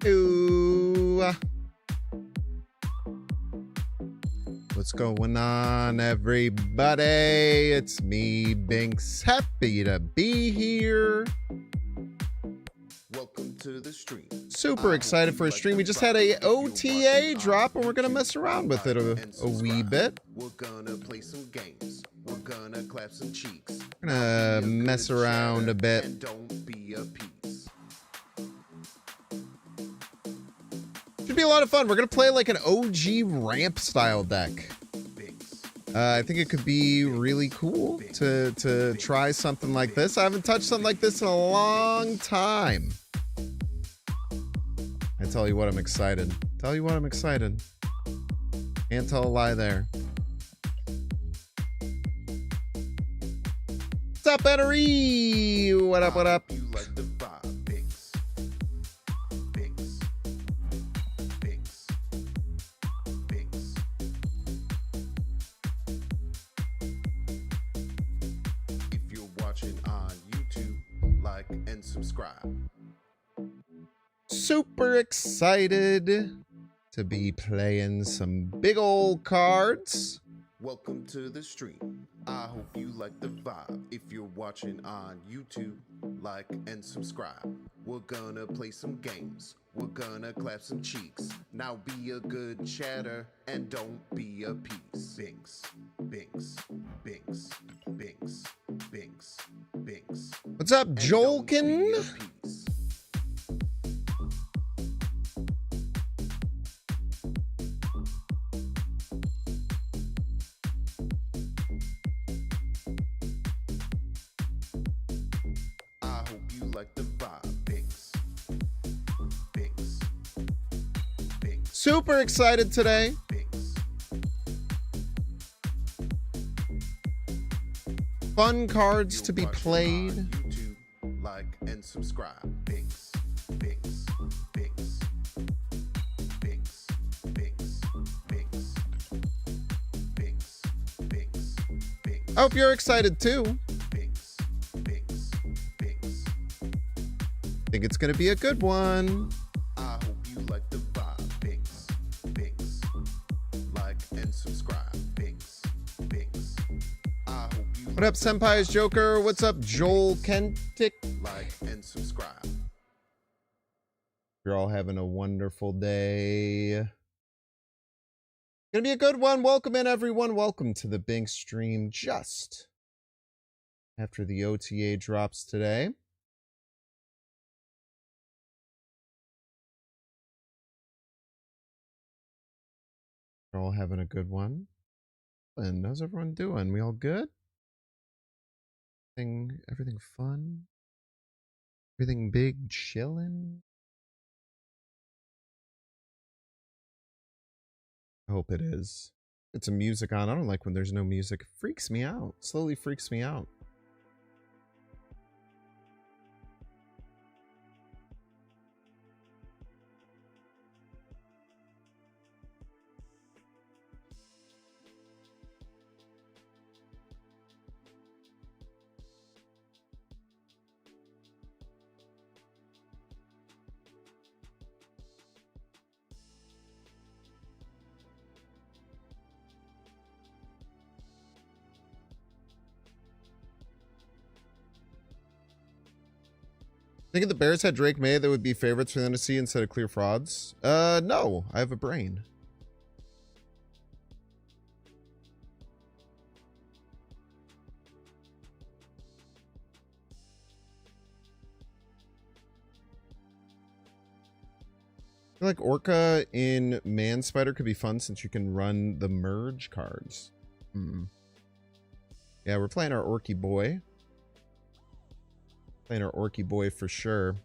Ooh. What's going on, everybody? It's me, Binks. Happy to be here. Welcome to the stream. Super excited for a stream. We just had a OTA drop, and we're gonna mess around with it a wee bit. We're gonna play some games. We're gonna clap some cheeks. We're gonna mess around a bit. And don't be a piece. Should be a lot of fun. We're gonna play like an OG ramp style deck. Binks. I think it could be really cool to try something like this. I haven't touched something like this in a long time. I tell you what, I'm excited. Can't tell a lie there. What's up, Battery? What up, what up? You like the vibe, Binks. Binks. Binks. Binks. If you're watching on YouTube, like and subscribe. Super excited to be playing some big old cards. Welcome to the stream. I hope you like the vibe. If you're watching on YouTube, like and subscribe. We're gonna play some games. We're gonna clap some cheeks. Now be a good chatter and don't be a piece. Binks, Binks, Binks, Binks, Binks, Binks. What's up, And don't be Jolkin? a piece. I hope you like the vibe, Binks. Binks. Binks. Super excited today. Binks. Fun cards to be You're watching played. on YouTube, like and subscribe. Binks. Binks. Binks. Binks. Binks. Binks. Binks. Binks. Binks. I hope you're excited too. Binks. Binks. Binks. Think it's gonna be a good one. I hope you like the vibe, Binks. Binks. Like and subscribe, Binks. Binks. I hope you What up, Senpai's Joker? What's up, Joel Kentic? like and subscribe. You're all having a wonderful day. Gonna be a good one. Welcome in, everyone. Welcome to the Bink stream just after the OTA drops today. You're all having a good one. And how's everyone doing? We all good? Everything fun? Everything big chillin'? I hope it is. Get some music on. I don't like when there's no music. It freaks me out. Slowly freaks me out. Think if the Bears had Drake May, that would be favorites for them to see instead of clear frauds? No. I have a brain. I feel like Orca in Man Spider could be fun since you can run the merge cards. Yeah, we're playing our Orky boy. Playing our Orky boy for sure.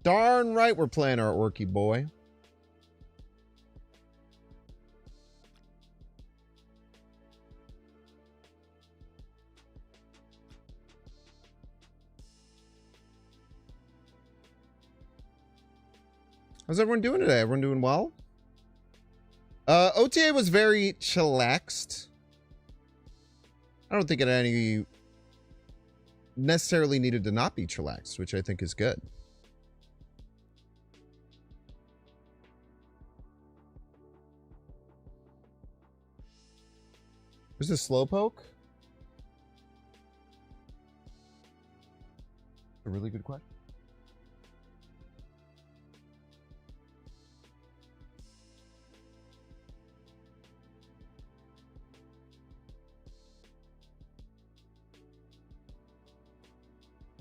Darn right we're playing our Orky boy. How's everyone doing today? Everyone doing well? OTA was very chillaxed. I don't think it any necessarily needed to not be chillaxed, which I think is good. There's a slowpoke. A really good question.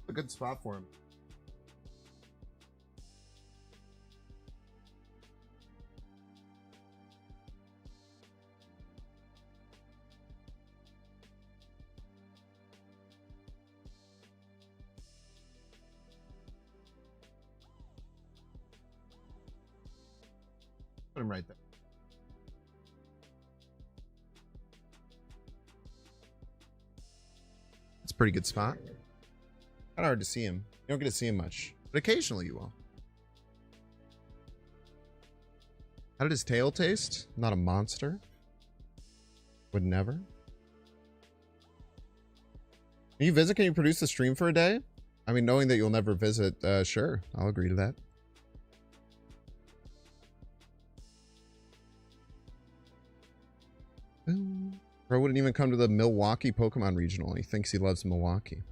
A good spot for him. Put him right there. It's a pretty good spot. Kind of hard to see him. You don't get to see him much, but occasionally you will. How did his tail taste? Not a monster. Would never. Can you visit? Can you produce a stream for a day? I mean, knowing that you'll never visit, sure, I'll agree to that. Bro wouldn't even come to the Milwaukee Pokemon Regional. He thinks he loves Milwaukee.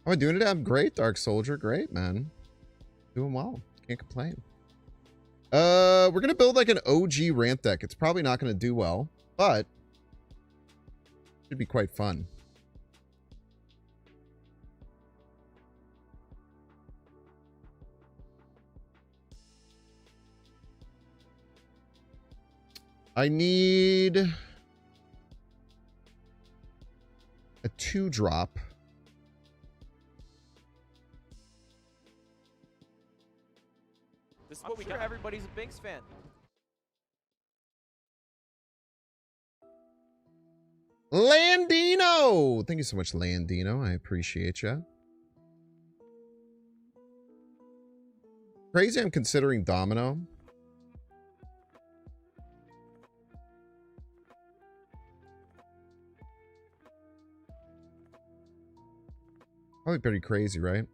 How am I doing today? I'm great, Dark Soldier. Great, man. Doing well. Can't complain. We're gonna build like an OG ramp deck. It's probably not gonna do well, but should be quite fun. I need a 2-drop. This is what we got. Everybody's a Binks fan. Landino! Thank you so much, Landino. I appreciate you. Crazy I'm considering Domino. Probably pretty crazy, right?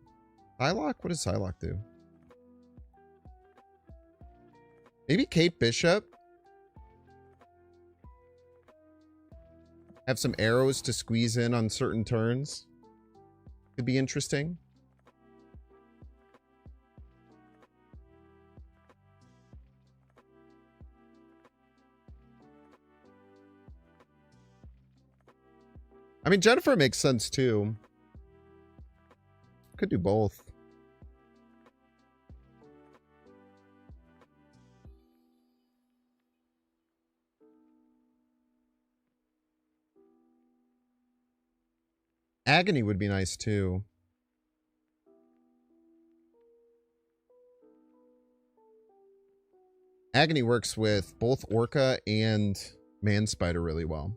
Psylocke? What does Psylocke do? Maybe Kate Bishop? Have some arrows to squeeze in on certain turns. Could be interesting. I mean, Jennifer makes sense too. Could do both. Agony would be nice too. Agony works with both Orca and Man Spider really well.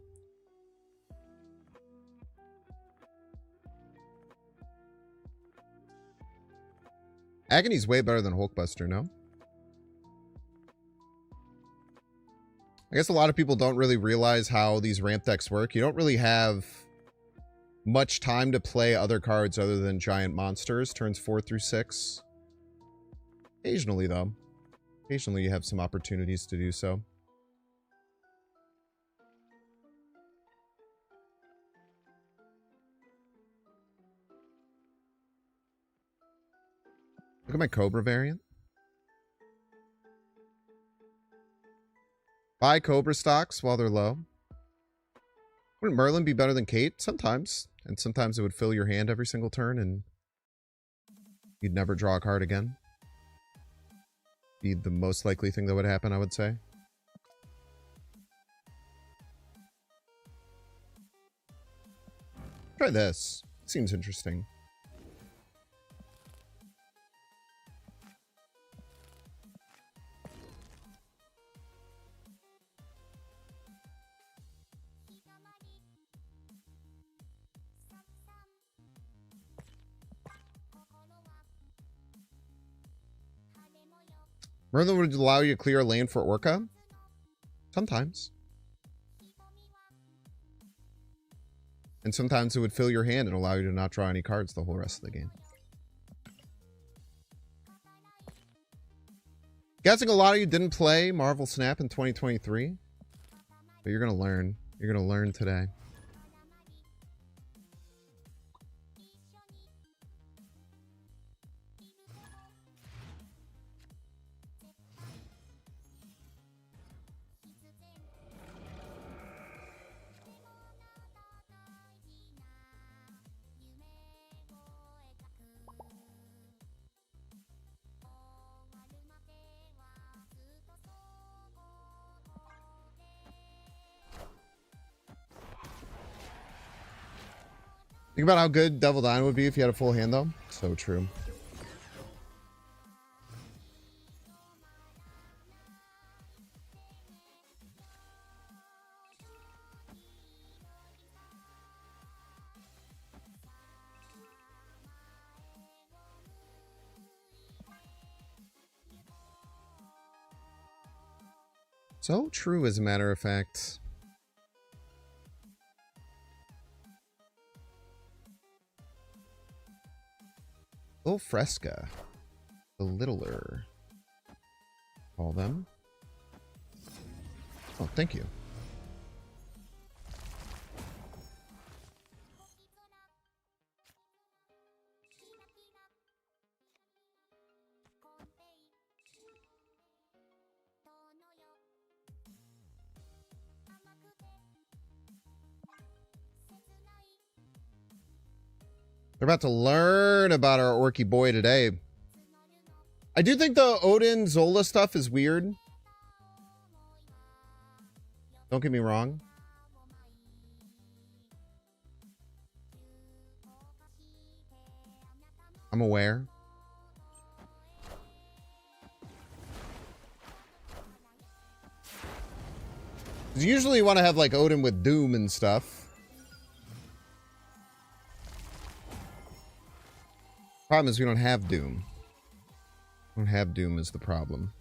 Agony's way better than Hulkbuster, no? I guess a lot of people don't really realize how these ramp decks work. You don't really have much time to play other cards other than giant monsters, turns 4 through 6. Occasionally, though. Occasionally you have some opportunities to do so. Look at my Cobra variant. Buy Cobra stocks while they're low. Wouldn't Merlin be better than Kate? Sometimes. And sometimes it would fill your hand every single turn and you'd never draw a card again. Be the most likely thing that would happen, I would say. Try this. Seems interesting. Merlin would allow you to clear a lane for Orca? Sometimes. And sometimes it would fill your hand and allow you to not draw any cards the whole rest of the game. Guessing a lot of you didn't play Marvel Snap in 2023. But you're going to learn. You're going to learn today. Think about how good Devil Dine would be if you had a full hand, though. So true. So true, as a matter of fact. Little Fresca. The littler. Call them. Oh, thank you. They're about to learn about our Orky boy today. I do think the Odin Zola stuff is weird. Don't get me wrong. I'm aware. Usually you want to have like Odin with Doom and stuff. Problem is we don't have Doom. We don't have Doom is the problem.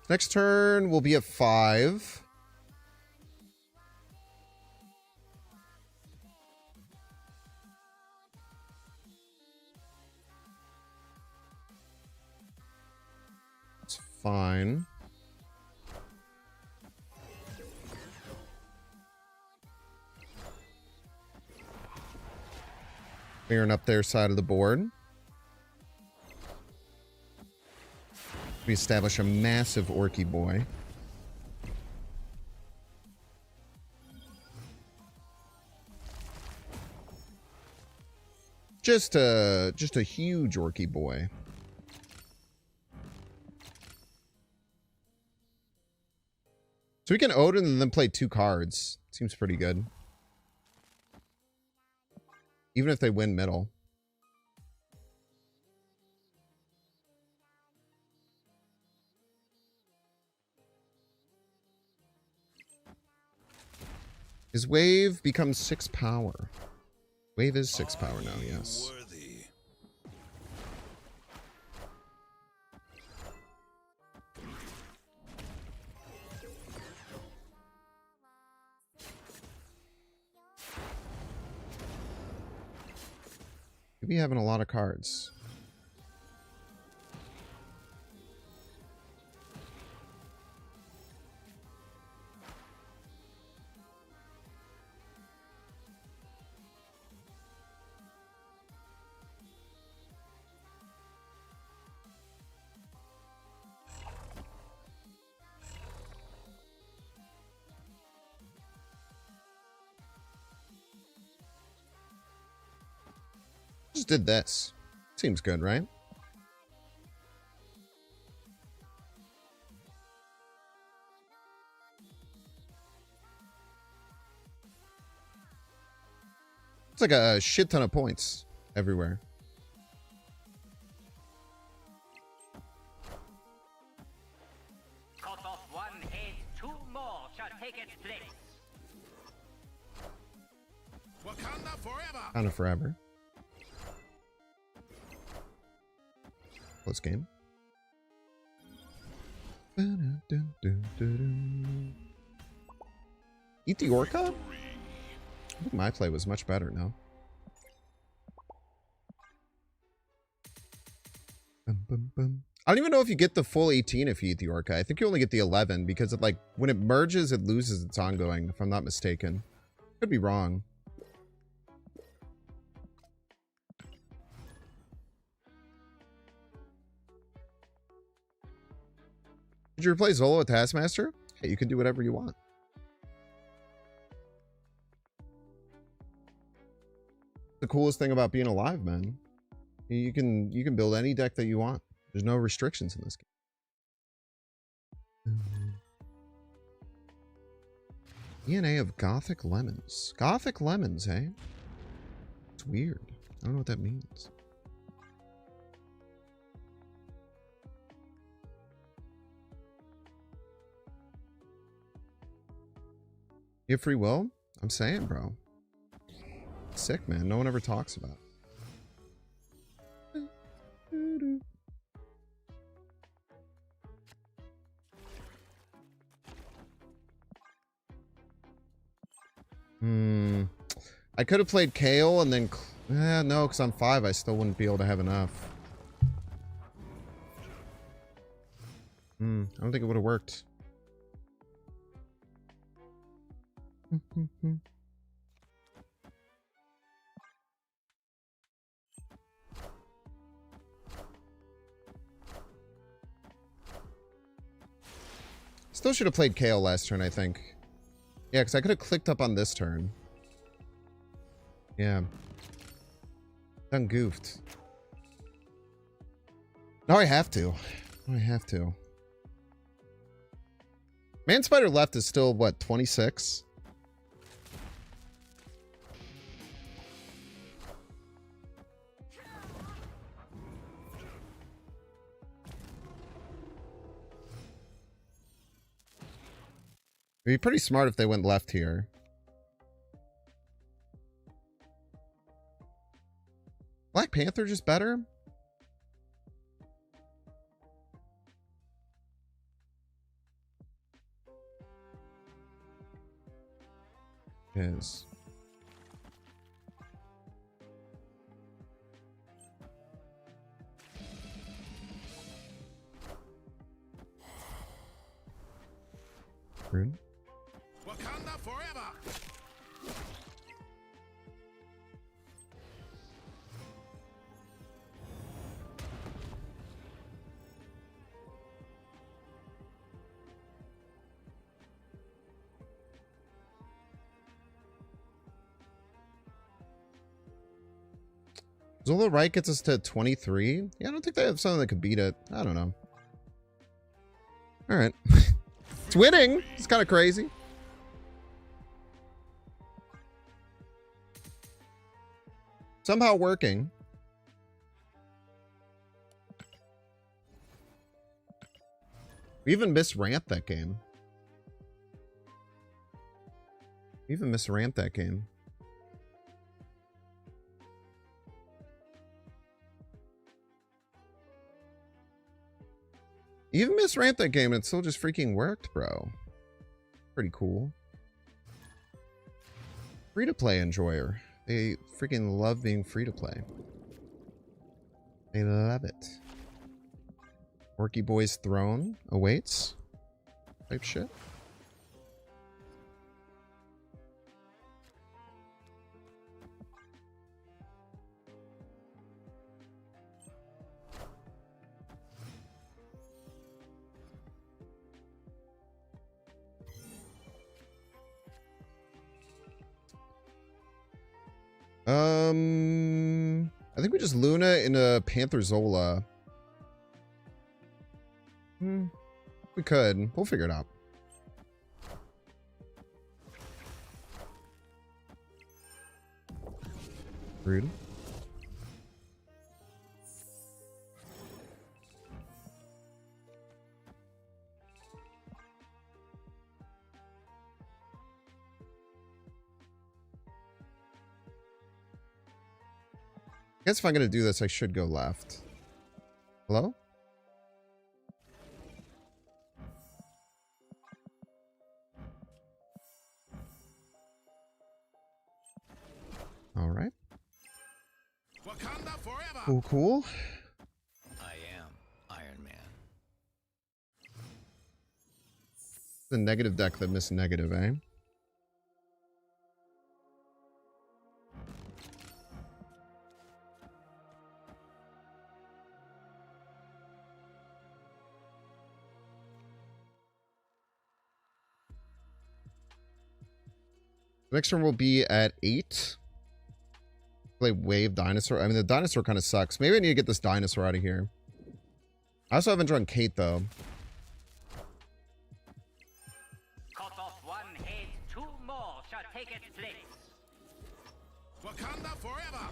Next turn will be a 5. It's fine. Clearing up their side of the board. We establish a massive Orky boy. Just a huge Orky boy. So we can Odin and then play 2 cards. Seems pretty good. Even if they win middle. His wave becomes 6 power. Wave is 6 power now, yes. Could be having a lot of cards. Just did this. Seems good, right? It's like a shit ton of points everywhere. Cut off one head, 2 more shall take its place. Wakanda forever! Kind of forever. Close game. Eat the Orca? I think my play was much better now. I don't even know if you get the full 18 if you eat the Orca. I think you only get the 11 because it, like, when it merges, it loses its ongoing, if I'm not mistaken. Could be wrong. Did you replace Zolo with Taskmaster? Hey, you can do whatever you want. The coolest thing about being alive, man. You can build any deck that you want. There's no restrictions in this game. DNA of Gothic Lemons. Gothic Lemons, eh? It's weird. I don't know what that means. You have free will? I'm saying, bro. Sick, man. No one ever talks about it. I could have played Kale and then... no, because on 5 I still wouldn't be able to have enough. I don't think it would have worked. Still should have played Kale last turn, I think. Yeah, because I could have clicked up on this turn. Yeah. Done goofed. Now I have to. Now I have to. Man Spider left is still, what, 26? It'd be pretty smart if they went left here. Black Panther just better? Is. Rude. Wakanda forever! Zolo right gets us to 23? Yeah, I don't think they have something that could beat it. I don't know. Alright. It's winning! It's kind of crazy. Somehow working. We even misramped that game. We even misramped that game. You even misramped that game and it still just freaking worked, bro. Pretty cool. Free-to-play enjoyer. They freaking love being free-to-play. They love it. Orky Boy's throne awaits. Type shit. I think we just Luna in a Panther Zola. We could. We'll figure it out. Rude. I guess if I'm going to do this, I should go left. Hello? All right. Wakanda forever. Cool, cool. I am Iron Man. The negative deck that missed negative, eh? The next turn will be at 8. Play Wave Dinosaur. I mean, the dinosaur kind of sucks. Maybe I need to get this dinosaur out of here. I also haven't drawn Kate, though. Cut off one head, 2 more shall take its place. Wakanda forever.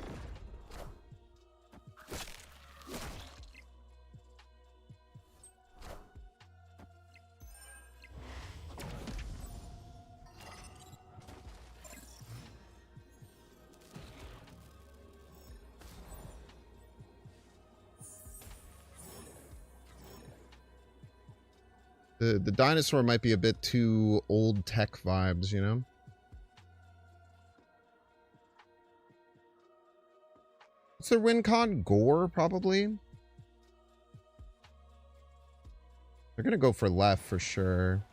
The dinosaur might be a bit too old tech vibes, you know? What's their win con? Gore, probably? They're gonna go for left for sure.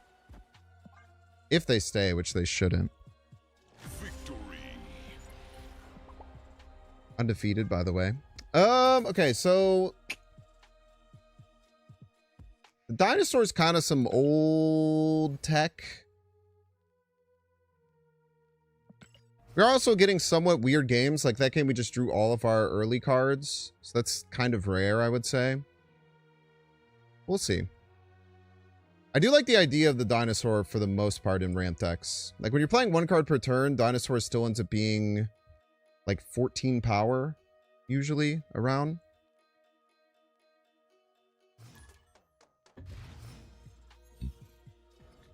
If they stay, which they shouldn't. Victory. Undefeated, by the way. Okay, so... The dinosaur's kind of some old tech. We're also getting somewhat weird games. Like that game, we just drew all of our early cards. So that's kind of rare, I would say. We'll see. I do like the idea of the dinosaur for the most part in ramp decks. Like when you're playing 1 card per turn, dinosaur still ends up being like 14 power, usually, around.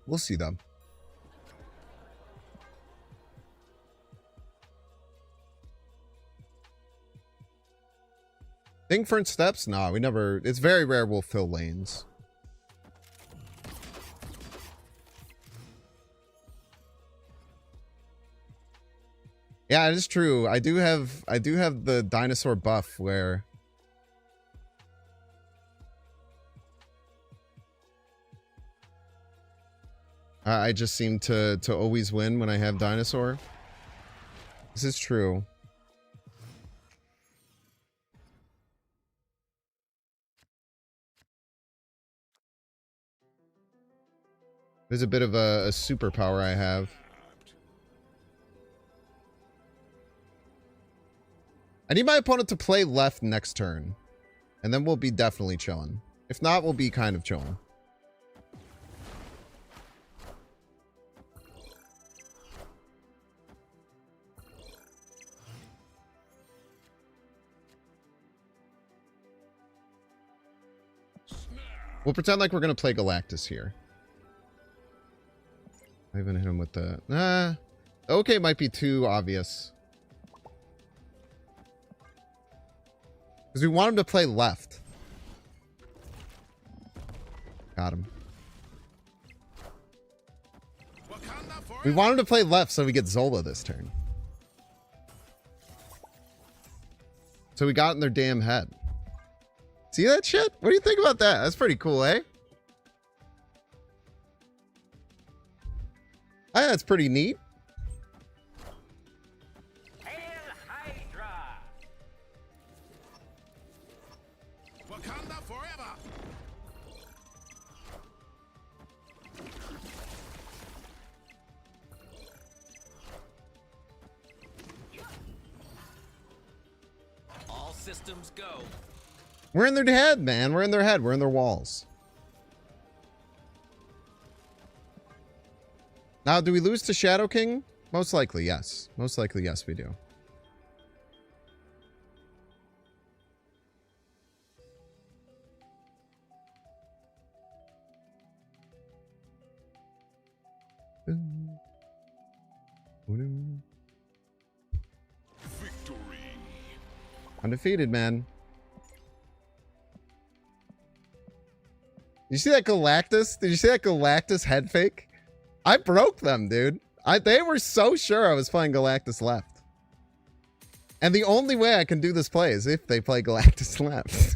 We'll see, though. Think for steps? Nah, we never... It's very rare we'll fill lanes. Yeah, it is true. I do have the dinosaur buff where... I just seem to always win when I have dinosaur. This is true. There's a bit of a superpower I have. I need my opponent to play left next turn. And then we'll be definitely chilling. If not, we'll be kind of chilling. We'll pretend like we're going to play Galactus here. I haven't hit him with the... Nah. Okay, might be too obvious. Because we want him to play left. Got him. We want him to play left so we get Zola this turn. So we got in their damn head. See that shit? What do you think about that? That's pretty cool, eh? Ah, that's pretty neat. Hail Hydra! Wakanda forever. All systems go. We're in their head, man. We're in their head. We're in their walls. Now, do we lose to Shadow King? Most likely, yes. Most likely, yes, we do. Victory. Undefeated, man. Did you see that Galactus? Did you see that Galactus head fake? I broke them, dude. They were so sure I was playing Galactus left. And the only way I can do this play is if they play Galactus left.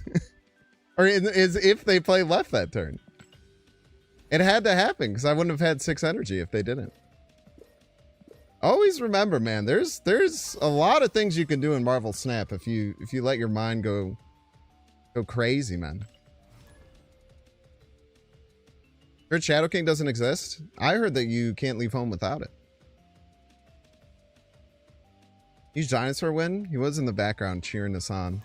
Or is if they play left that turn. It had to happen because I wouldn't have had 6 energy if they didn't. Always remember, man, there's a lot of things you can do in Marvel Snap if you let your mind go crazy, man. Heard Shadow King doesn't exist? I heard that you can't leave home without it. Huge dinosaur win? He was in the background cheering us on.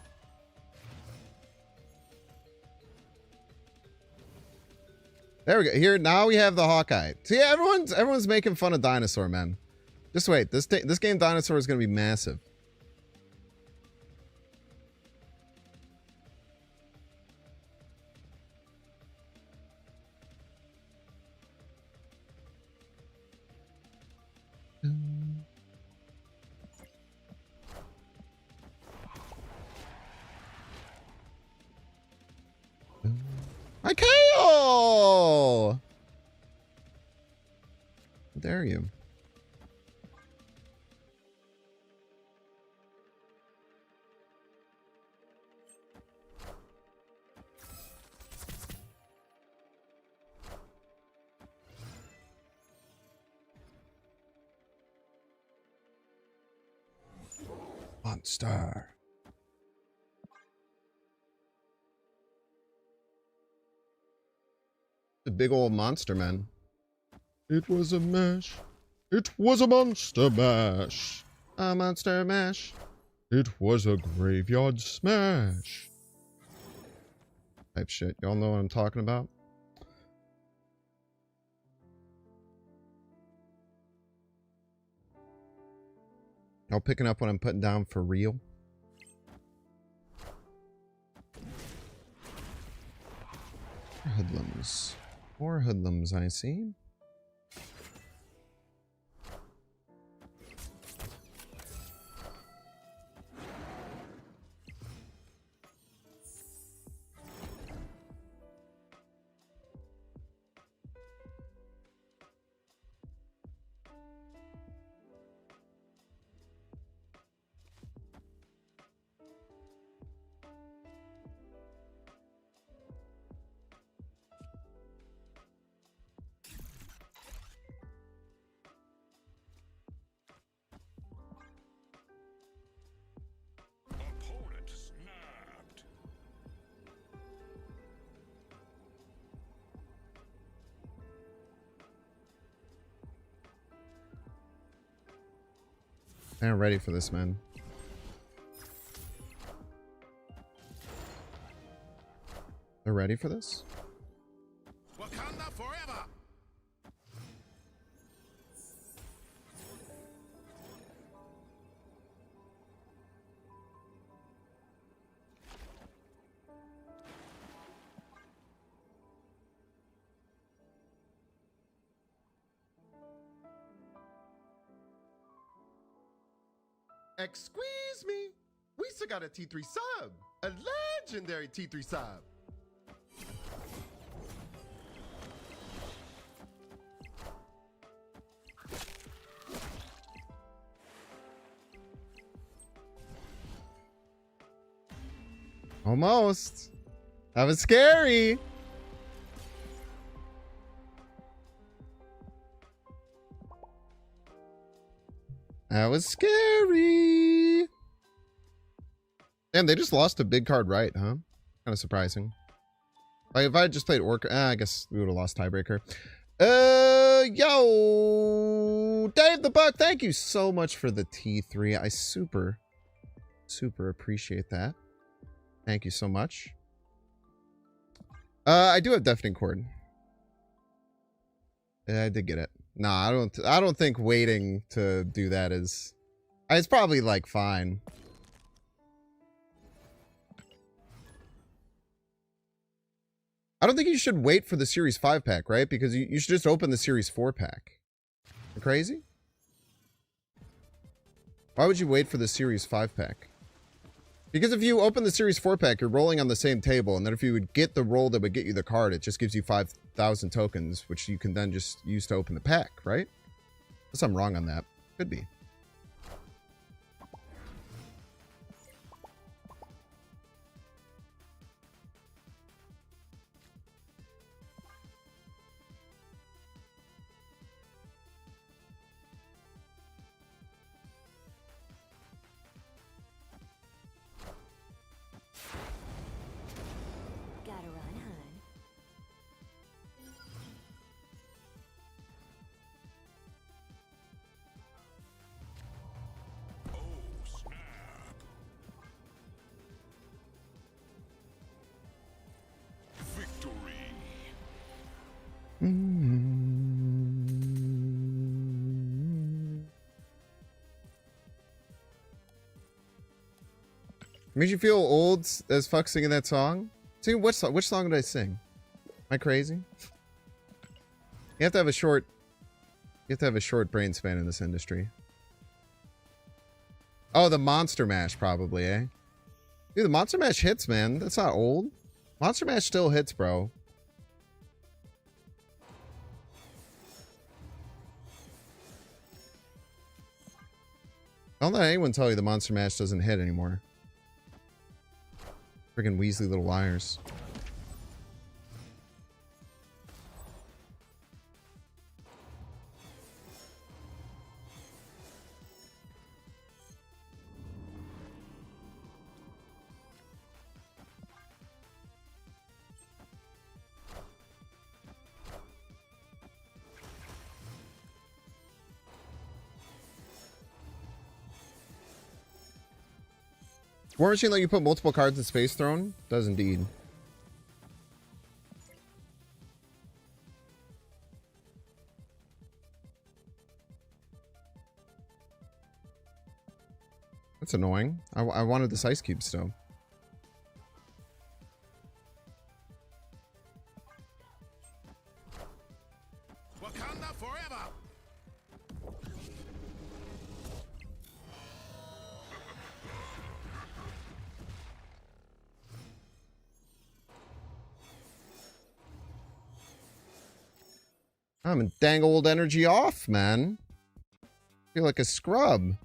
There we go. Here, now we have the Hawkeye. See, everyone's making fun of Dinosaur, man. Just wait. This game Dinosaur is going to be massive. I KO! How dare you? Monster. The big old monster, man. It was a mash. It was a monster mash. A monster mash. It was a graveyard smash. Type shit. Y'all know what I'm talking about? Y'all picking up what I'm putting down for real? Hoodlums. More hoodlums, I see. I'm ready for this, man. They're ready for this? Wakanda forever! Excuse me, we still got a T3 sub, a legendary T3 sub. Almost. That was scary. That was scary. Damn, they just lost a big card right, huh? Kind of surprising. Like, if I had just played Orc, I guess we would have lost tiebreaker. Yo, Dave the Buck, thank you so much for the T3. I super appreciate that. Thank you so much. I do have Deafening Chord. Yeah, I did get it. Nah, I don't think waiting to do that is... It's probably, like, fine. I don't think you should wait for the Series 5 pack, right? Because you should just open the Series 4 pack. You're crazy? Why would you wait for the Series 5 pack? Because if you open the Series 4 pack, you're rolling on the same table, and then if you would get the roll that would get you the card, it just gives you 5,000 tokens, which you can then just use to open the pack, right? Unless I'm wrong on that. Could be. Made you feel old as fuck singing that song? See, which song did I sing? Am I crazy? You have to have a short brain span in this industry. Oh, the Monster Mash probably, eh? Dude, the Monster Mash hits, man. That's not old. Monster Mash still hits, bro. Don't let anyone tell you the Monster Mash doesn't hit anymore. Friggin' Weasley little liars. War Machine let you put multiple cards in Space Throne? Does indeed. That's annoying. I wanted this Ice Cube still. Wakanda forever! I'm in dang old energy off, man. Feel like a scrub.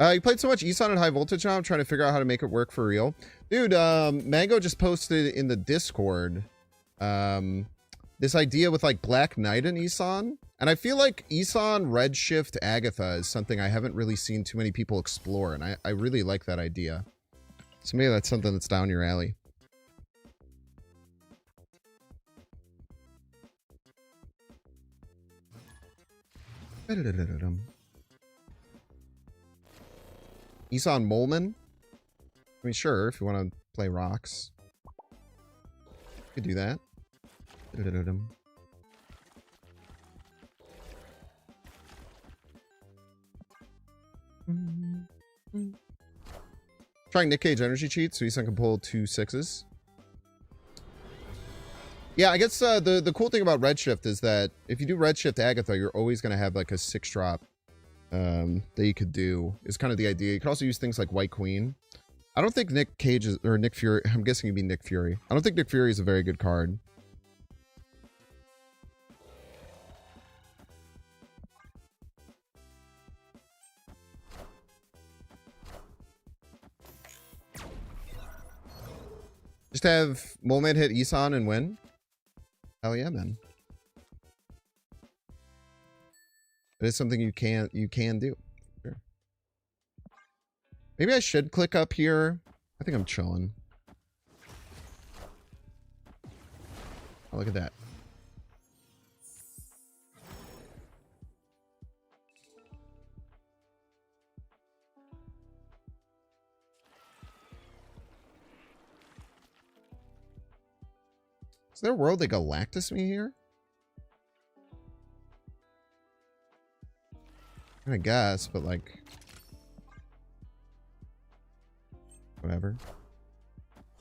You played so much ESON at high voltage now, I'm trying to figure out how to make it work for real. Dude, Mango just posted in the Discord this idea with like Black Knight and ESON. And I feel like ESON, Redshift, Agatha is something I haven't really seen too many people explore. And I really like that idea. So maybe that's something that's down your alley. ESON Molman? I mean, sure, if you want to play rocks. You could do that. Trying Nick Cage energy cheat so ESON can pull 2 6s. Yeah, I guess the cool thing about Redshift is that if you do Redshift Agatha, you're always going to have like a 6-drop that you could do. Is kind of the idea. You can also use things like White Queen. I don't think Nick Cage is, or Nick Fury. I'm guessing you mean Nick Fury. I don't think Nick Fury is a very good card. Just have Molman hit ESON and win. Hell yeah, man. It is something you can do. Sure. Maybe I should click up here. I think I'm chilling. Oh, look at that. Is there a world they Galactus me here? I guess, but like... whatever.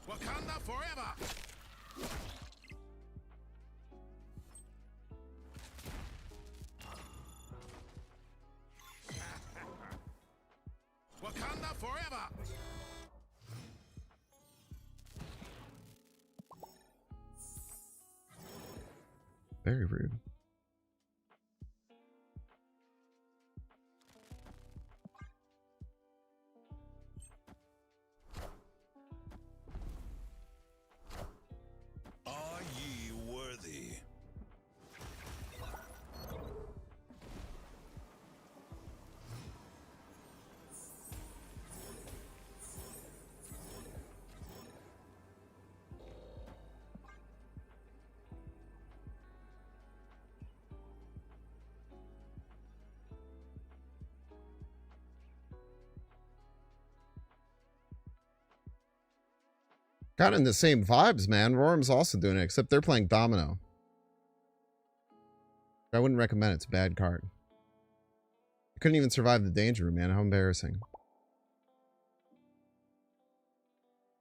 Wakanda forever! Wakanda forever! Very rude. Are ye worthy? Kind of in the same vibes, man. Rorum's also doing it, except they're playing Domino. I wouldn't recommend it. It's a bad card. I couldn't even survive the danger room, man. How embarrassing.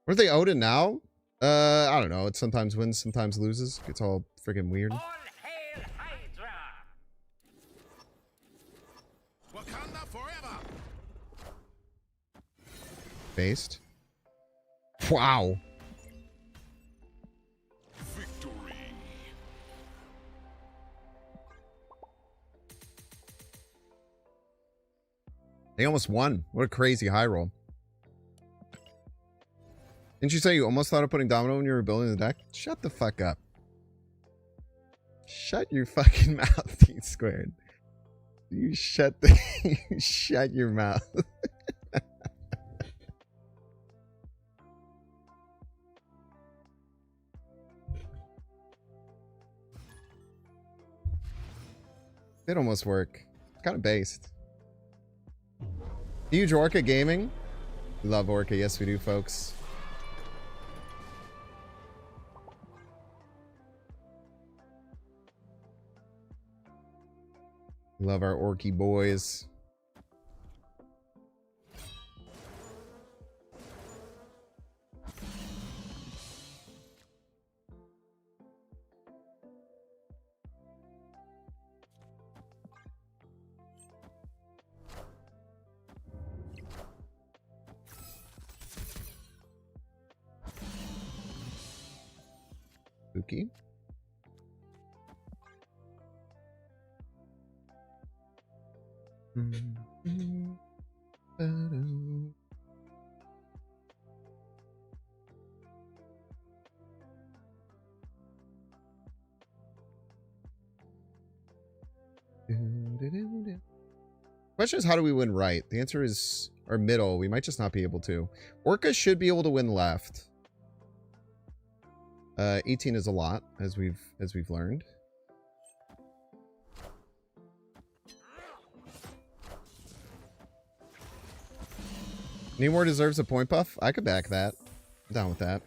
What are they Odin now? I don't know. It sometimes wins, sometimes loses. Gets all freaking weird. All hail Hydra! Wakanda forever! Based. Wow. Victory! They almost won. What a crazy high roll. Didn't you say you almost thought of putting Domino when you were building the deck? Shut the fuck up. Shut your fucking mouth, T-squared. You shut you shut your mouth. It almost work. It's kind of based. Huge Orca gaming. We love Orca. Yes, we do, folks. We love our Orky boys. Spooky. Question is, how do we win right? The answer is, or middle. We might just not be able to. Orca should be able to win left. 18 is a lot, as we've learned. Namor deserves a point buff. I could back that. I'm down with that.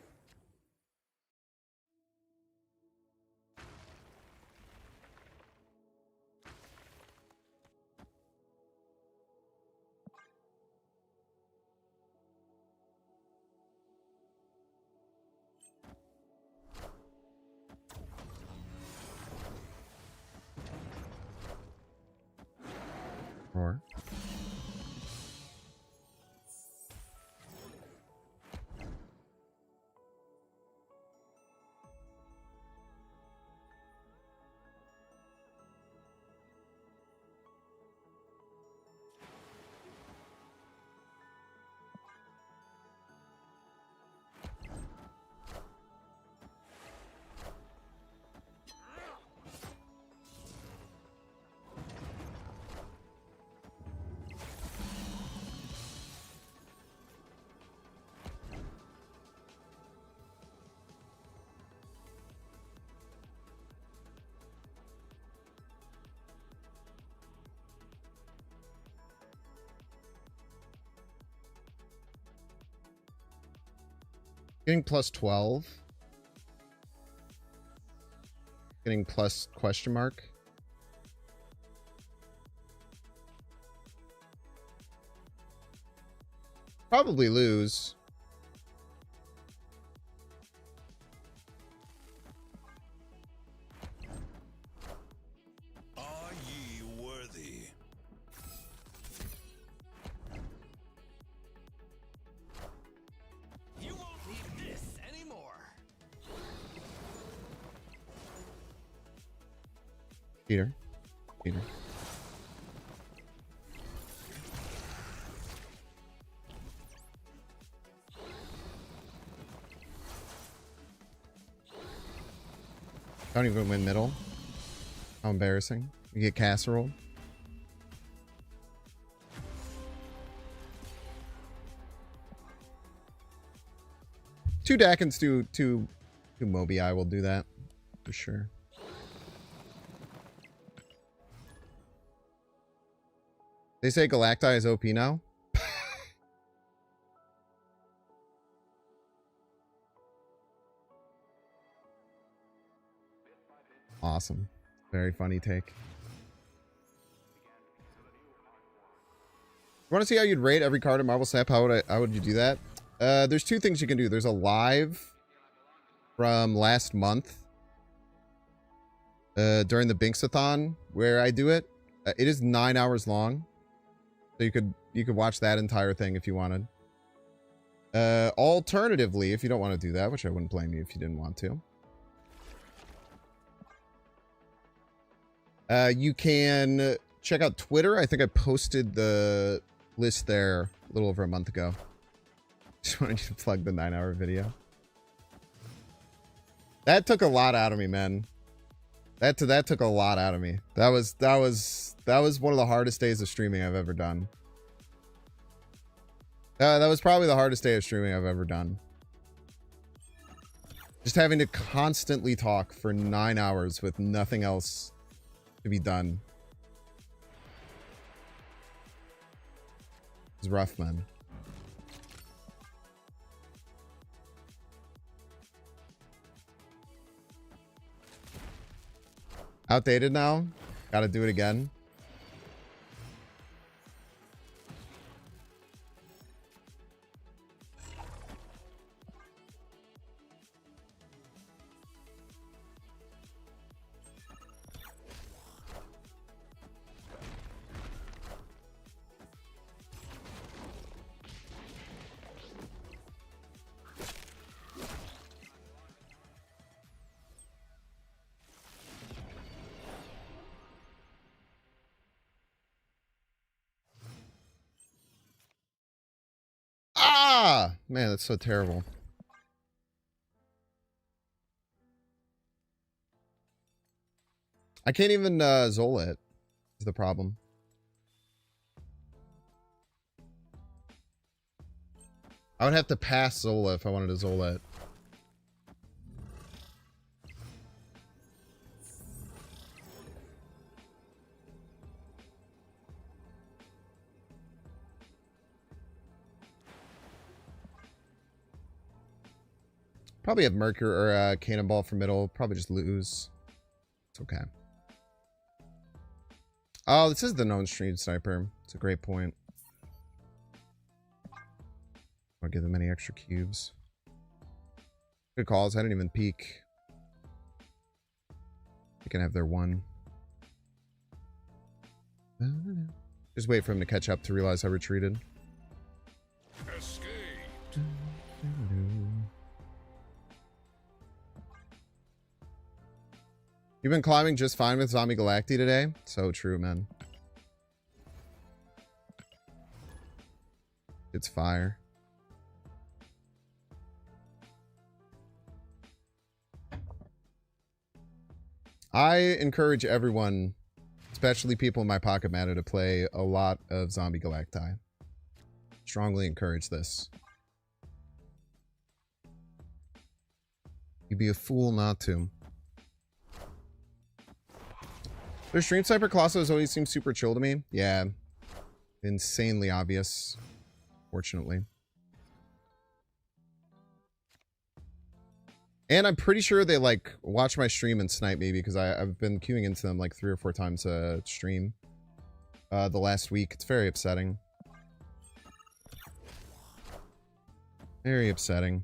Roar. Getting plus 12. Getting plus question mark. Probably lose. Are ye worthy? You won't need this anymore. Peter. Peter. Don't even win middle. How embarrassing. You get casserole. Two Dakins, two Mobii will do that. For sure. They say Galacti is OP now. awesome. Very funny take. You want to see how you'd rate every card in Marvel Snap? How would you do that? There's two things you can do. There's a live from last month during the Binksathon where I do it. It is 9 hours long, so you could watch that entire thing if you wanted. Alternatively, if you don't want to do that, which I wouldn't blame you if you didn't want to, you can check out Twitter. I think I posted the list there a little over a month ago. Just wanted you to plug the 9-hour video. That took a lot out of me, man. That took a lot out of me. That was one of the hardest days of streaming I've ever done. That was probably the hardest day of streaming I've ever done. Just having to constantly talk for 9 hours with nothing else to be done. It's rough, man. Outdated now. Gotta do it again. Ah! Man, that's so terrible. I can't even Zola it, is the problem. I would have to pass Zola if I wanted to Zola it. Probably have Mercury or Cannonball for middle. Probably just lose. It's okay. Oh, this is the known stream sniper. It's a great point. I'll give them any extra cubes. Good calls. I didn't even peek. They can have their one. Just wait for him to catch up to realize I retreated. Escaped. You've been climbing just fine with Zombie Galacti today? So true, man. It's fire. I encourage everyone, especially people in my pocket matter, to play a lot of Zombie Galacti. Strongly encourage this. You'd be a fool not to. Their stream sniper Colossus always seems super chill to me. Yeah. Insanely obvious. Fortunately. And I'm pretty sure they like watch my stream and snipe me because I've been queuing into them like 3 or 4 times a stream the last week. It's very upsetting. Very upsetting.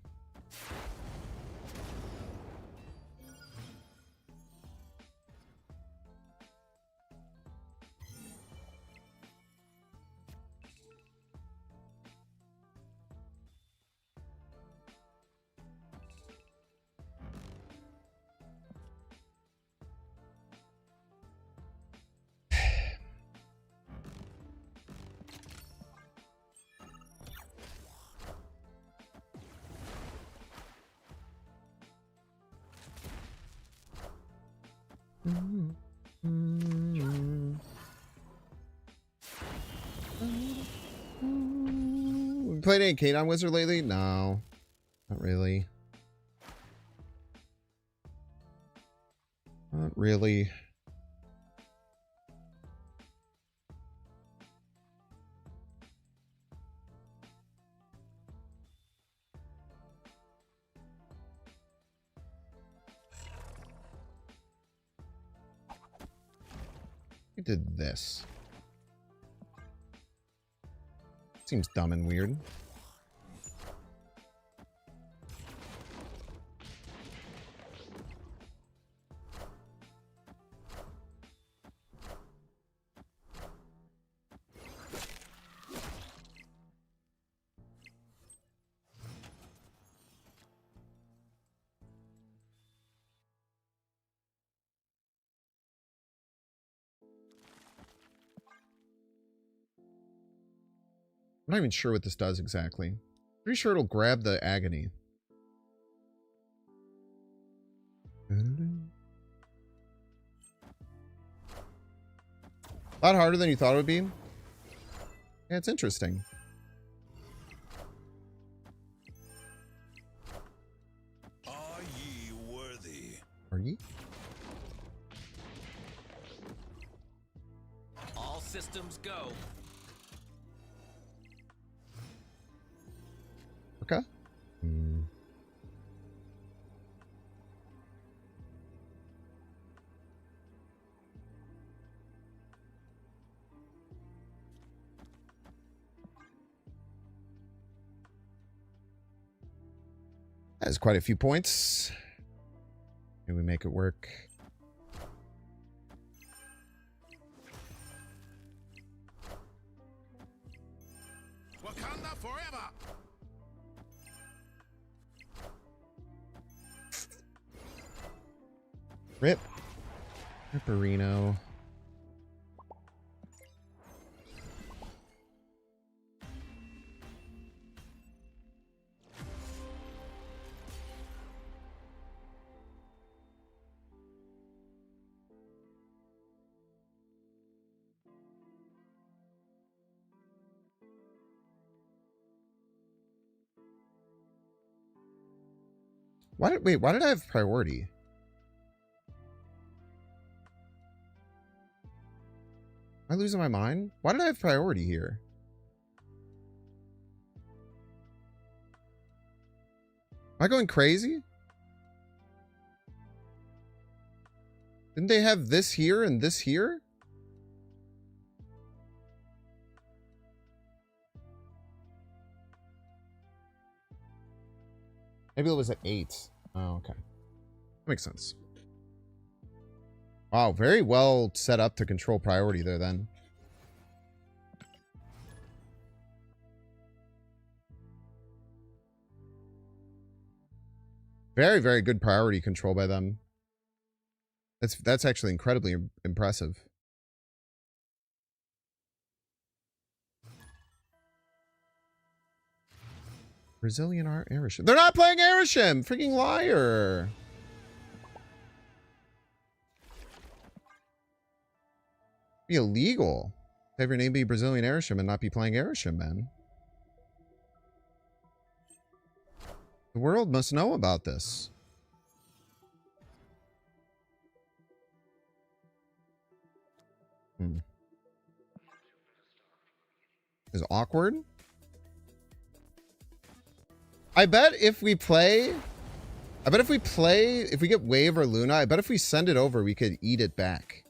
We played any Canine Wizard lately? No, not really. Not really. We did this. Seems dumb and weird. I'm not even sure what this does exactly. Pretty sure it'll grab the agony. A lot harder than you thought it would be. Yeah, it's interesting. Are ye worthy? Are ye? All systems go. Okay. Hmm. That's quite a few points. Can we make it work? Wakanda forever. Rip. Ripperino. Why did I have priority? Am I losing my mind? Why did I have priority here? Am I going crazy? Didn't they have this here and this here? Maybe it was at 8. Oh, okay. That makes sense. Wow, very well set up to control priority there then. Very, very good priority control by them. That's actually incredibly impressive. Brazilian art Airship. They're not playing Airship! Freaking liar! Be illegal. Have your name be Brazilian Airship and not be playing Airship, man. The world must know about this. Is it awkward? I bet if we play... if we get Wave or Luna, I bet if we send it over, we could eat it back.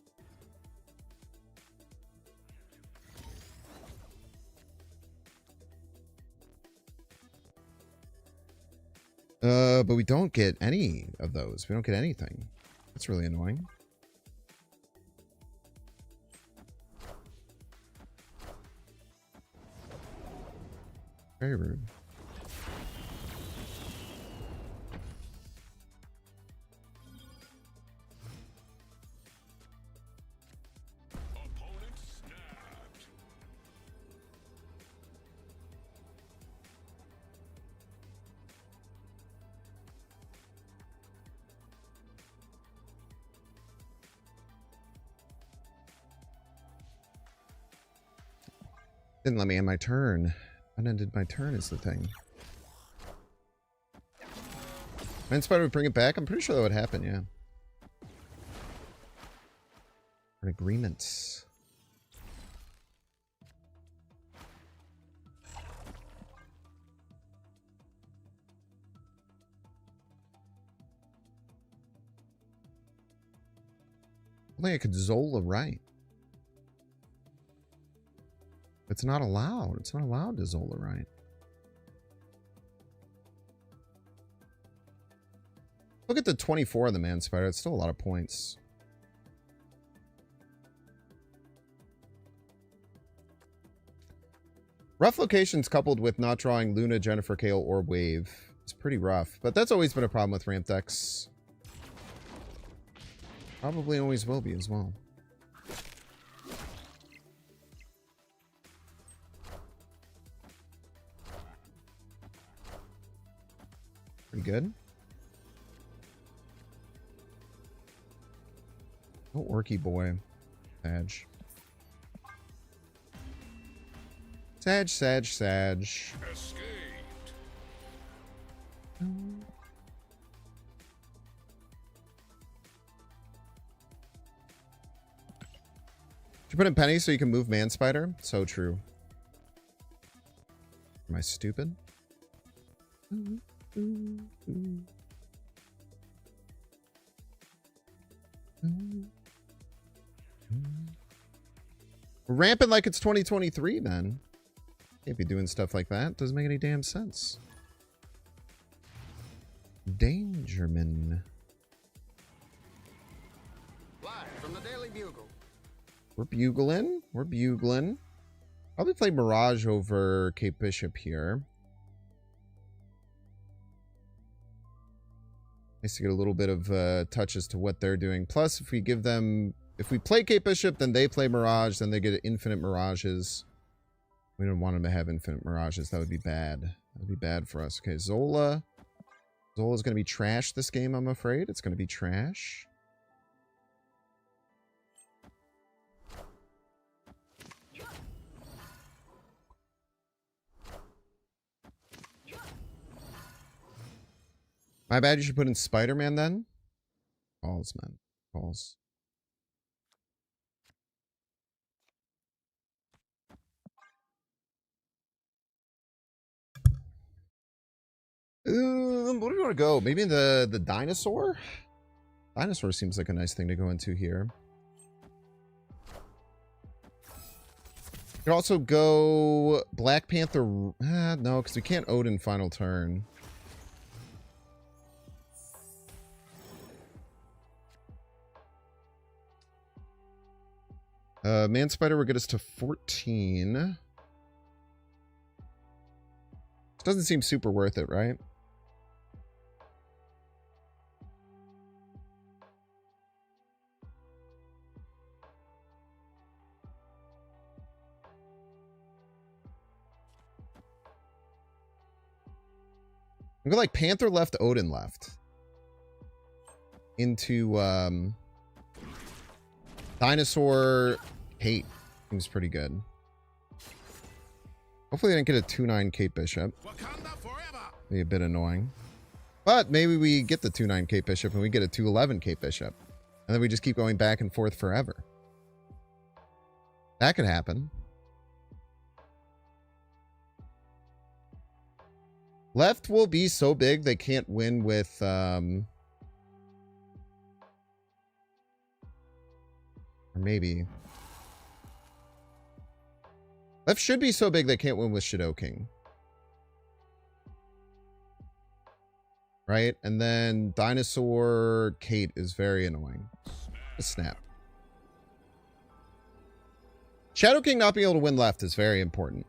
But we don't get any of those. We don't get anything. That's really annoying. Very rude. Opponent snapped. Didn't let me end my turn. Unended my turn is the thing. Mind Spider would bring it back? I'm pretty sure that would happen, yeah. An agreement. Only I could Zola right. It's not allowed. It's not allowed to Zola, right? Look at the 24 on the Man Spider. It's still a lot of points. Rough locations coupled with not drawing Luna, Jennifer, Kale, or Wave is pretty rough. But that's always been a problem with ramp decks. Probably always will be as well. Pretty good. Oh, Orky boy. Sag. Sag. Escaped. Did you put in Penny so you can move Man Spider? So true. Am I stupid? We're ramping like it's 2023, man. Can't be doing stuff like that. Doesn't make any damn sense. Dangerman. Live from the Daily Bugle. We're bugling. We're bugling. Probably play Mirage over Cape Bishop here. Nice to get a little bit of touches to what they're doing. Plus, if we give them... If we play Cape Bishop, then they play Mirage, then they get infinite Mirages. We don't want them to have infinite Mirages. That would be bad. That would be bad for us. Okay, Zola. Zola's going to be trash this game, I'm afraid. It's going to be trash. My bad, you should put in Spider-Man then? Calls, man. Calls. What do you want to go? Maybe the Dinosaur? Dinosaur seems like a nice thing to go into here. You could also go Black Panther. No, because we can't Odin final turn. Man Spider will get us to 14. This doesn't seem super worth it, right? I'm going like Panther left, Odin left. Into Dinosaur Kate. Seems pretty good. Hopefully they didn't get a 2-9 Cape Bishop. Be a bit annoying. But maybe we get the 2-9 Cape Bishop and we get a 2-11 Cape Bishop. And then we just keep going back and forth forever. That could happen. Left will be so big they can't win with or maybe. Left should be so big they can't win with Shadow King. Right? And then Dinosaur Kate is very annoying. A snap. Shadow King not being able to win left is very important.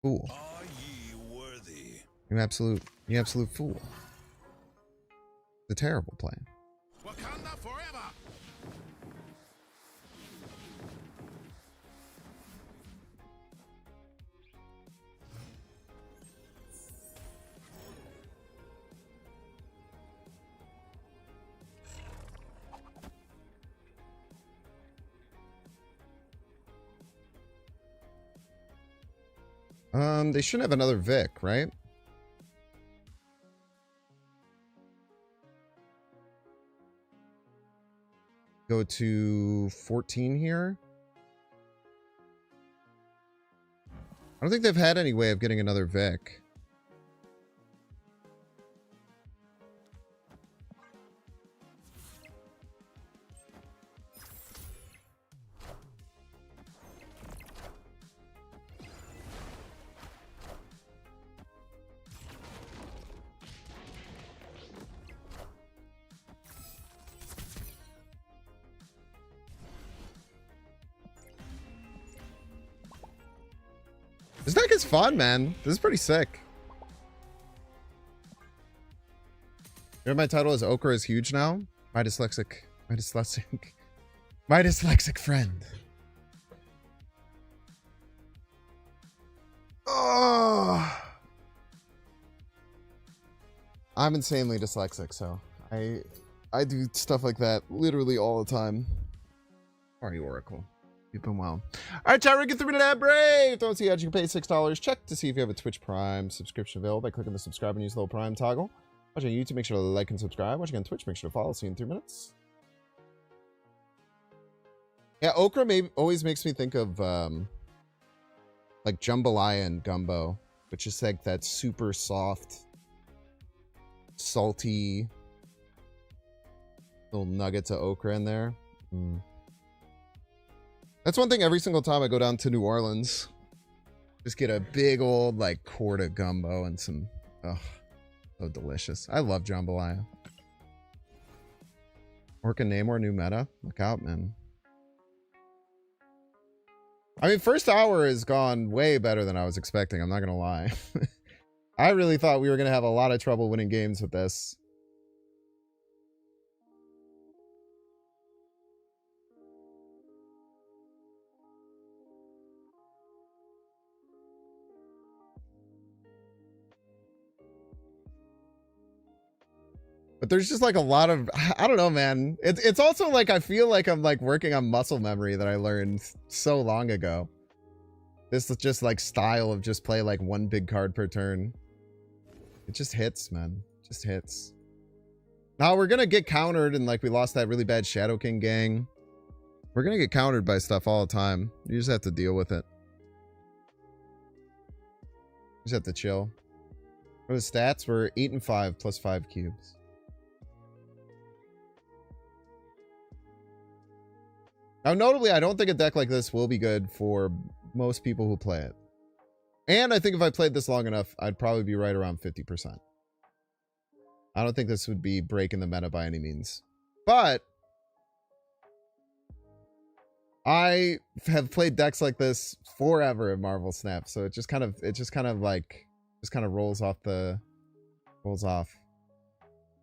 Fool. Are ye worthy? You absolute fool. It's a terrible play. Wakanda forever! They shouldn't have another Vic, right? Go to 14 here. I don't think they've had any way of getting another Vic. This deck is fun, man. This is pretty sick. You know, my title is Okra is huge now. My dyslexic friend. Oh, I'm insanely dyslexic, so I do stuff like that literally all the time. Sorry, Oracle. You've been well. All right, chat, we're getting 3 minute ad break. Don't see how you can pay $6. Check to see if you have a Twitch Prime subscription available by clicking the subscribe and use the little Prime toggle. Watching YouTube, make sure to like and subscribe. Watching on Twitch, make sure to follow. See you in 3 minutes. Yeah, Okra always makes me think of like jambalaya and gumbo, which is like that super soft, salty little nuggets of okra in there. That's one thing every single time I go down to New Orleans. Just get a big old like quart of gumbo and some, oh, so delicious. I love jambalaya. Orca Namor new meta. Look out, man. I mean, first hour has gone way better than I was expecting. I'm not going to lie. I really thought we were going to have a lot of trouble winning games with this. But there's just like a lot of, I don't know, man. It's also like, I feel like I'm like working on muscle memory that I learned so long ago. This is just like style of just play like one big card per turn. It just hits, man. Just hits. Now we're going to get countered, and like we lost that really bad Shadow King gang. We're going to get countered by stuff all the time. You just have to deal with it. You just have to chill. For the stats, we're 8 and 5 plus 5 cubes. Now, notably, I don't think a deck like this will be good for most people who play it. And I think if I played this long enough, I'd probably be right around 50%. I don't think this would be breaking the meta by any means. But I have played decks like this forever in Marvel Snap, so it just kind of rolls off. You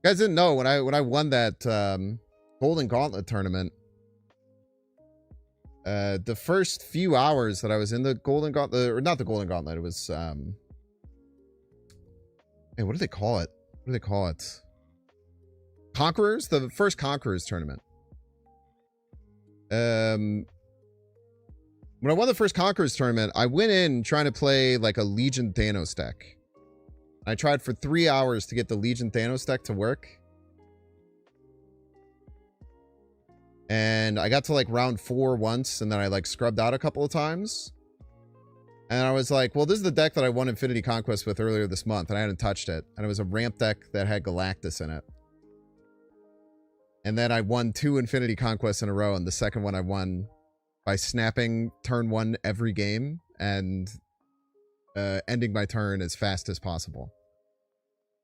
guys didn't know when I won that Golden Gauntlet tournament. The first few hours that I was in the Golden Gauntlet, or not the Golden Gauntlet, it was, hey, what do they call it? What do they call it? Conquerors? The first Conquerors tournament. When I won the first Conquerors tournament, I went in trying to play like a Legion Thanos deck. I tried for 3 hours to get the Legion Thanos deck to work. And I got to like round 4 once, and then I like scrubbed out a couple of times. And I was like, well, this is the deck that I won Infinity Conquest with earlier this month, and I hadn't touched it. And it was a ramp deck that had Galactus in it. And then I won 2 Infinity Conquests in a row, and the second one I won by snapping turn 1 every game and ending my turn as fast as possible.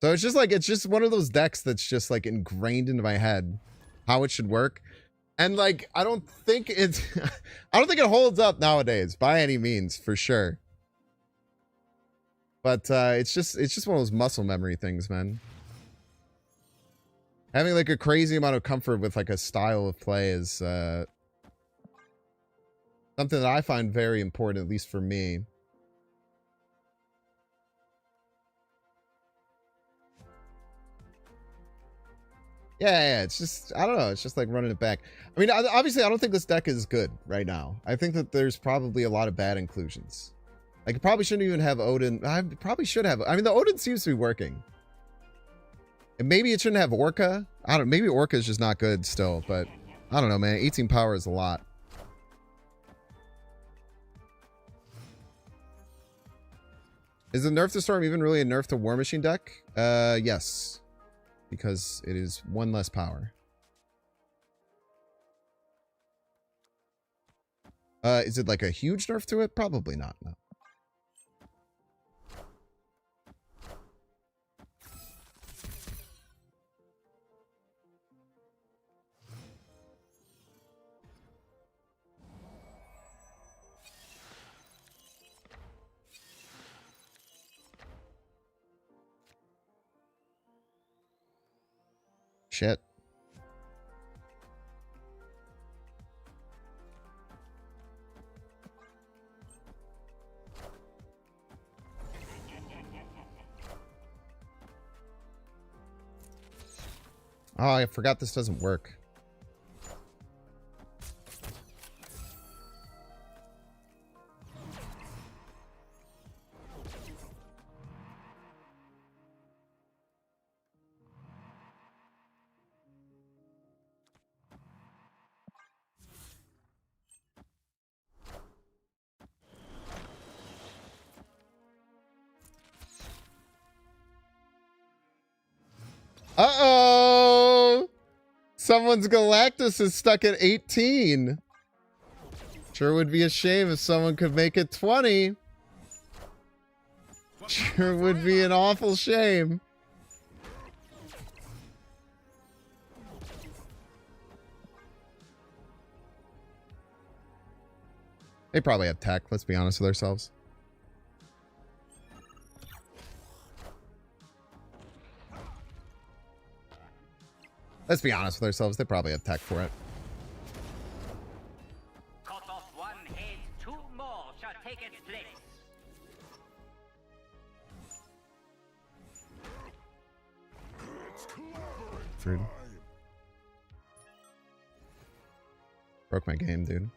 So it's just one of those decks that's just like ingrained into my head how it should work. And like, I don't think it holds up nowadays by any means, for sure. But it's just one of those muscle memory things, man. Having like a crazy amount of comfort with like a style of play is something that I find very important, at least for me. Yeah, it's just, I don't know, it's just like running it back. I mean, obviously, I don't think this deck is good right now. I think that there's probably a lot of bad inclusions. Like, it probably shouldn't even have Odin. I probably should have. I mean, the Odin seems to be working. And maybe it shouldn't have Orca. I don't know, maybe Orca is just not good still, but I don't know, man. 18 power is a lot. Is the nerf to Storm even really a nerf to War Machine deck? Yes. Because it is one less power. Is it like a huge nerf to it? Probably not, no. Shit. Oh, I forgot this doesn't work. Uh-oh! Someone's Galactus is stuck at 18. Sure would be a shame if someone could make it 20. Sure would be an awful shame. They probably have tech, let's be honest with ourselves. Let's be honest with ourselves, they probably have tech for it. Cut off one head, two more shall take its place. Rude. Broke my game, dude.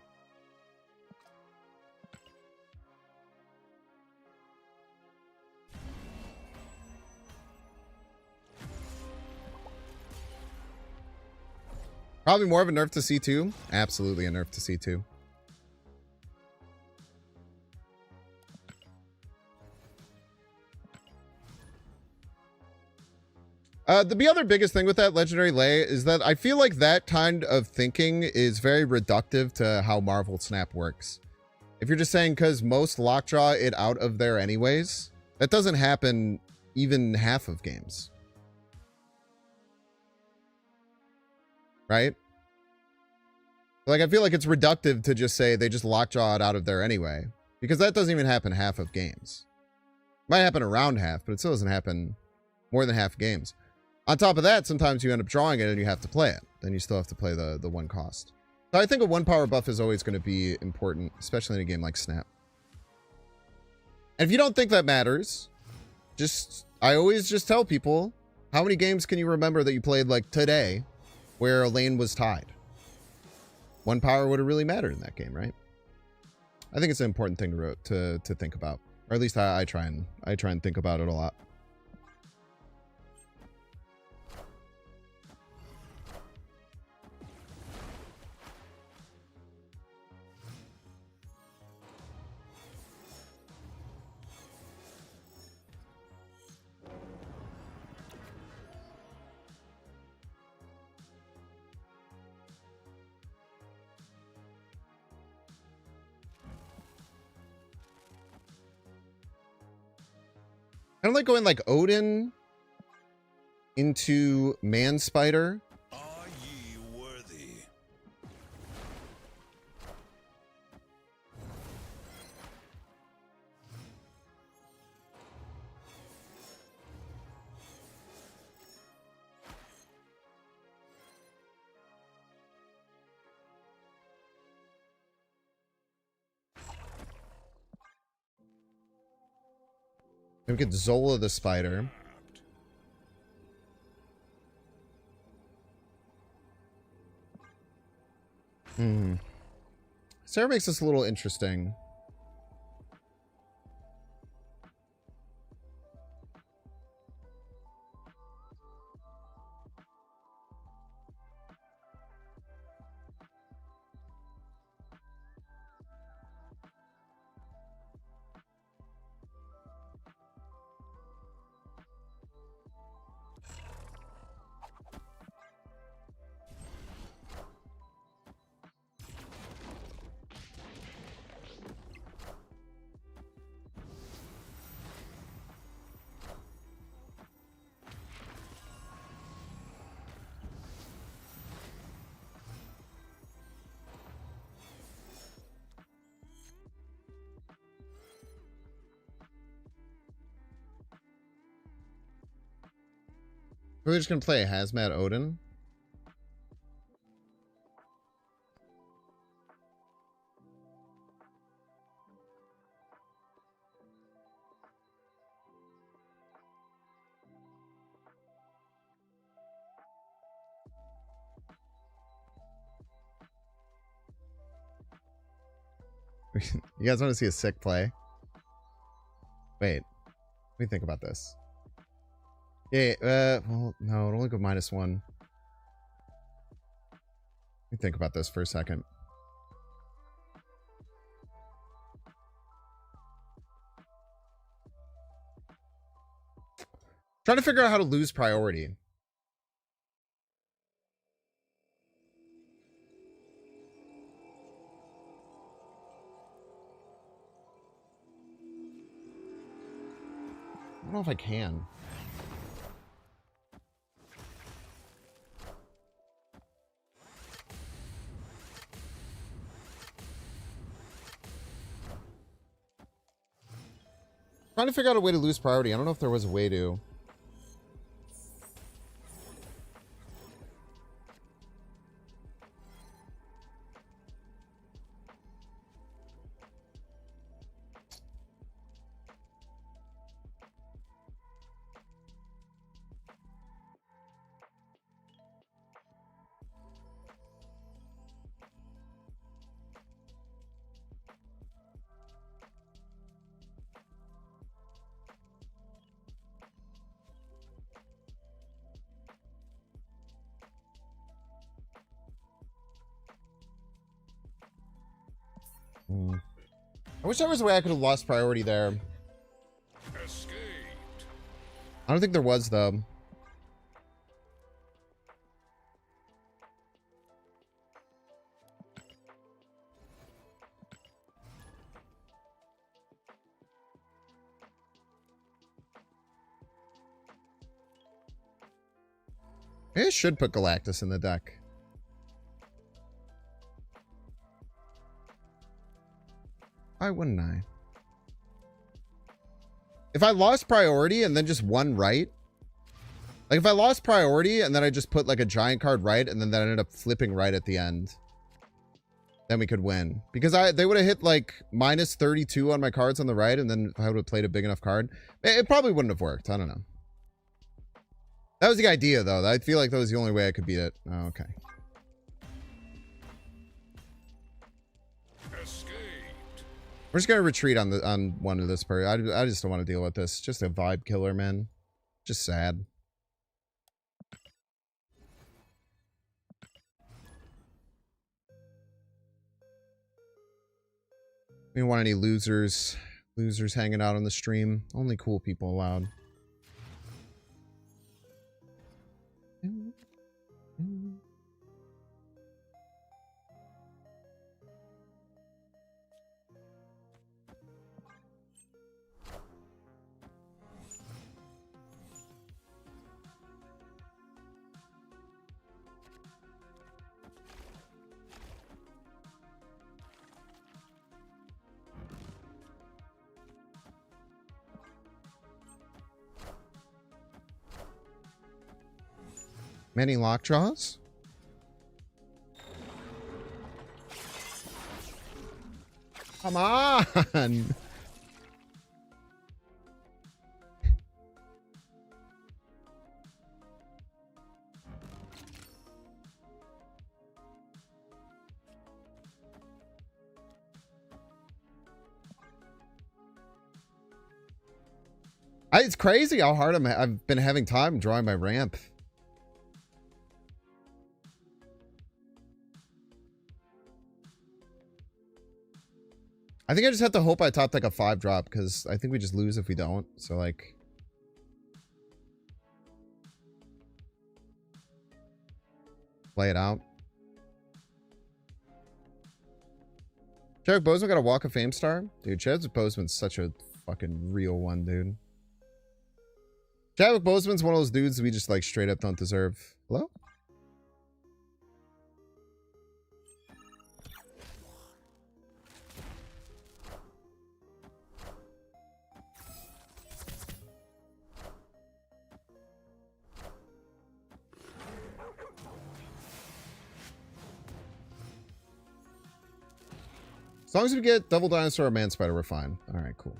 Probably more of a nerf to C2. Absolutely a nerf to C2. The other biggest thing with that Legendary Lay is that I feel like that kind of thinking is very reductive to how Marvel Snap works. If you're just saying because most lockjaw it out of there anyways, that doesn't happen even half of games. Right? Like, I feel like it's reductive to just say they just lockjaw it out of there anyway. Because that doesn't even happen half of games. Might happen around half, but it still doesn't happen more than half games. On top of that, sometimes you end up drawing it and you have to play it. Then you still have to play the one cost. So I think a one power buff is always going to be important, especially in a game like Snap. And if you don't think that matters, I always just tell people, how many games can you remember that you played like today where a lane was tied? One power would have really mattered in that game, right? I think it's an important thing to think about. Or at least I try and think about it a lot. Kind of like going like Odin into Man Spider. Are ye worthy? We get Zola the Spider. Sarah makes this a little interesting. We're just gonna play a Hazmat Odin. You guys want to see a sick play? Wait, let me think about this. Yeah, well, no, it'll only go -1. Let me think about this for a second. Trying to figure out how to lose priority. I don't know if I can. Trying to figure out a way to lose priority. I don't know if there was a way to. I wish there was a way I could have lost priority there. Escaped. I don't think there was, though. Maybe I should put Galactus in the deck. Why wouldn't I? If I lost priority and then just won right, like if I lost priority and then I just put like a giant card right and then that ended up flipping right at the end, then we could win. Because they would have hit like -32 on my cards on the right, and then if I would have played a big enough card, it probably wouldn't have worked. I don't know. That was the idea, though. I feel like that was the only way I could beat it. Oh, okay. We're just gonna retreat on one of this part. I just don't want to deal with this. Just a vibe killer, man. Just sad. We don't want any losers hanging out on the stream. Only cool people allowed. Many lockjaws? Come on! It's crazy how hard I've been having time drawing my ramp. I think I just have to hope I top like a 5-drop, because I think we just lose if we don't. So like, play it out. Chadwick Boseman got a Walk of Fame star? Dude, Chadwick Boseman's such a fucking real one, dude. Chadwick Boseman's one of those dudes we just like straight up don't deserve. Hello? As long as we get Devil Dinosaur or Man Spider, we're fine. All right, cool.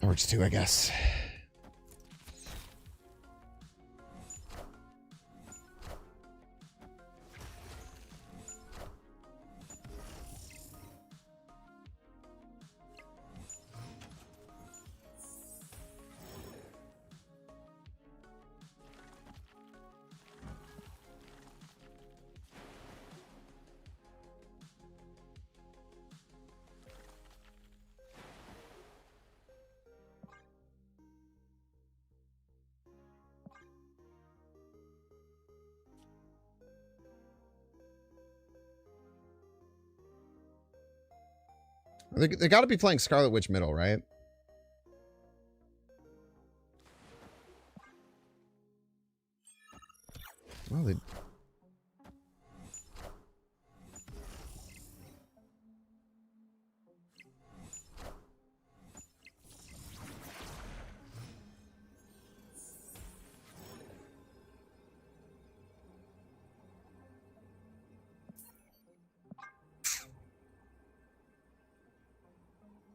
Or just 2, I guess. They got to be playing Scarlet Witch middle, right? Well, they...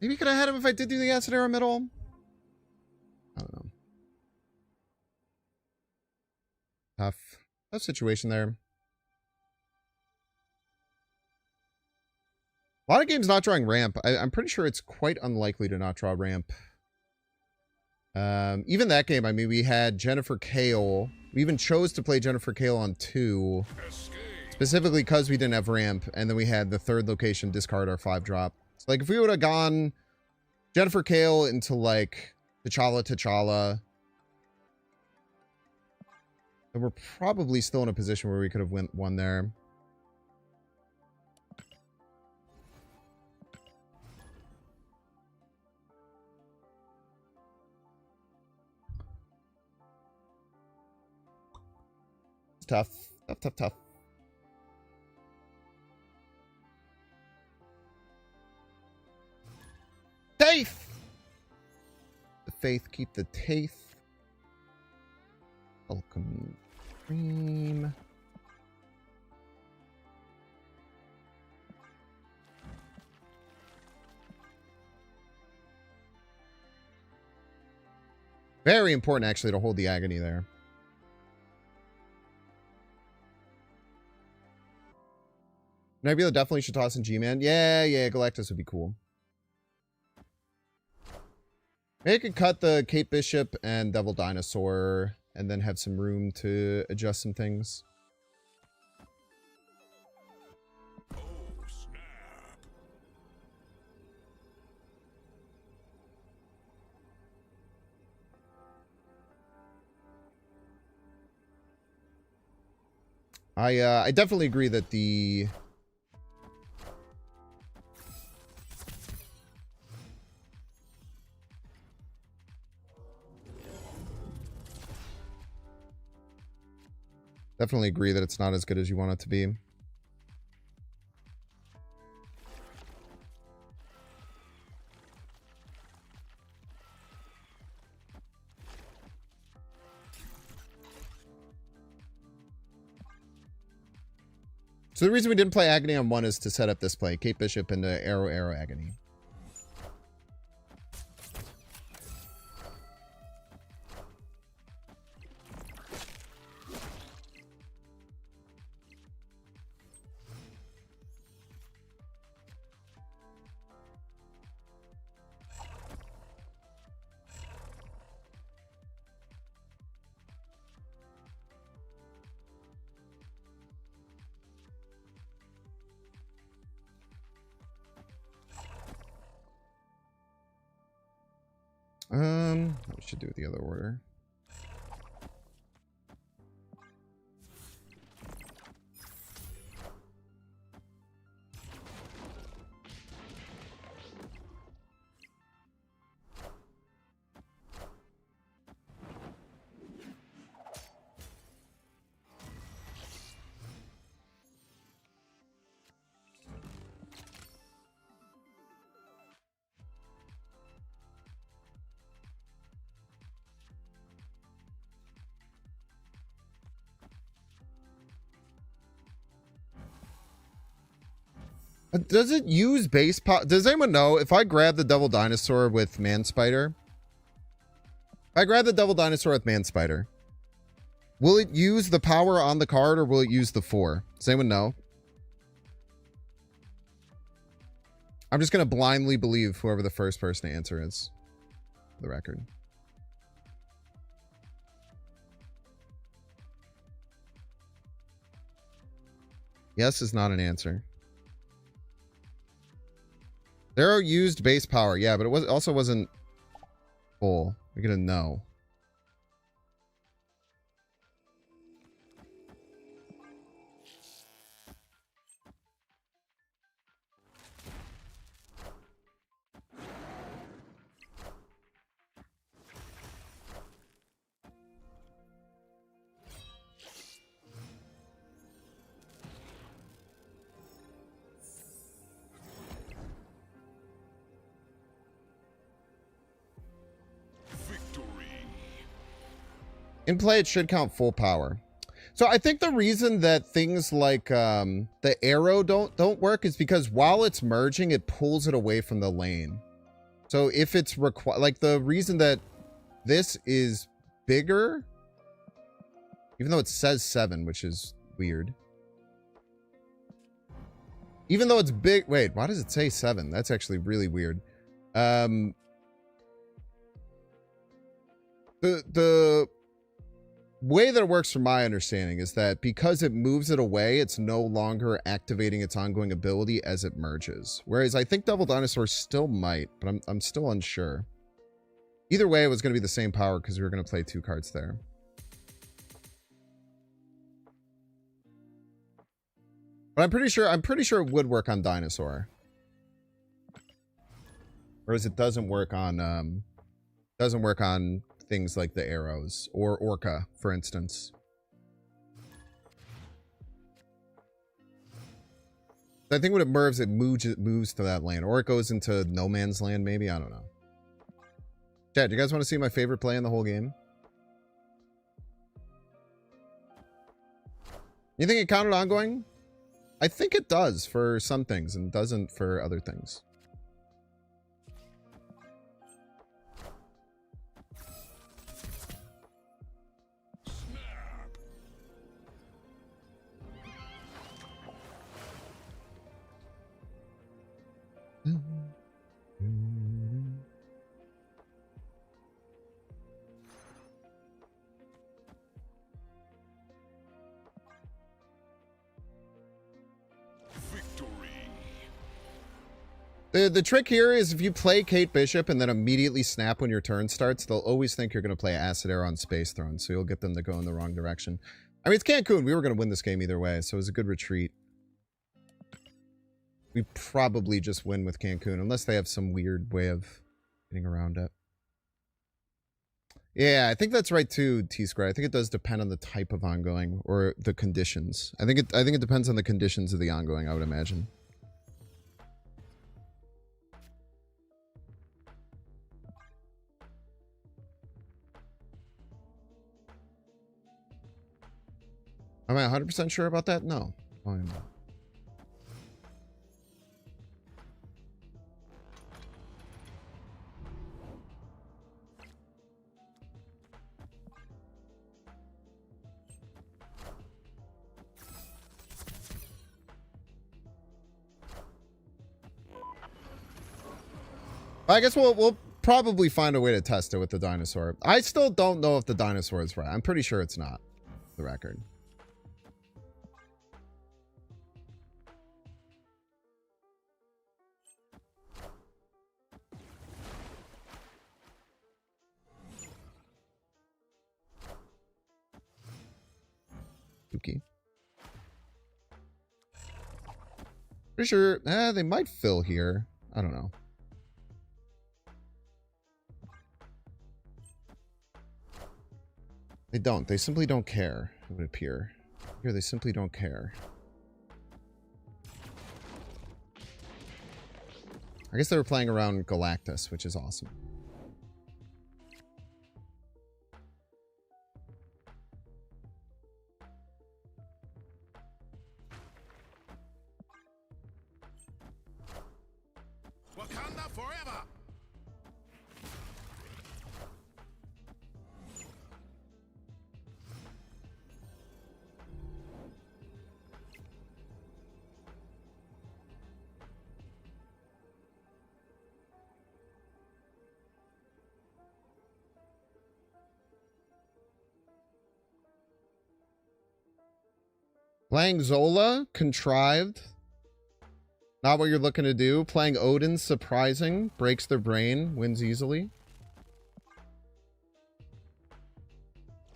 Maybe could have had him if I did do the acid arrow middle. I don't know. Tough situation there. A lot of games not drawing ramp. I'm pretty sure it's quite unlikely to not draw ramp. Even that game, I mean, we had Jennifer Kale. We even chose to play Jennifer Kale on 2. Specifically because we didn't have ramp. And then we had the 3rd location discard our 5-drop. So, like, if we would have gone Jennifer Kale into, like, T'Challa, then we're probably still in a position where we could have won there. It's tough. Tough. Faith! The faith keep the taith. Alchemy cream. Very important, actually, to hold the agony there. Nebula definitely should toss in G-Man. Yeah, Galactus would be cool. Maybe I could cut the Kate Bishop and Devil Dinosaur and then have some room to adjust some things. Oh, snap. I definitely agree that the... Definitely agree that it's not as good as you want it to be. So the reason we didn't play Agony on 1 is to set up this play. Kate Bishop into Arrow Agony. We should do the other order. Does it use base power? Does anyone know if I grab the Devil Dinosaur with Man Spider? If I grab the Devil Dinosaur with Man Spider, will it use the power on the card or will it use the 4? Does anyone know? I'm just going to blindly believe whoever the first person to answer is. For the record. Yes is not an answer. There used base power, yeah, but it also wasn't full. We're gonna know. In play, it should count full power. So I think the reason that things like the arrow don't work is because while it's merging, it pulls it away from the lane. So if it's like the reason that this is bigger, even though it says 7, which is weird. Even though it's big, wait, why does it say 7? That's actually really weird. The way that it works from my understanding is that because it moves it away, it's no longer activating its ongoing ability as it merges. Whereas I think Devil Dinosaur still might, but I'm still unsure. Either way, it was going to be the same power because we were going to play 2 cards there. But I'm pretty sure it would work on Dinosaur. Whereas it doesn't work on things like the arrows or Orca, for instance. I think when it moves to that land, or it goes into no man's land, maybe. I don't know. Chad, you guys want to see my favorite play in the whole game? You think it counted ongoing? I think it does for some things and doesn't for other things. The trick here is if you play Kate Bishop and then immediately snap when your turn starts, they'll always think you're going to play Acid Arrow on Space Throne, so you'll get them to go in the wrong direction. I mean, it's Cancun. We were going to win this game either way, so it was a good retreat. We probably just win with Cancun, unless they have some weird way of getting around it. Yeah, I think that's right too, T-Square. I think it does depend on the type of ongoing or the conditions. I think it depends on the conditions of the ongoing, I would imagine. Am I 100% sure about that? No. Oh, I'm not. I guess we'll probably find a way to test it with the dinosaur. I still don't know if the dinosaur is right. I'm pretty sure it's not, for the record. Spooky. Pretty sure they might fill here. I don't know. They don't. They simply don't care, it would appear. Here, they simply don't care. I guess they were playing around Galactus, which is awesome. Playing Zola, contrived. Not what you're looking to do. Playing Odin, surprising. Breaks their brain, wins easily.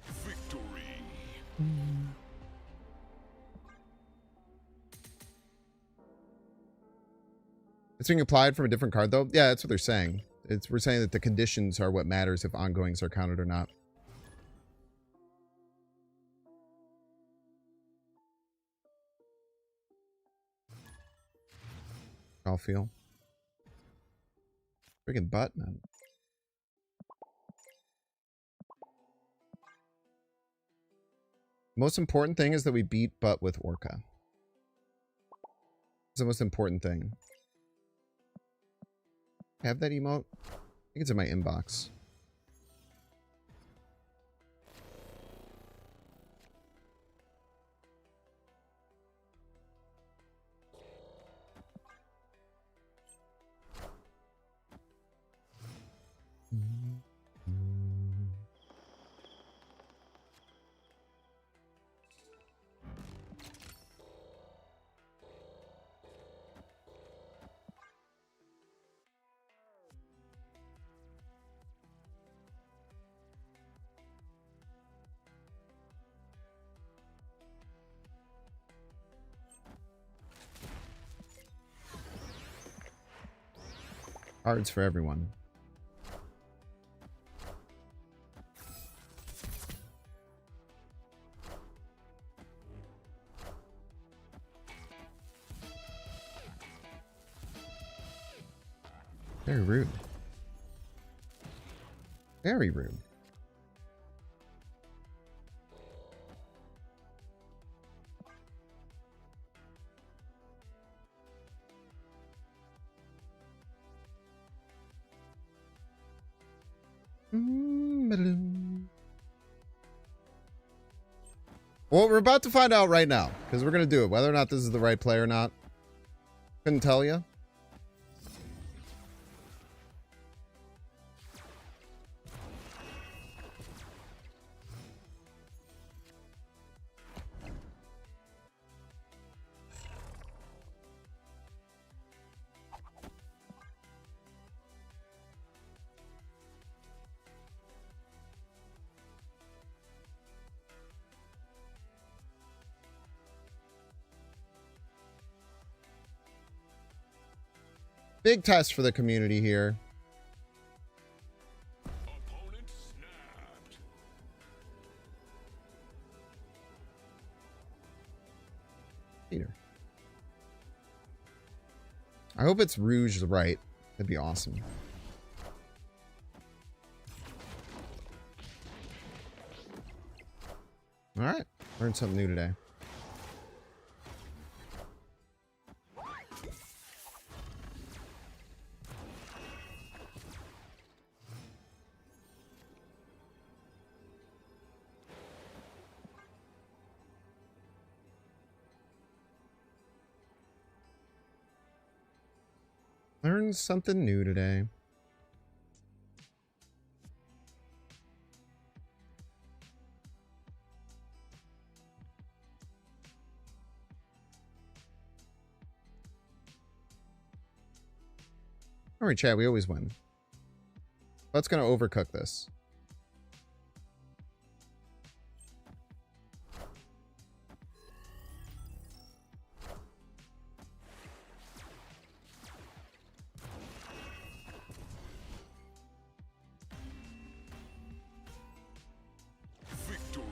Victory. It's being applied from a different card, though. Yeah, that's what they're saying. We're saying that the conditions are what matters if ongoings are counted or not. I'll feel. Freaking butt, man. Most important thing is that we beat butt with Orca. It's the most important thing. Have that emote? I think it's in my inbox. Cards for everyone. Very rude. Very rude. Well, we're about to find out right now, because we're going to do it. Whether or not this is the right play or not, couldn't tell you. Big test for the community here. Opponent snapped. Peter. I hope it's Rouge right. That'd be awesome. All right. Learned something new today. Learned something new today. All right, chat, we always win. Let's gonna overcook this. Victory.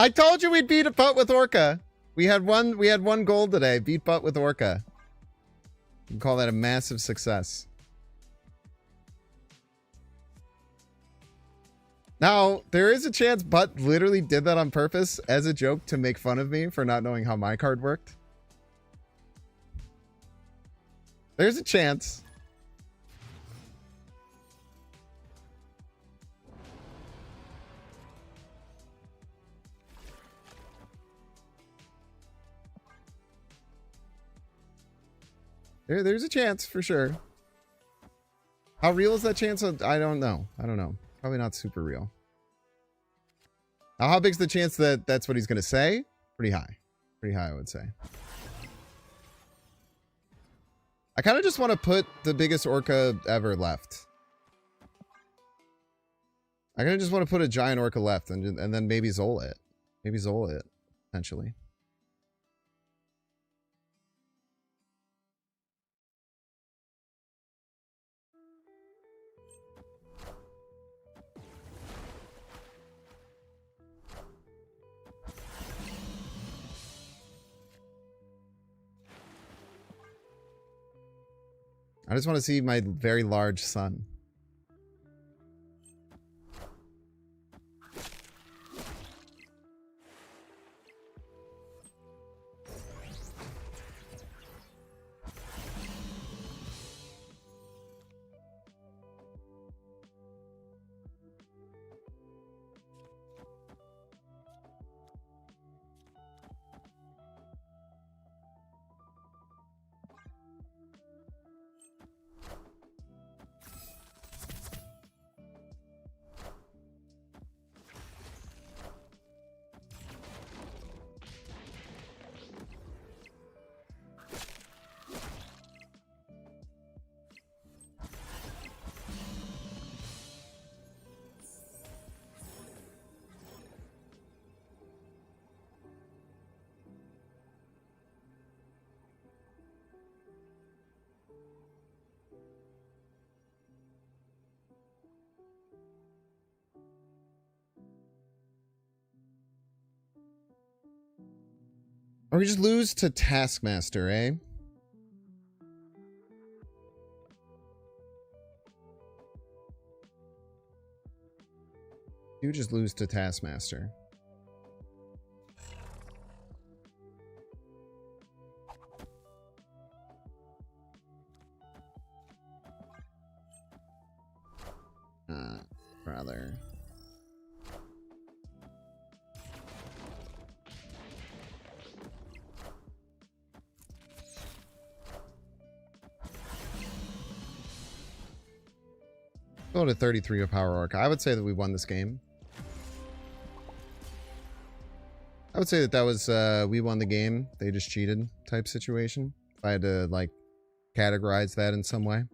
I told you we'd beat a butt with Orca. We had one goal today. Beat butt with Orca. You can call that a massive success. Now, there is a chance Butt literally did that on purpose as a joke to make fun of me for not knowing how my card worked. There's a chance. There's a chance for sure. How real is that chance? I don't know. I don't know. Probably not super real. Now, how big's the chance that that's what he's going to say? Pretty high. Pretty high, I would say. I kind of just want to put the biggest orca ever left. I kind of just want to put a giant orca left and then maybe Zola it. Maybe Zola it, potentially. I just want to see my very large sun. Or we just lose to Taskmaster, eh? You just lose to Taskmaster. Brother. Go to 33 of Power Arc. I would say that we won this game. I would say that that was we won the game. They just cheated type situation. If I had to like categorize that in some way.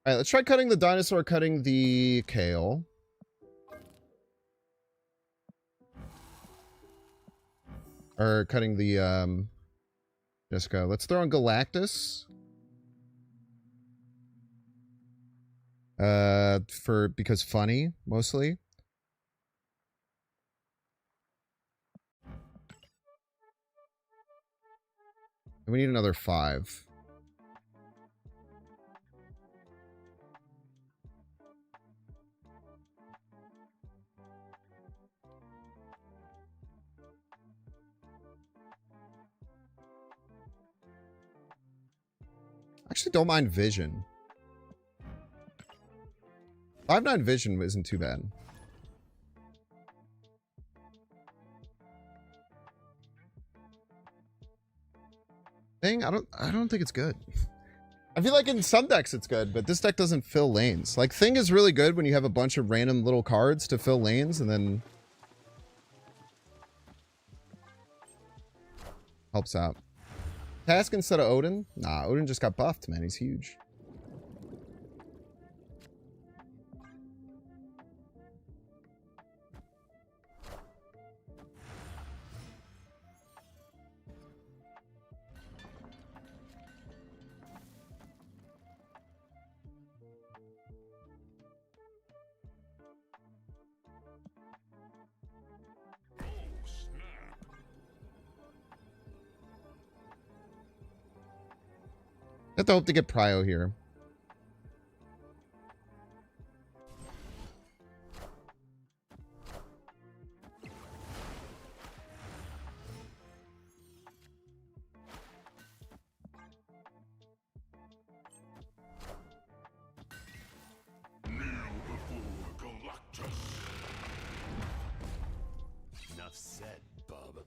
All right, let's try cutting the dinosaur, cutting the kale. Or cutting the Jessica. Let's throw in Galactus. Because funny, mostly. And we need another 5. Actually, don't mind Vision. 5/9 Vision isn't too bad. Thing, I don't think it's good. I feel like in some decks it's good, but this deck doesn't fill lanes. Like Thing is really good when you have a bunch of random little cards to fill lanes and then helps out. Task instead of Odin? Nah, Odin just got buffed, man. He's huge. I have to hope to get Prio here. Kneel before Galactus. Enough said, bub.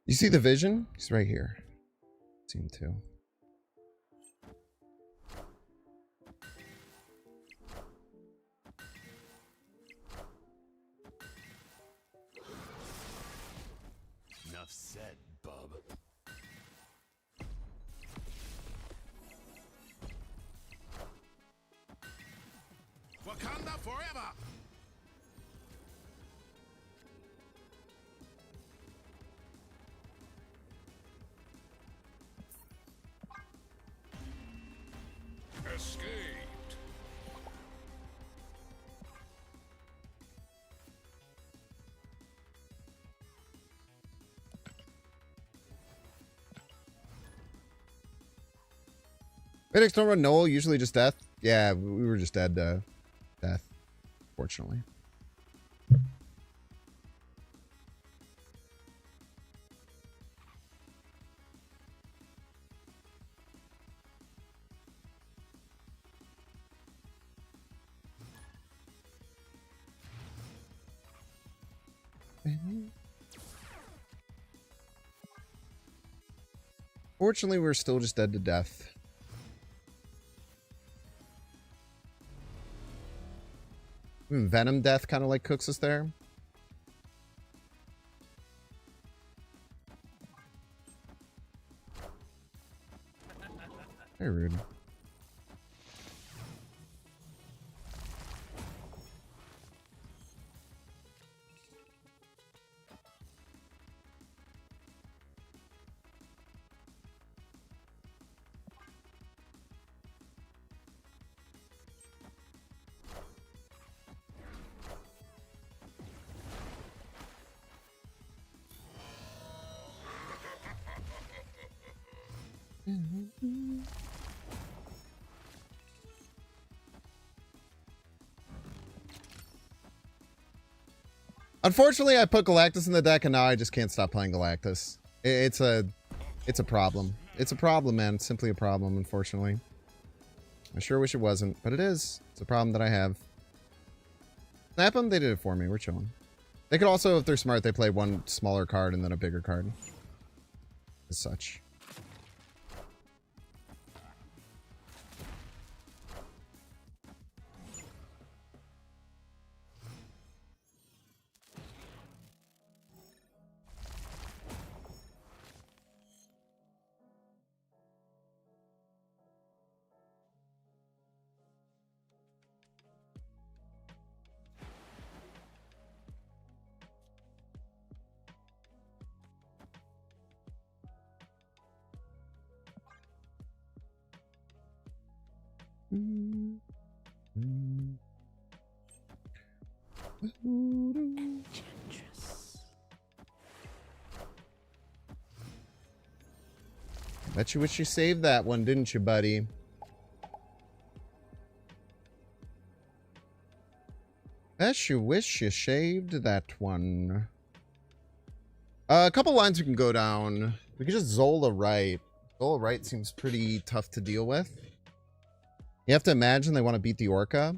You see the vision? He's right here. Seem to. Enough said, bub. Wakanda forever! Escaped. Phoenix don't run Noel, usually just death. Yeah, we were just dead to death, fortunately. Fortunately, we're still just dead to death. Venom death kind of like cooks us there. Very rude. Unfortunately, I put Galactus in the deck, and now I just can't stop playing Galactus. It's a problem. It's a problem, man. It's simply a problem, unfortunately. I sure wish it wasn't, but it is. It's a problem that I have. Snap them, they did it for me. We're chilling. They could also, if they're smart, they play one smaller card and then a bigger card. As such. Bet you wish you saved that one, didn't you, buddy? Bet you wish you shaved that one. A couple lines we can go down. We could just Zola right. Zola right seems pretty tough to deal with. You have to imagine they want to beat the Orca.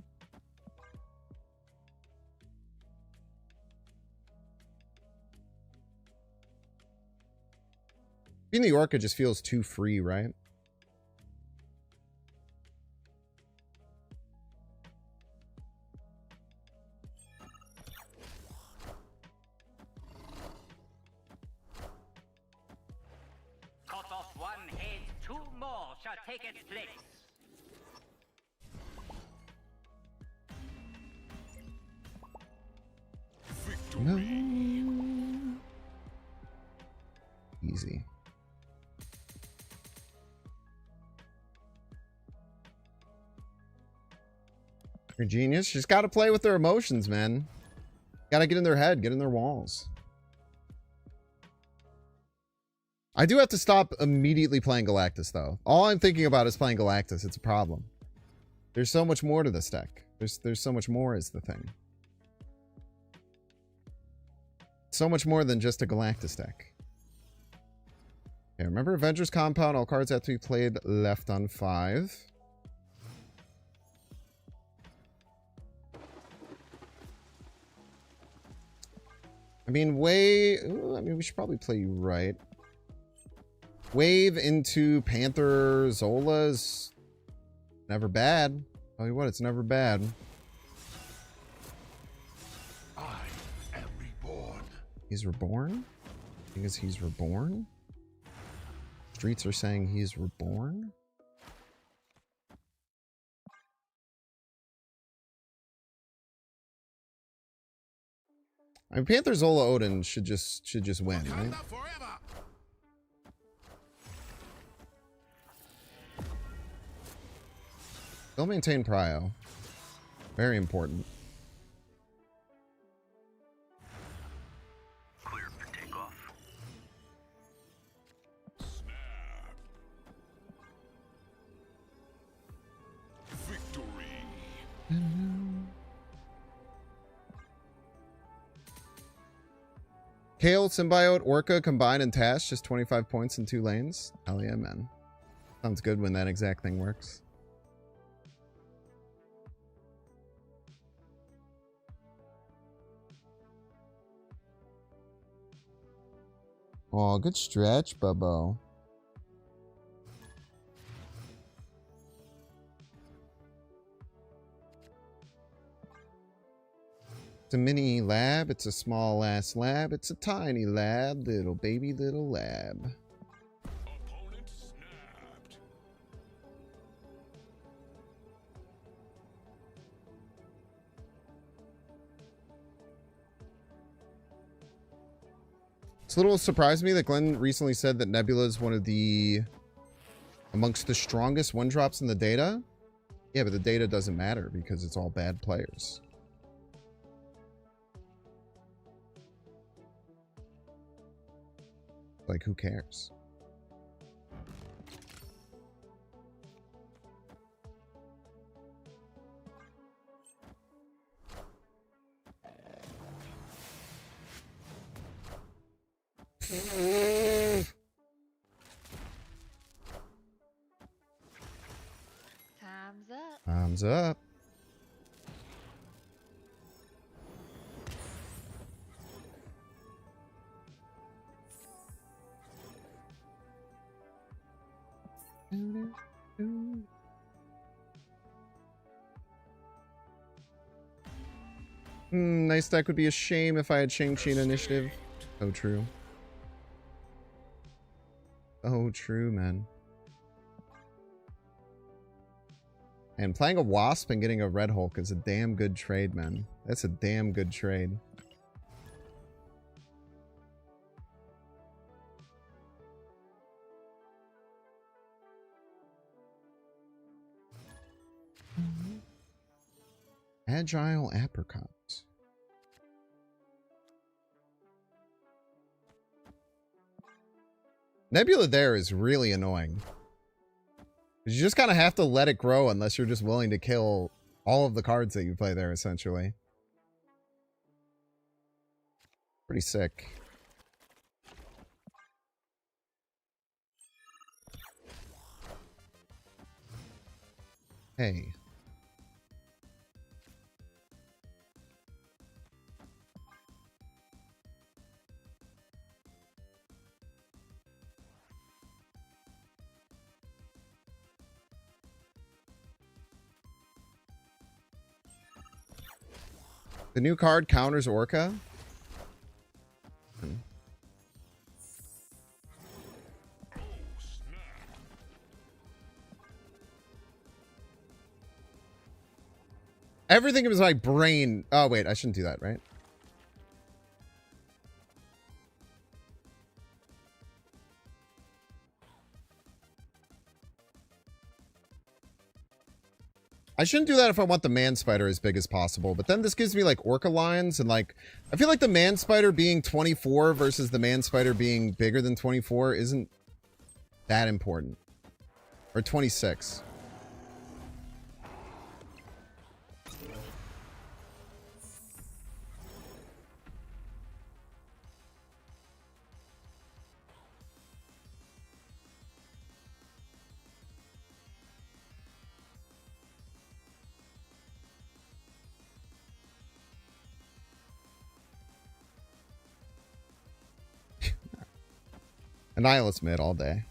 Being the Orca just feels too free, right? Cut off one head, two more shall take its place. No. Easy. You're genius. You just got to play with their emotions, man. Got to get in their head, get in their walls. I do have to stop immediately playing Galactus, though. All I'm thinking about is playing Galactus. It's a problem. There's so much more to this deck. There's so much more is the thing. So much more than just a Galactus deck. Okay, remember Avengers Compound. All cards have to be played left on 5. I mean, I mean, we should probably play you right. Wave into Panther Zola's never bad. Tell you what, it's never bad. I am reborn. He's reborn? Because he's reborn? Streets are saying he's reborn? I mean, Panther Zola Odin should just win, right? Wakanda forever. They'll maintain prio. Very important. Clear for takeoff. Victory. Kale, Symbiote, Orca combined and Tash, just 25 points in 2 lanes. Hell yeah, man. Sounds good when that exact thing works. Oh, good stretch, Bubbo. It's a mini lab. It's a small ass lab. It's a tiny lab. Little baby little lab. Opponent snapped. It's a little surprised me that Glenn recently said that Nebula is one of the amongst the strongest one drops in the data. Yeah, but the data doesn't matter because it's all bad players. Like, who cares? Time's up. Time's up. Nice deck would be a shame if I had Shang-Chi in initiative. So true. Oh, true, man. And playing a Wasp and getting a Red Hulk is a damn good trade, man. That's a damn good trade. Agile Apricot. Nebula there is really annoying. You just kind of have to let it grow unless you're just willing to kill all of the cards that you play there, essentially. Pretty sick. Hey. The new card counters Orca. Everything was my brain. Oh, wait, I shouldn't do that, right? I shouldn't do that if I want the Man Spider as big as possible, but then this gives me like Orca lines and like, I feel like the Man Spider being 24 versus the Man Spider being bigger than 24 isn't that important. Or 26. Annihilus mid all day.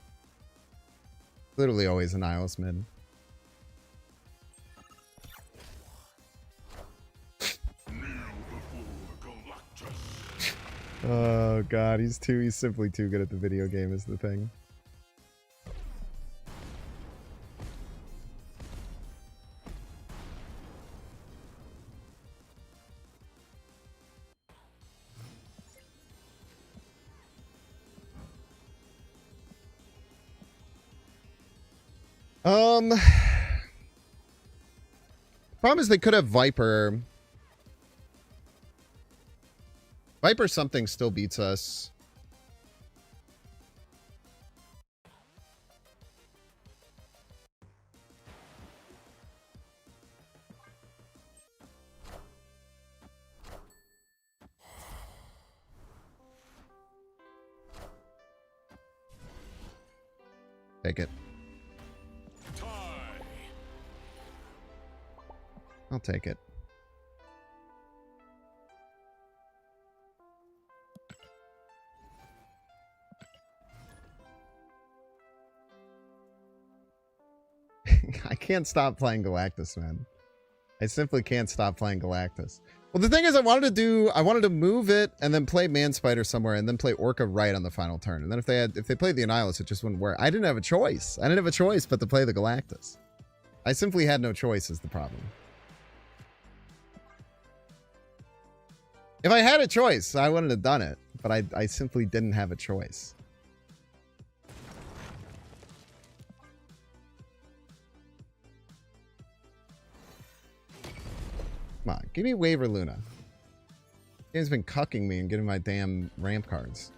Literally always Annihilus mid. Oh god, he's simply too good at the video game is the thing. Problem is they could have Viper. Viper something still beats us. Take it. I'll take it. I can't stop playing Galactus, man. I simply can't stop playing Galactus. Well, the thing is, I wanted to move it and then play Man Spider somewhere and then play Orca right on the final turn. And then if they played the Annihilus, it just wouldn't work. I didn't have a choice. I didn't have a choice but to play the Galactus. I simply had no choice is the problem. If I had a choice, I wouldn't have done it. But I simply didn't have a choice. Come on, give me Waver Luna. Game's been cucking me and getting my damn ramp cards.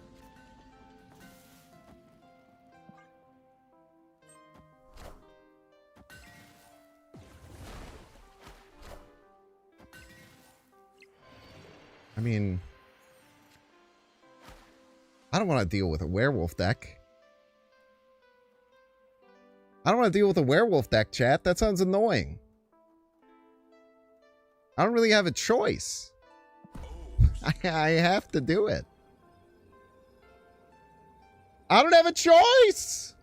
I mean, I don't want to deal with a werewolf deck. I don't want to deal with a werewolf deck, chat. That sounds annoying. I don't really have a choice. I have to do it. I don't have a choice.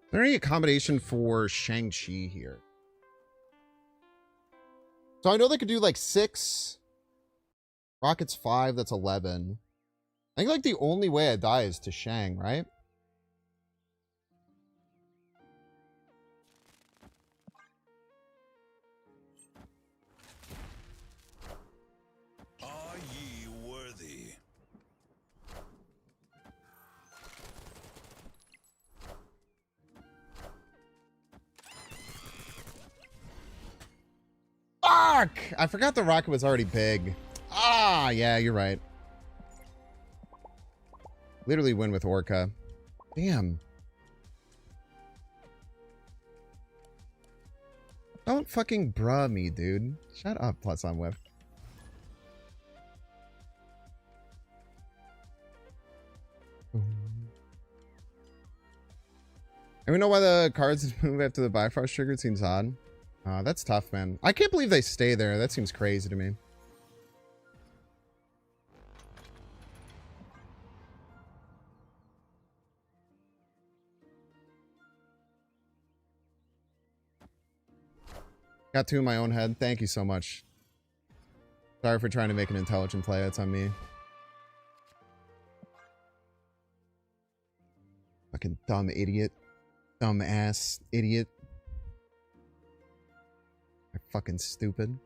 Is there any accommodation for Shang-Chi here? So I know they could do like 6. Rocket's 5, that's 11. I think like the only way I die is to Shang, right? Are ye worthy? Fuck! I forgot the rocket was already big. Ah, yeah, you're right. Literally win with Orca. Damn. Don't fucking bruh me, dude. Shut up, plus on whip. And we know why the cards move after the Bifrost trigger. It seems odd. That's tough, man. I can't believe they stay there. That seems crazy to me. Got 2 in my own head. Thank you so much. Sorry for trying to make an intelligent play. That's on me. Fucking dumb idiot. Dumb ass idiot. I'm fucking stupid.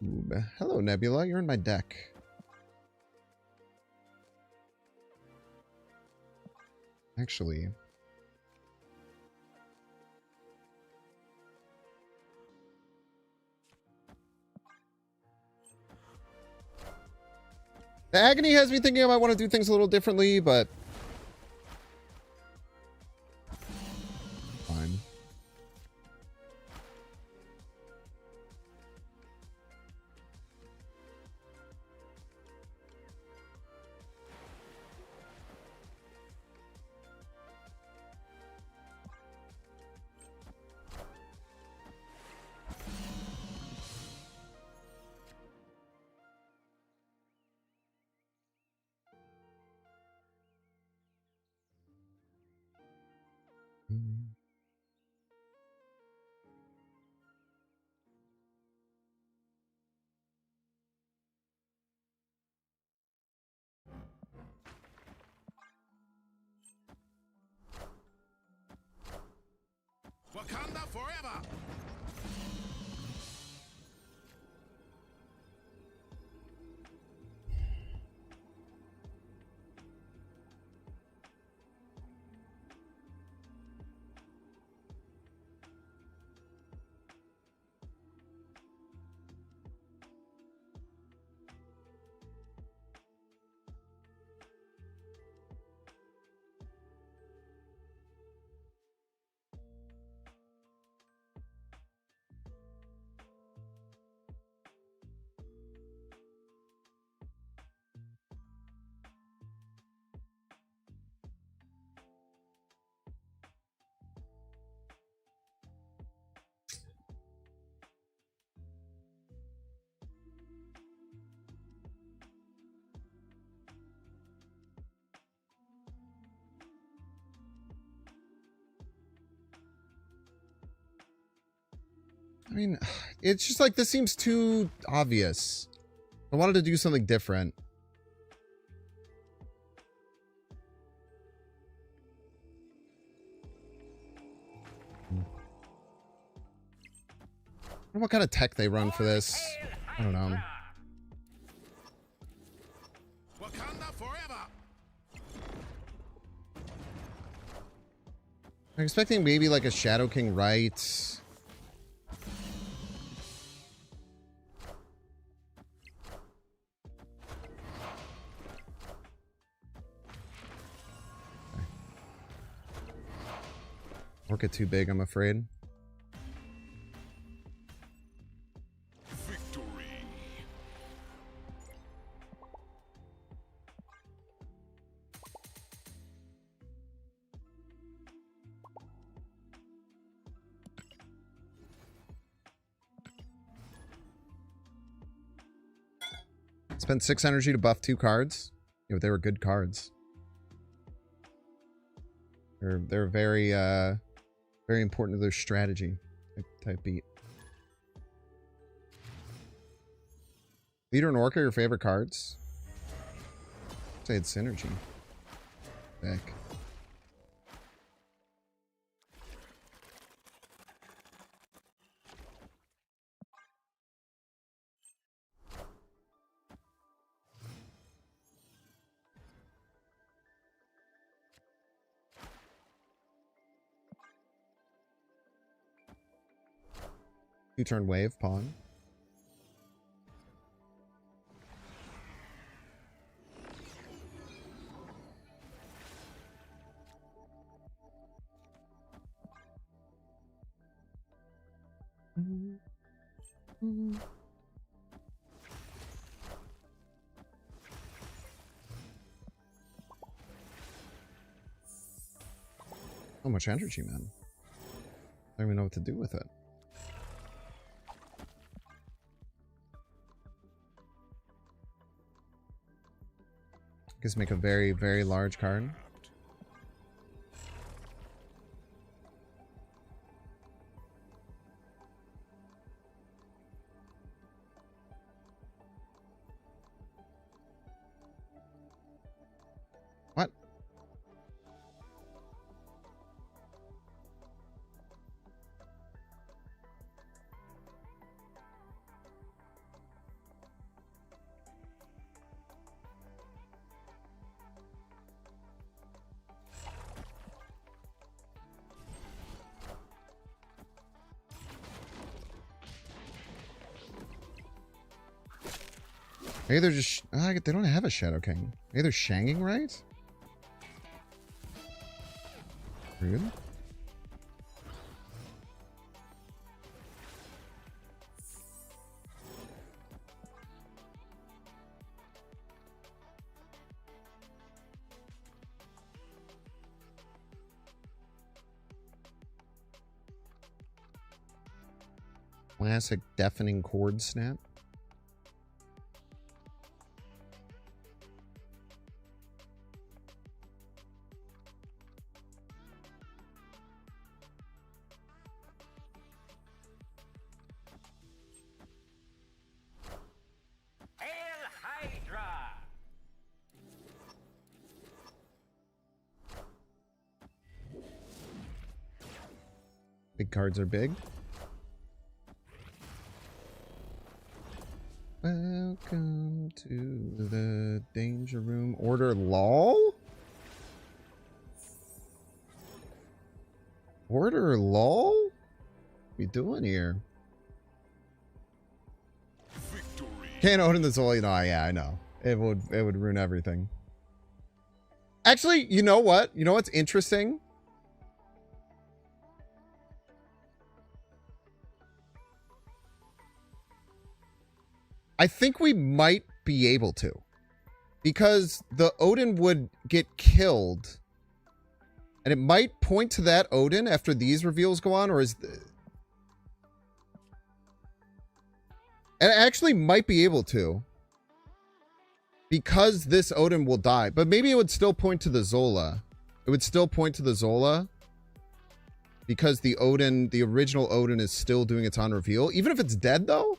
Ooh, hello, Nebula. You're in my deck. Actually, the agony has me thinking I might want to do things a little differently, but fine. Wakanda forever! I mean, it's just like this seems too obvious. I wanted to do something different. I wonder what kind of tech they run for this. I don't know. Wakanda forever! I'm expecting maybe like a Shadow King right. Orca too big, I'm afraid. Victory! Spent 6 energy to buff 2 cards. Yeah, but they were good cards. They're very very important to their strategy type beat. Leader and Orca, your favorite cards? I'd say it's Synergy. Back. Two-turn wave, pawn. So much energy, man. I don't even know what to do with it. Just make a very, very large card. What? Maybe they're just... they don't have a Shadow King. Maybe they're Shanging, right? Rude. Classic Deafening Chord Snap. Hail Hydra! Big cards are big. Welcome to the Danger Room. Order LOL? Order LOL? What we doing here? Can't own this all, you know. Yeah, I know. It would ruin everything. Actually, you know what? You know what's interesting? I think we might be able to. Because the Odin would get killed. And it might point to that Odin after these reveals go on, or is... And it actually might be able to. Because this Odin will die. But maybe it would still point to the Zola. It would still point to the Zola. Because the Odin, the original Odin is still doing its on reveal. Even if it's dead, though?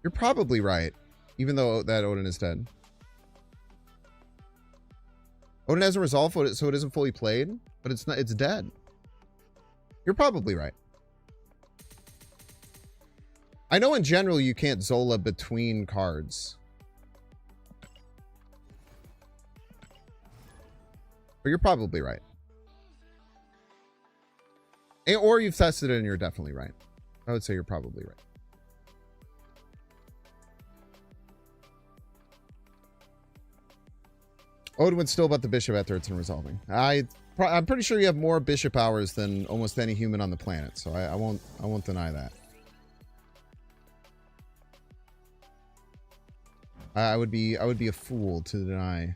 You're probably right. Even though that Odin is dead. Odin hasn't resolved, so it isn't fully played, but it's not. It's dead. You're probably right. I know in general you can't Zola between cards, but you're probably right. Or you've tested it and you're definitely right. I would say you're probably right. Odin would still about the bishop after it's in resolving. I'm pretty sure you have more bishop hours than almost any human on the planet, so I won't deny that. I would be a fool to deny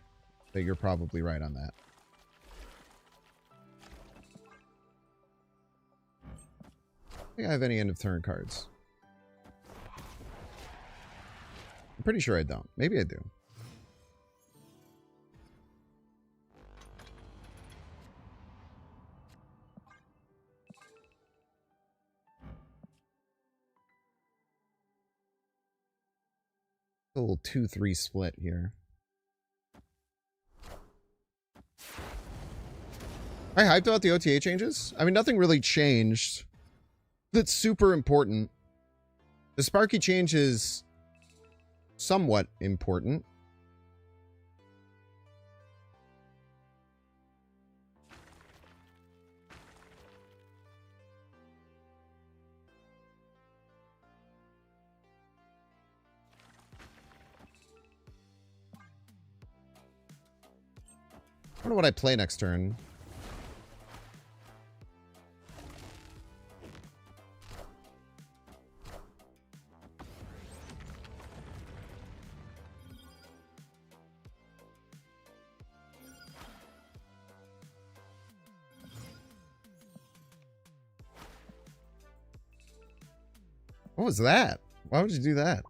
that you're probably right on that. I think I have any end of turn cards. I'm pretty sure I don't. Maybe I do. A little 2-3 split here. I hyped about the OTA changes. I mean, nothing really changed that's super important. The Sparky change is somewhat important. I don't know what I play next turn. What was that? Why would you do that?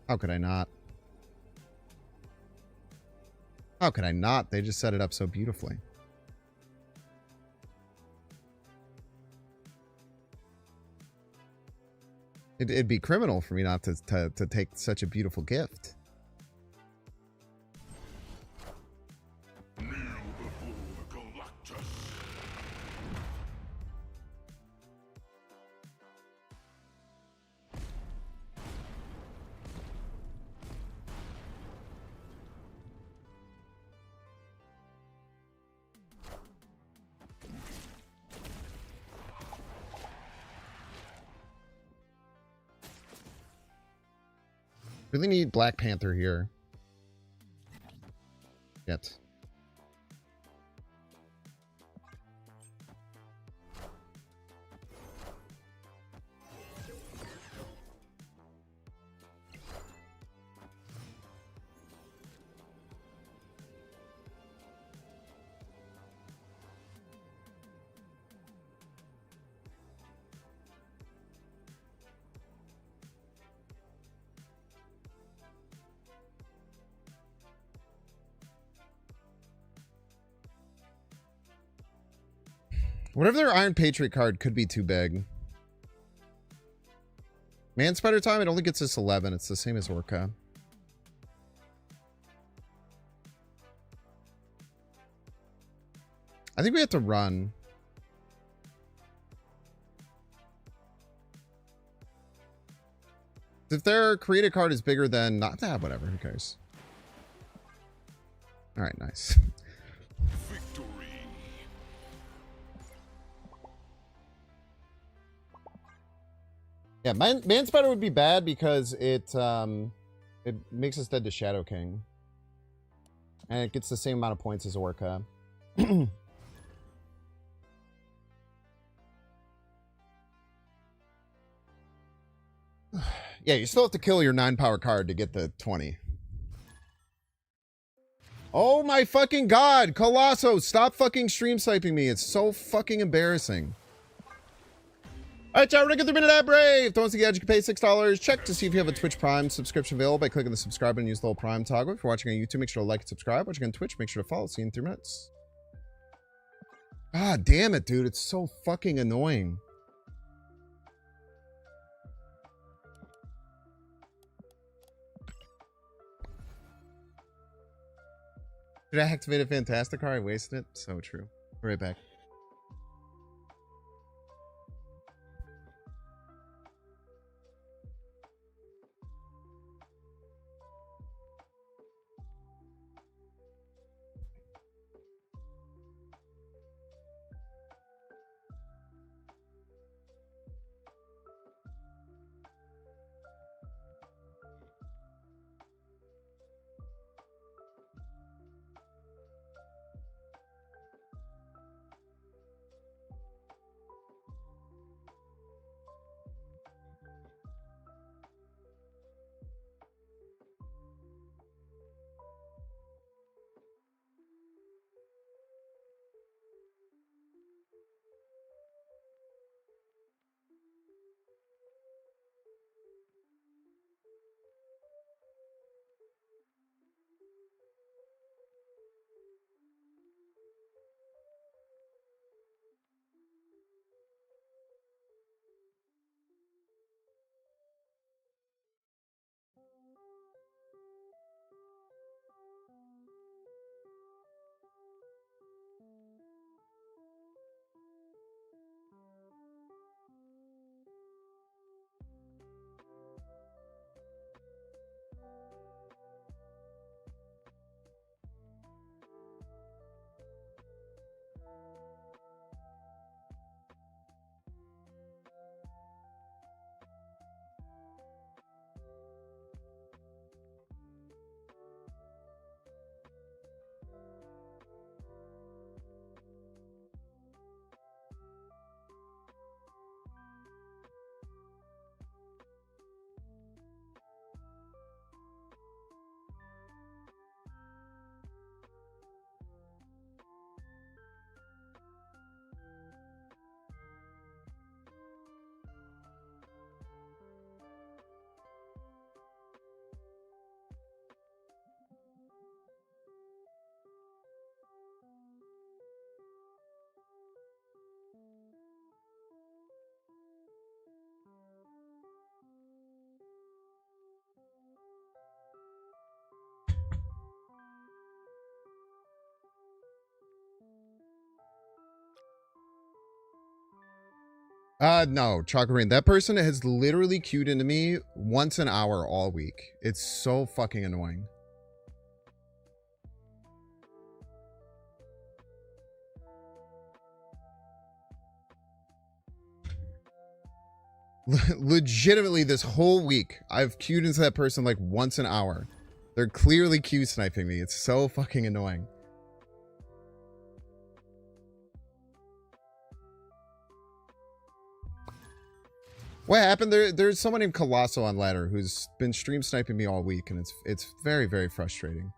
How could I not? How could I not? They just set it up so beautifully. It'd be criminal for me not to take such a beautiful gift. Really need Black Panther here. Yet. Whatever their Iron Patriot card could be too big. Man Spider time, it only gets us 11. It's the same as Orca. I think we have to run. If their created card is bigger than... not that, whatever. Who cares? Alright, nice. Yeah, Man Spider would be bad because it makes us dead to Shadow King. And it gets the same amount of points as Orca. Yeah, you still have to kill your 9-power card to get the 20. Oh my fucking god! Colosso, stop fucking stream sniping me. It's so fucking embarrassing. Alright, chat, we're gonna get 3 minute ad brave. Don't forget you can pay $6. Check to see if you have a Twitch Prime subscription available by clicking the subscribe button and use the little Prime toggle. If you're watching on YouTube, make sure to like and subscribe. Watching on Twitch, make sure to follow. See you in 3 minutes. Ah, damn it, dude. It's so fucking annoying. Did I activate a Fantastic card? I wasted it. So true. Be right back. No, Chocolate. That person has literally queued into me once an hour all week. It's so fucking annoying. Legitimately, this whole week, I've queued into that person like once an hour. They're clearly queue sniping me. It's so fucking annoying. What happened? There's someone named Colosso on ladder who's been stream sniping me all week, and it's very, very frustrating.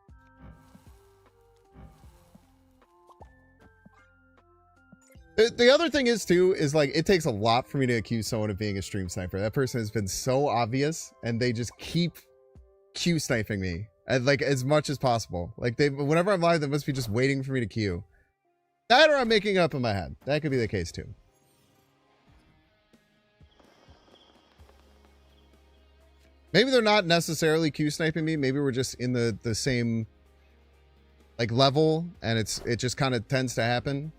The other thing is too is like it takes a lot for me to accuse someone of being a stream sniper. That person has been so obvious, and they just keep queue sniping me like as much as possible. Like whenever I'm live, they must be just waiting for me to queue. That or I'm making it up in my head. That could be the case too. Maybe they're not necessarily queue sniping me. Maybe we're just in the same like level, and it just kind of tends to happen.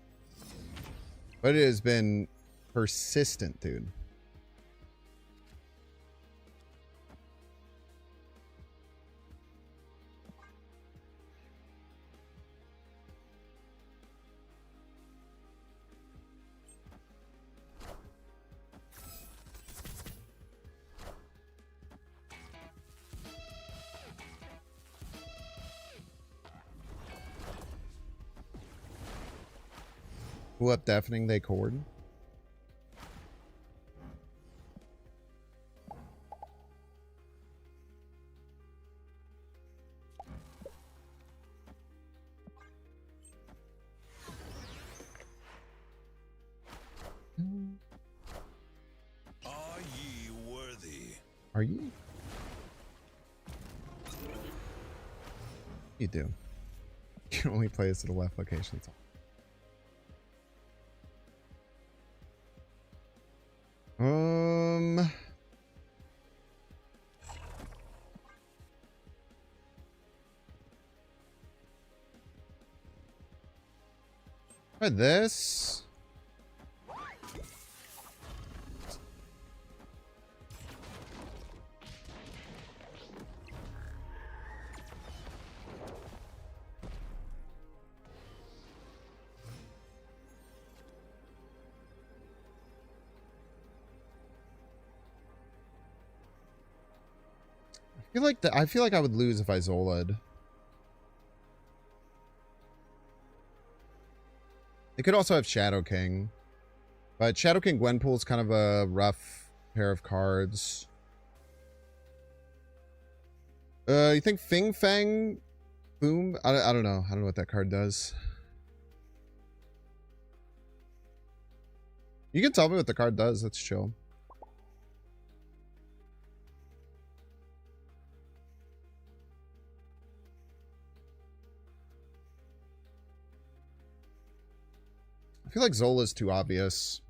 But it has been persistent, dude. Who up deafening they cord? Are ye worthy? Are you? You do. You can only play this at the left location. Try this. I feel like I would lose if I Zola'd. They could also have Shadow King. But Shadow King Gwenpool is kind of a rough pair of cards. You think Fing Fang Boom? I don't know. I don't know what that card does. You can tell me what the card does. That's chill. I feel like Zola's too obvious.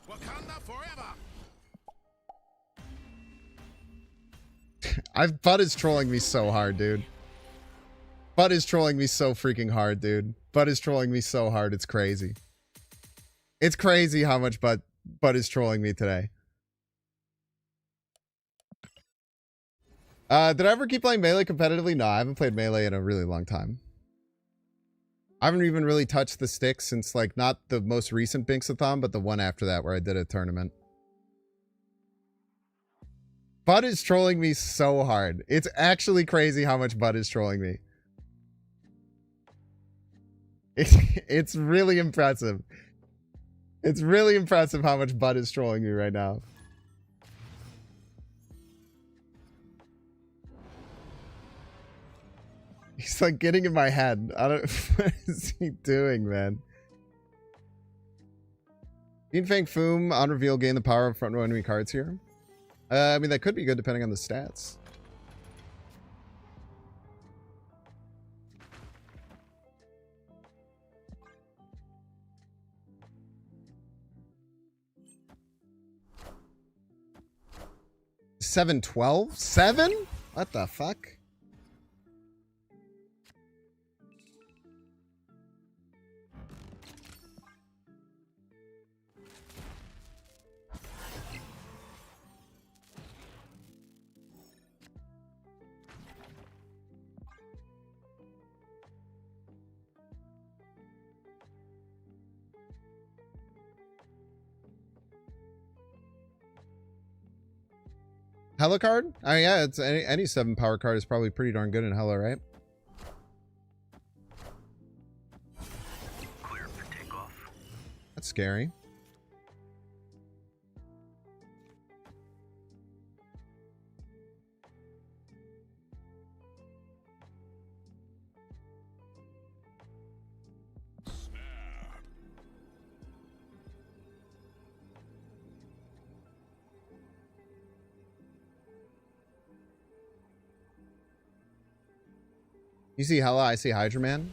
Wakanda forever. Bud is trolling me so hard, dude. Bud is trolling me so freaking hard, dude. Bud is trolling me so hard. It's crazy. It's crazy how much Bud is trolling me today. Did I ever keep playing Melee competitively? No, I haven't played Melee in a really long time. I haven't even really touched the stick since, like, not the most recent Binksathon, but the one after that where I did a tournament. Bud is trolling me so hard. It's actually crazy how much Bud is trolling me. It's really impressive. It's really impressive how much Bud is trolling me right now. He's like getting in my head. I don't. What is he doing, man? Fiend Fang Foom on reveal gain the power of front row enemy cards here. I mean that could be good depending on the stats. 712? 7? What the fuck? Hella card? Oh yeah, it's any 7 power card is probably pretty darn good in Hella, right? Clear for takeoff. That's scary. You see Hella, I see Hydra Man.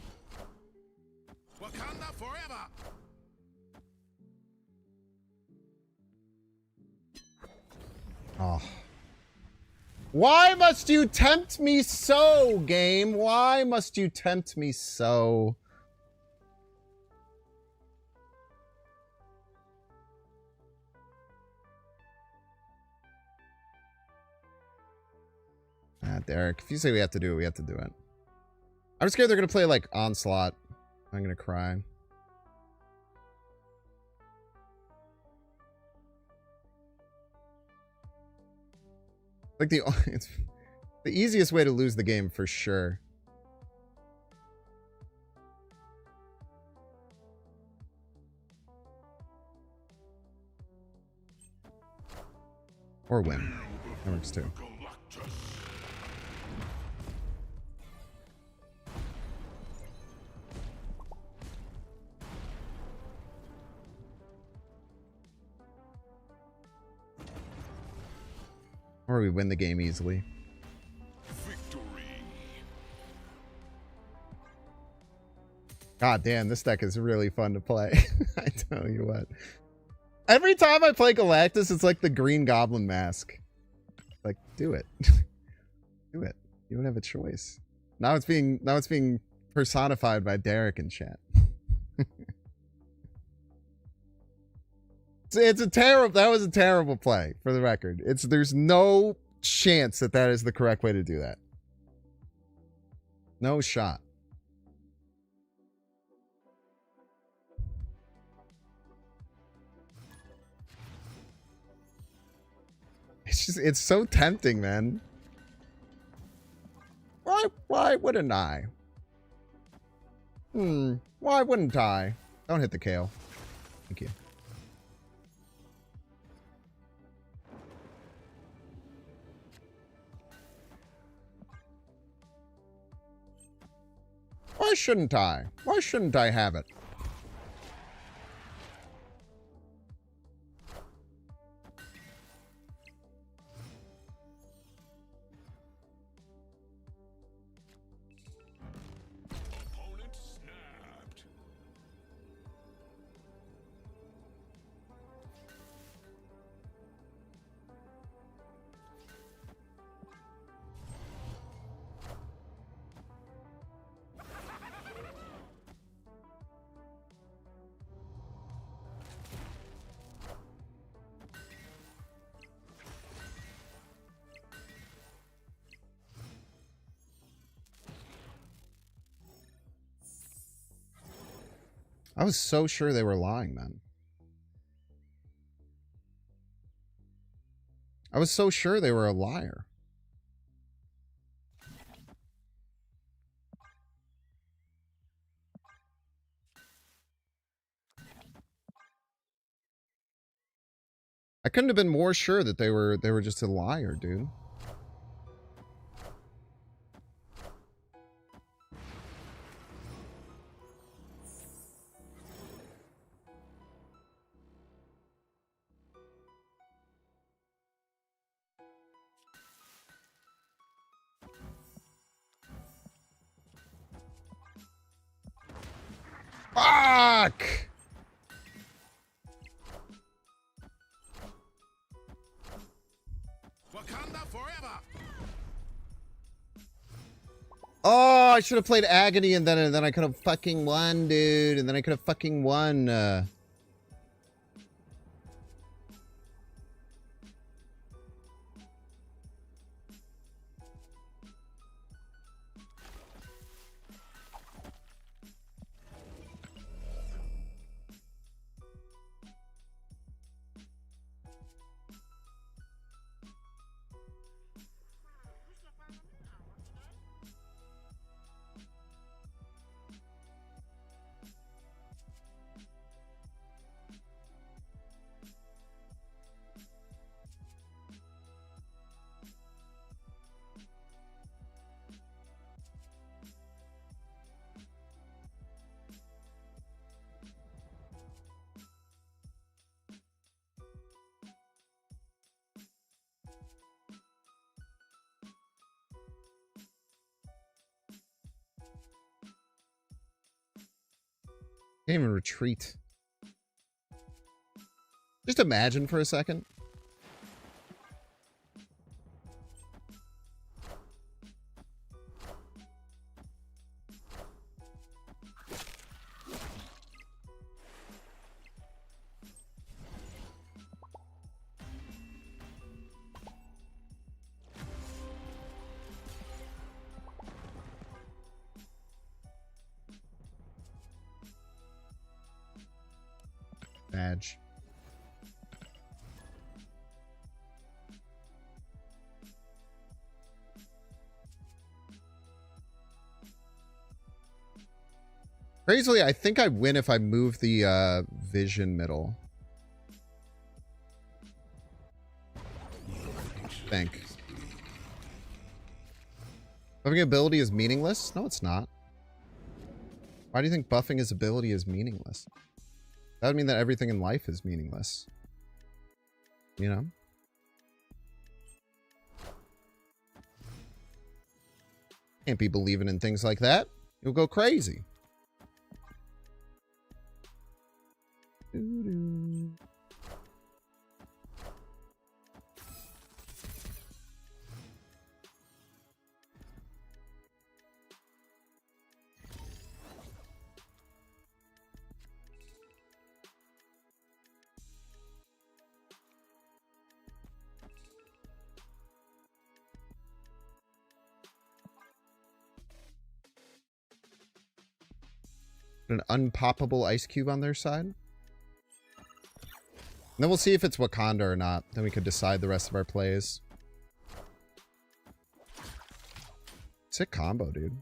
Wakanda forever. Oh. Why must you tempt me so, game? Why must you tempt me so? Ah, Derek, if you say we have to do it, we have to do it. I'm scared they're going to play, like, Onslaught. I'm going to cry. Like, it's the easiest way to lose the game, for sure. Or win. That works, too. Or we win the game easily. Victory. God damn, this deck is really fun to play. I tell you what. Every time I play Galactus, it's like the Green Goblin mask. Like, do it. Do it. You don't have a choice. Now it's being personified by Derek in chat. It's a terrible. That was a terrible play, for the record. There's no chance that is the correct way to do that. No shot. It's so tempting, man. Why wouldn't I? Why wouldn't I? Don't hit the kale. Thank you. Why shouldn't I? Why shouldn't I have it? Opponent snapped. I was so sure they were lying, man. I was so sure they were a liar. I couldn't have been more sure that they were just a liar, dude. Fuck! Wakanda Oh, I should have played Agony and then I could have fucking won, dude. And then I could have fucking won. Can't even retreat. Just imagine for a second. Badge. Crazily, I think I win if I move the vision middle. Think. Buffing ability is meaningless? No, it's not. Why do you think buffing his ability is meaningless? That would mean that everything in life is meaningless. You know? Can't be believing in things like that. You'll go crazy. Doo-doo. An unpoppable ice cube on their side. And then we'll see if it's Wakanda or not. Then we could decide the rest of our plays. Sick combo, dude.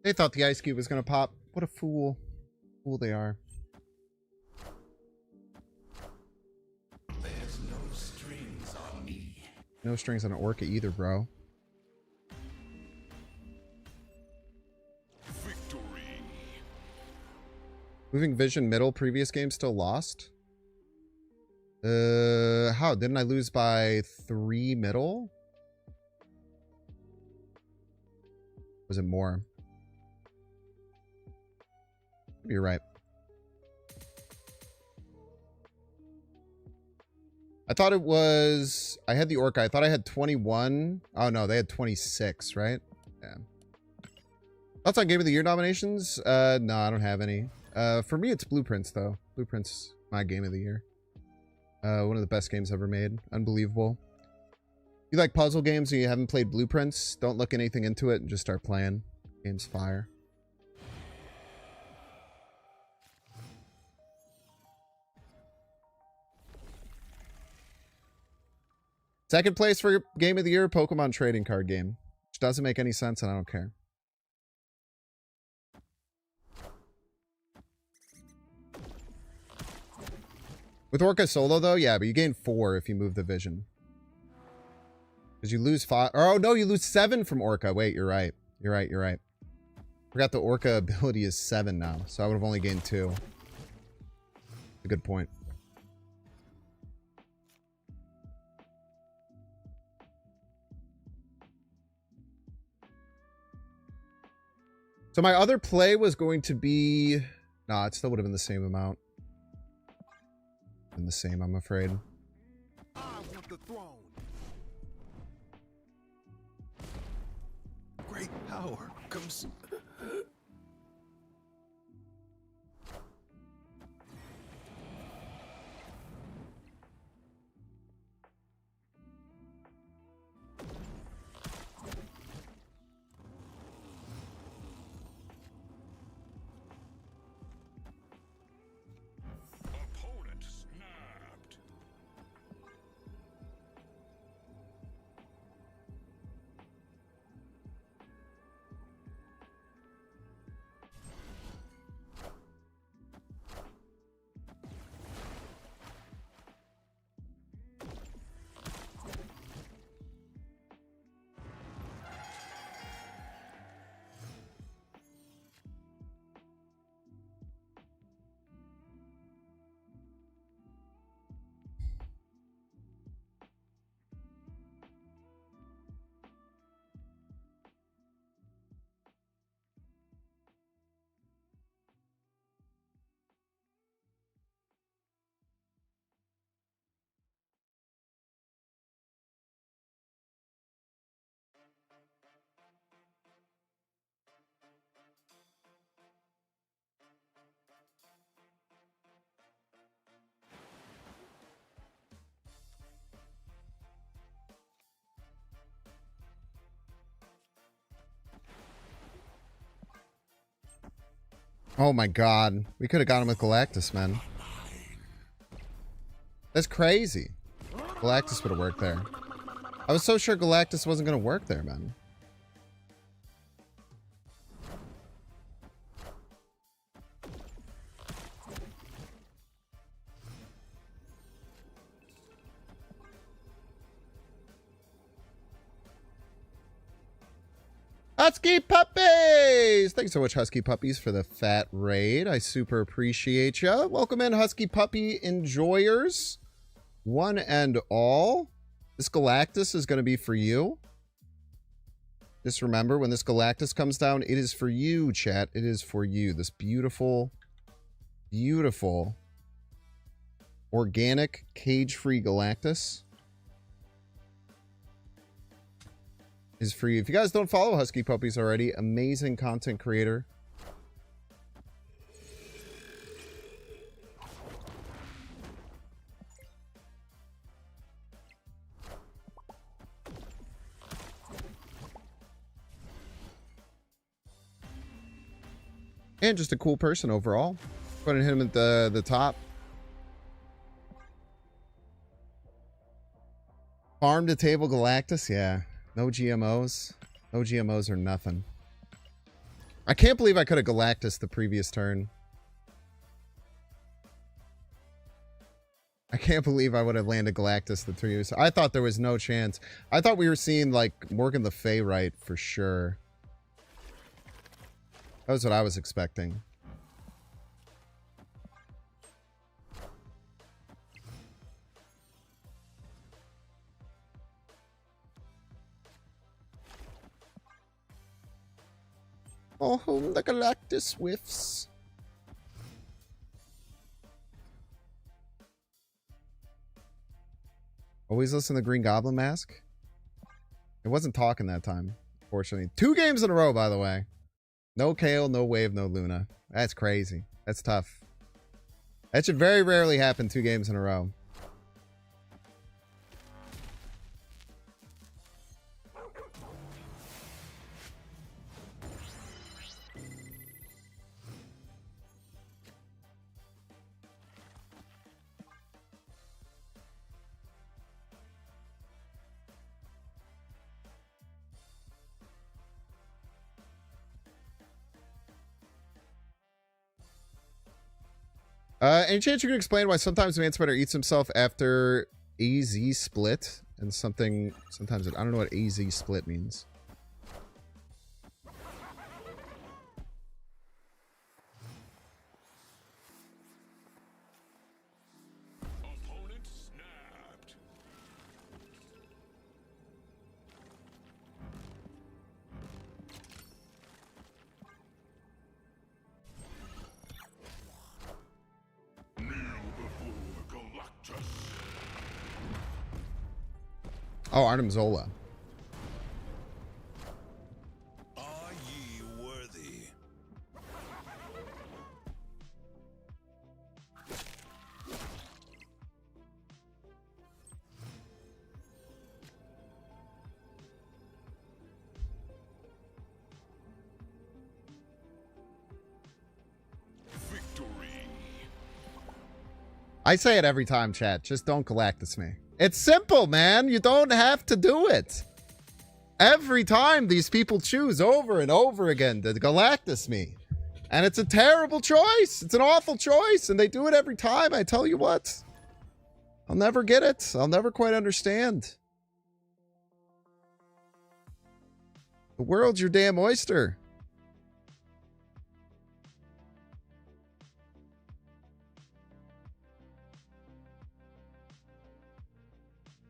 They thought the ice cube was going to pop. What a fool. Fool they are. There's no strings on me. No strings on Orca either, bro. Victory. Moving vision middle, previous game still lost? How? Didn't I lose by 3 middle? Was it more? Maybe you're right. I thought it was... I had the Orca. I thought I had 21. Oh, no. They had 26, right? Yeah. Thoughts on Game of the Year nominations? No, I don't have any. For me, it's Blueprints, though. Blueprints, my Game of the Year. One of the best games ever made. Unbelievable. If you like puzzle games and you haven't played Blueprints, don't look anything into it and just start playing. Game's fire. Second place for Game of the Year, Pokemon trading card game. Which doesn't make any sense and I don't care. With Orca solo though, yeah, but you gain 4 if you move the vision. Because you lose 5. Oh no, you lose 7 from Orca. Wait, you're right. You're right, you're right. Forgot the Orca ability is 7 now, so I would have only gained 2. A good point. So my other play was going to be... Nah, it still would have been the same amount. Been the same, I'm afraid. I want the throne. Great power comes. Opponent snapped. Oh my god. We could have got him with Galactus, man. That's crazy. Galactus would have worked there. I was so sure Galactus wasn't going to work there, man. Husky Puppies! Thanks so much, Husky Puppies, for the fat raid. I super appreciate ya. Welcome in, Husky Puppy enjoyers. One and all. This Galactus is going to be for you. Just remember, when this Galactus comes down, it is for you, chat. It is for you. This beautiful, beautiful, organic, cage-free Galactus is for you. If you guys don't follow Husky Puppies already, amazing content creator. And just a cool person overall. Putting him at the top. Farm to table Galactus, yeah. No GMOs. No GMOs or nothing. I can't believe I could have Galactus the previous turn. I can't believe I would have landed Galactus the previous. I thought there was no chance. I thought we were seeing like Morgan Le Fay right for sure. That was what I was expecting. Oh, whom the Galactus whiffs. Always listen to Green Goblin Mask. It wasn't talking that time, fortunately. 2 games in a row, by the way. No Kale, no Wave, no Luna. That's crazy. That's tough. That should very rarely happen 2 games in a row. Any chance you can explain why sometimes Man Spider eats himself after AZ split and sometimes I don't know what AZ split means. Opponent snapped. Kneel before Galactus. Oh, Arnim Zola. Are ye worthy? Victory. I say it every time, chat. Just don't Galactus me. It's simple, man. You don't have to do it. Every time these people choose over and over again to Galactus me. And it's a terrible choice. It's an awful choice. And they do it every time. I tell you what. I'll never get it. I'll never quite understand. The world's your damn oyster.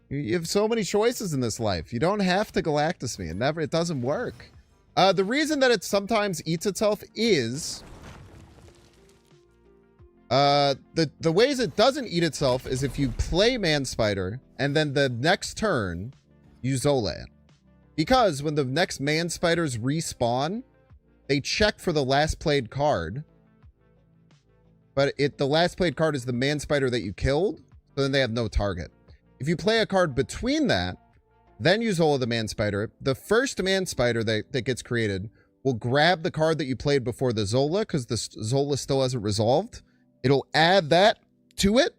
You have so many choices in this life. You don't have to Galactus me. It doesn't work. The reason that it sometimes eats itself is the ways it doesn't eat itself is if you play Man Spider and then the next turn you Zola it. Because when the next Man Spiders respawn, they check for the last played card. But the last played card is the Man Spider that you killed, so then they have no target. If you play a card between that, then you Zola the Man Spider, the first Man Spider that gets created will grab the card that you played before the Zola, because the Zola still hasn't resolved. It'll add that to it.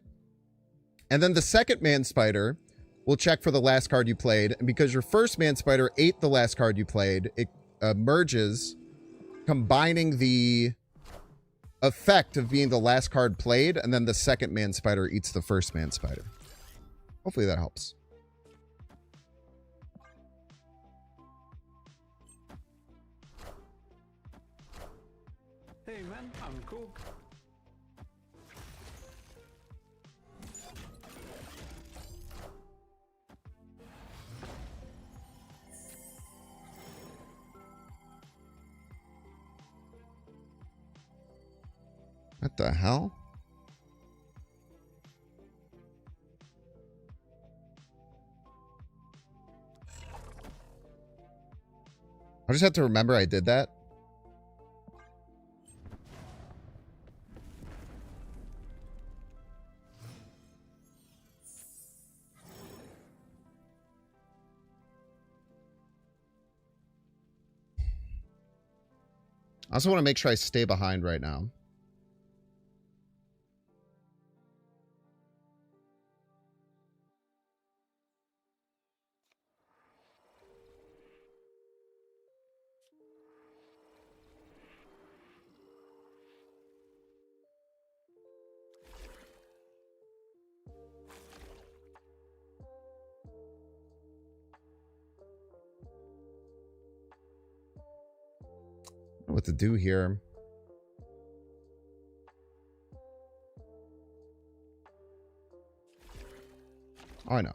And then the second Man Spider will check for the last card you played. And because your first Man Spider ate the last card you played, it merges, combining the effect of being the last card played, and then the second Man Spider eats the first Man Spider. Hopefully that helps. Hey man, I'm cool. What the hell? I just have to remember I did that. I also want to make sure I stay behind right now. What to do here. Oh, I know.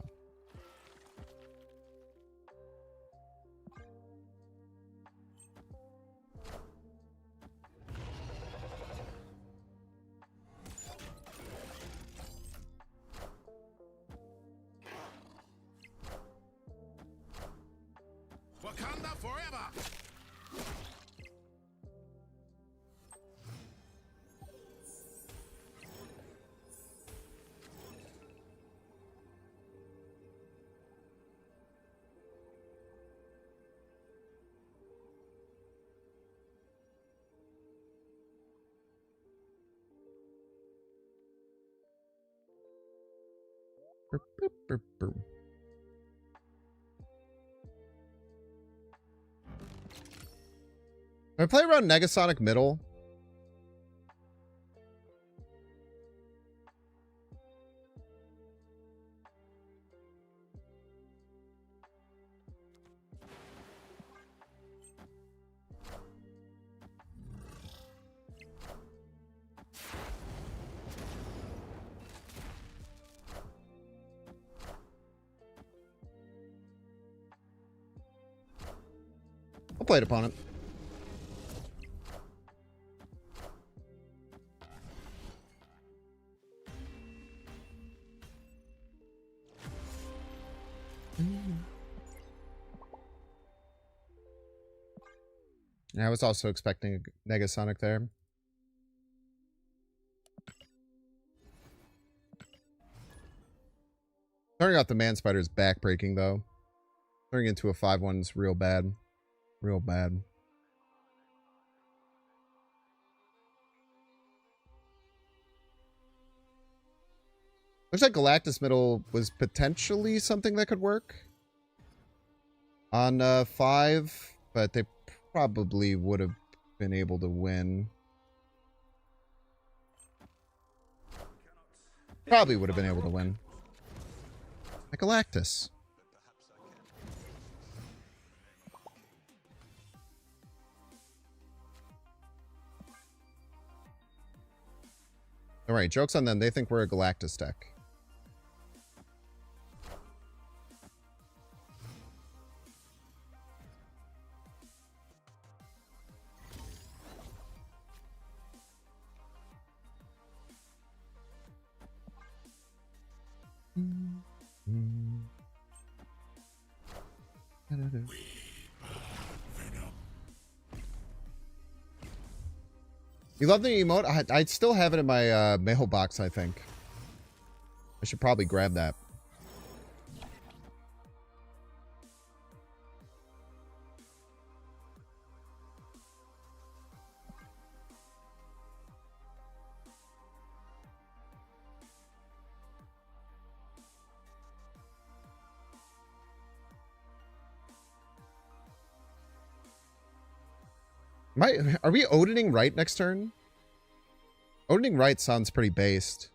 Wakanda forever! Can I play around Negasonic middle? I'll play it upon it. Yeah, I was also expecting a Negasonic there. Turning out the Man Spider is backbreaking, though. Turning into a 5-1 is real bad. Real bad. Looks like Galactus middle was potentially something that could work on 5, but they probably would have been able to win. Probably would have been able to win. Like Galactus. Alright, joke's on them. They think we're a Galactus deck. You love the emote? I still have it in my mailbox, I think. I should probably grab that. Are we Odining right next turn? Odining right sounds pretty based.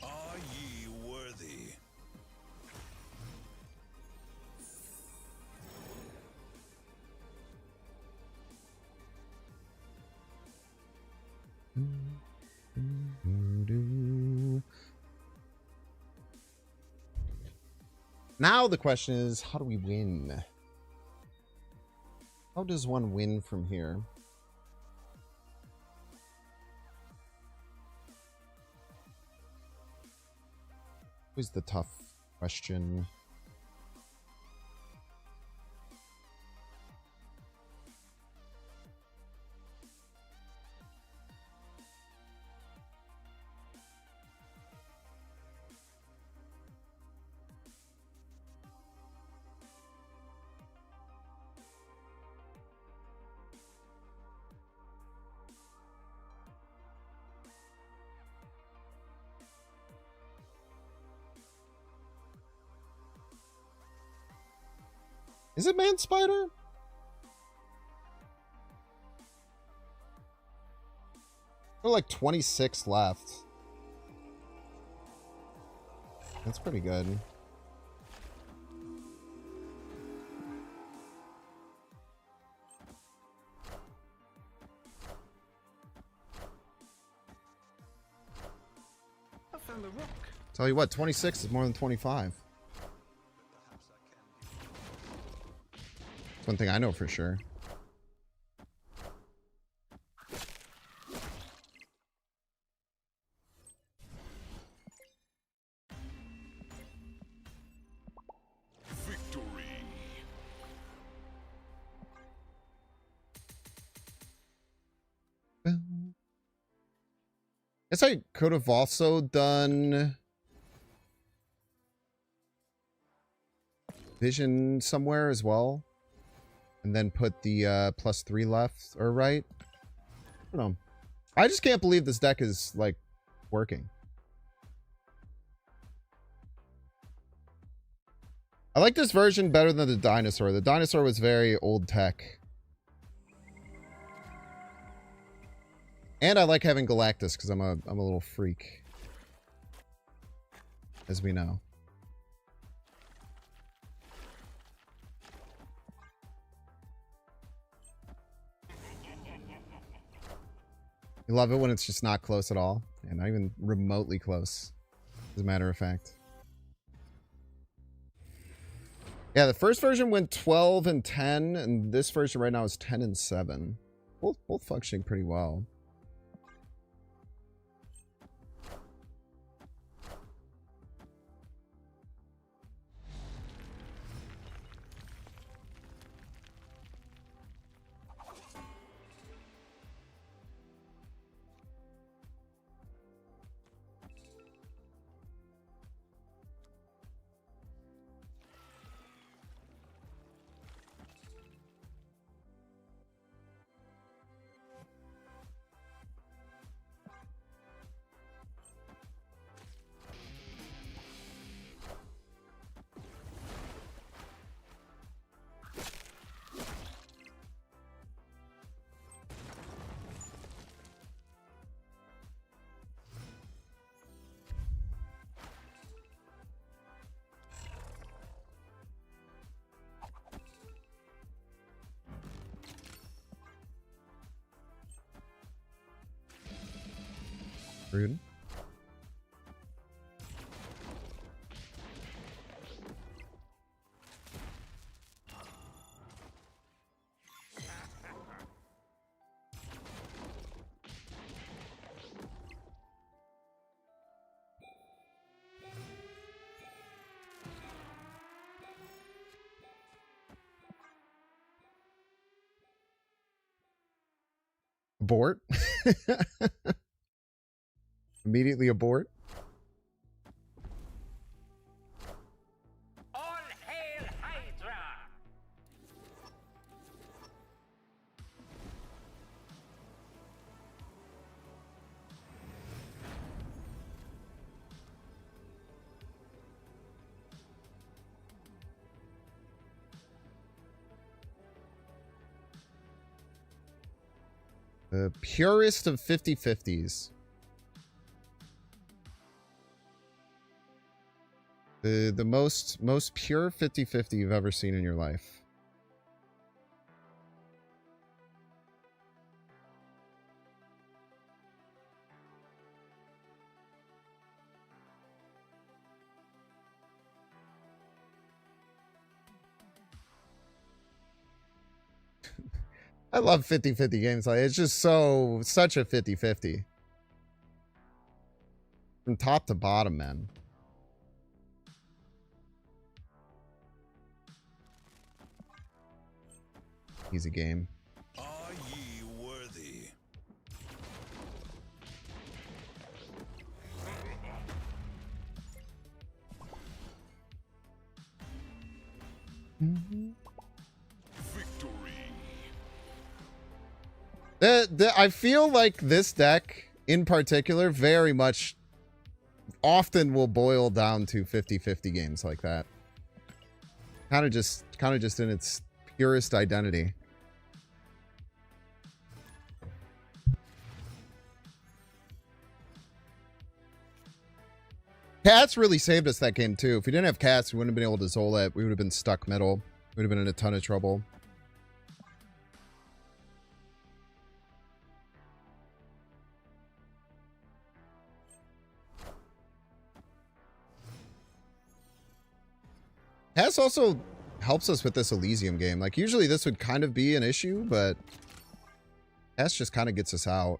Are ye worthy? Now the question is, how do we win? How does one win from here? Who's the tough question? Is it Man Spider? There are like 26 left. That's pretty good. I found a rock. Tell you what, 26 is more than 25. That's one thing I know for sure. Victory. Guess I could have also done Vision somewhere as well. And then put the +3 left or right. I don't know. I just can't believe this deck is, like, working. I like this version better than the Dinosaur. The Dinosaur was very old tech. And I like having Galactus because I'm a little freak. As we know. You love it when it's just not close at all. And not even remotely close. As a matter of fact. Yeah, the first version went 12 and 10, and this version right now is 10 and 7. Both functioning pretty well. Rude. Abort. Immediately abort. All hail Hydra! The purest of 50/50s. The most pure 50/50 you've ever seen in your life. I love 50/50 games. Like, it's just such a 50/50. From top to bottom, man. Easy game. Are ye worthy? Victory. I feel like this deck in particular very much often will boil down to 50/50 games like that. Kind of just in its purest identity. Cats really saved us that game too. If we didn't have cats, we wouldn't have been able to Zola it. We would have been stuck middle. We would have been in a ton of trouble. Cass also helps us with this Elysium game. Like, usually this would kind of be an issue, but Cass just kind of gets us out.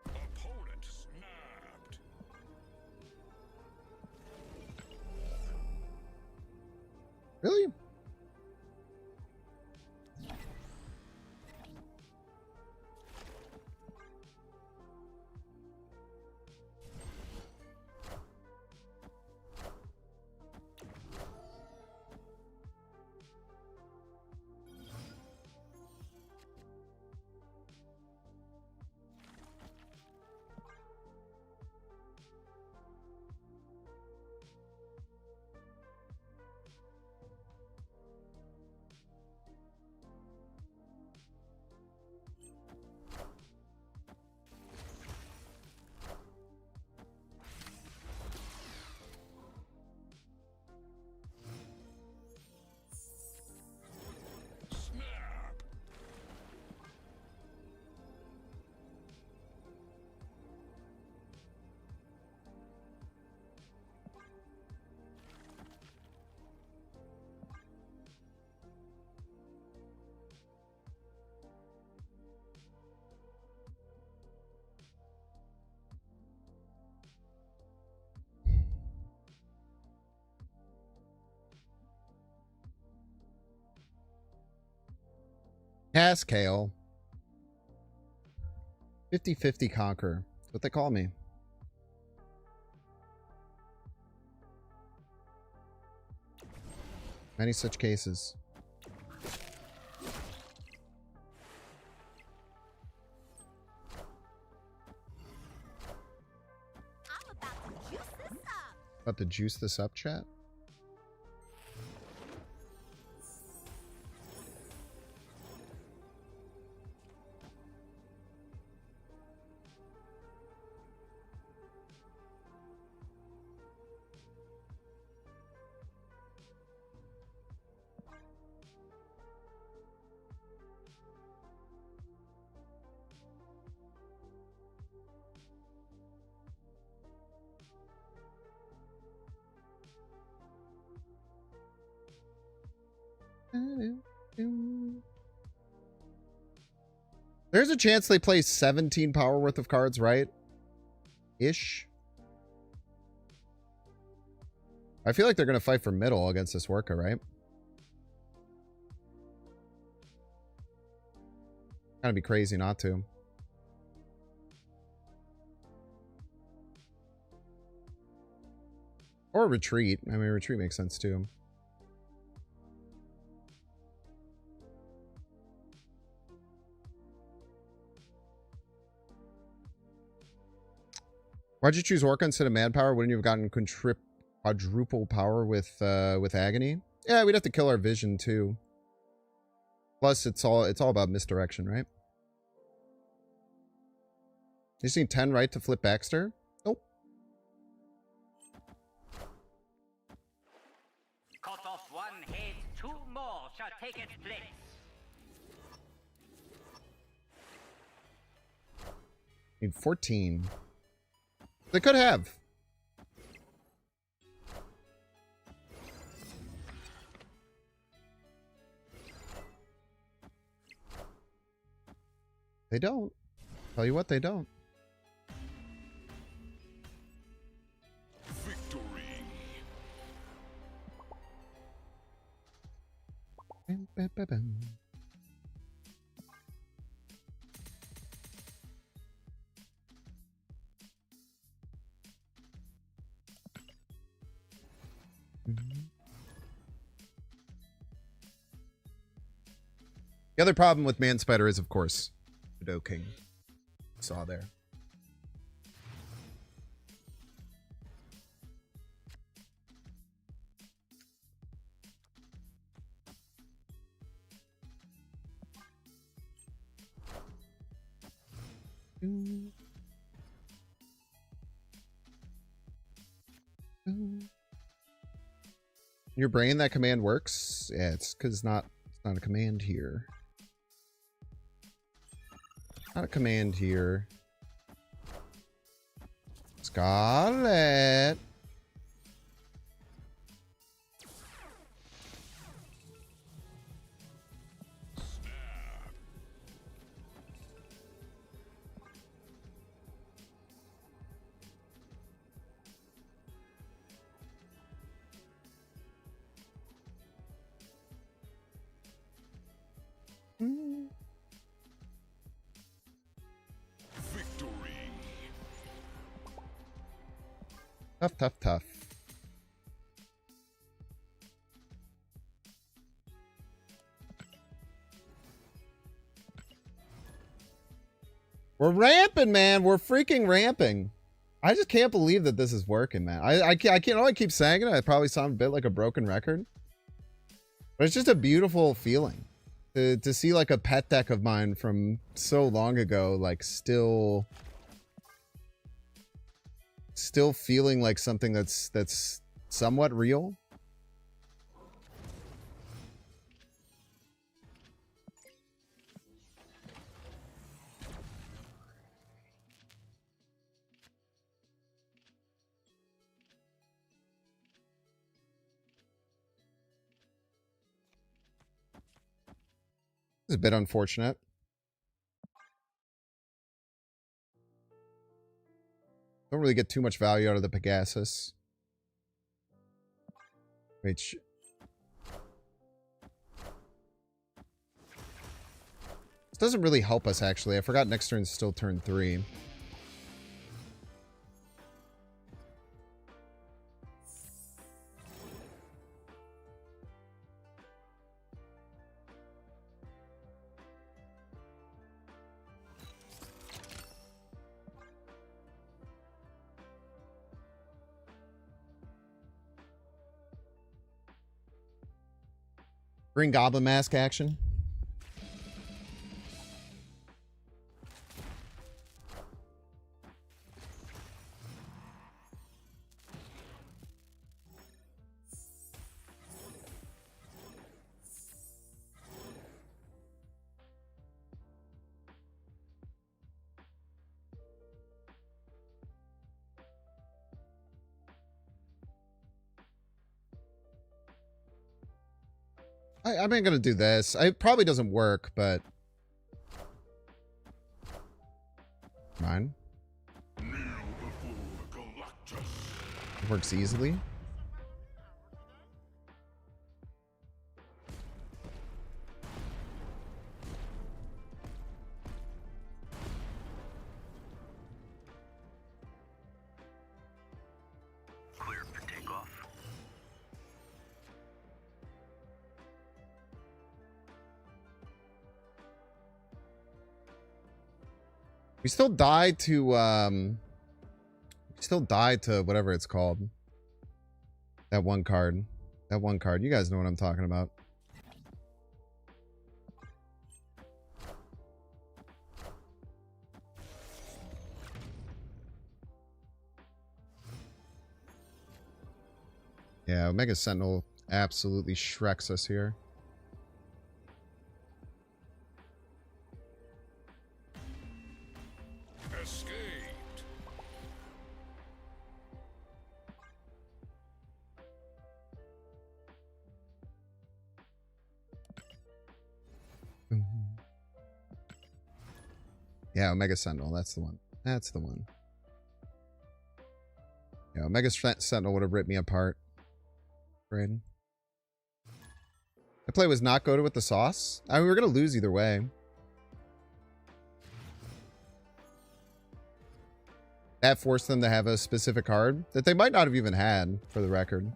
Opponent snapped. Really? Snap. Cass Kale. 50-50 conquer. That's what they call me. Many such cases. About to juice this up, chat? There's a chance they play 17 power worth of cards, right? Ish. I feel like they're going to fight for middle against this Orca, right? Kind of be crazy not to. Or retreat. I mean, retreat makes sense too. Why'd you choose Orca instead of Manpower? Wouldn't you have gotten quadruple power with Agony? Yeah, we'd have to kill our vision too. Plus, it's all about misdirection, right? You just need 10 right to flip Baxter? Nope. Cut off one head, two more shall take its place. Need 14. They could have. They don't. Tell you what, they don't. Victory. Bam, bam, bam, bam. The other problem with Man Spider is, of course, Shadow King. Saw there. Your brain, that command works? Yeah, it's because it's not a command here. Not a command here. Scarlet. Victory. Tough, tough, tough. We're ramping, man. We're freaking ramping. I just can't believe that this is working, man. I can't. I keep saying it. I probably sound a bit like a broken record, but it's just a beautiful feeling to see like a pet deck of mine from so long ago, like still feeling like something that's somewhat real. It's a bit unfortunate. Don't really get too much value out of the Pegasus. Which... This doesn't really help us, actually. I forgot next turn's still turn 3. Green Goblin Mask action. I'm not gonna do this. It probably doesn't work, but mine. It works easily. Clear for takeoff. We still die to whatever it's called. That one card. That one card. You guys know what I'm talking about. Yeah, Omega Sentinel absolutely shreks us here. Escaped. Yeah, Omega Sentinel. That's the one. That's the one. Yeah, Omega Sentinel would have ripped me apart. Braden. The play was not goated with the sauce. I mean, we were going to lose either way. That forced them to have a specific card that they might not have even had, for the record.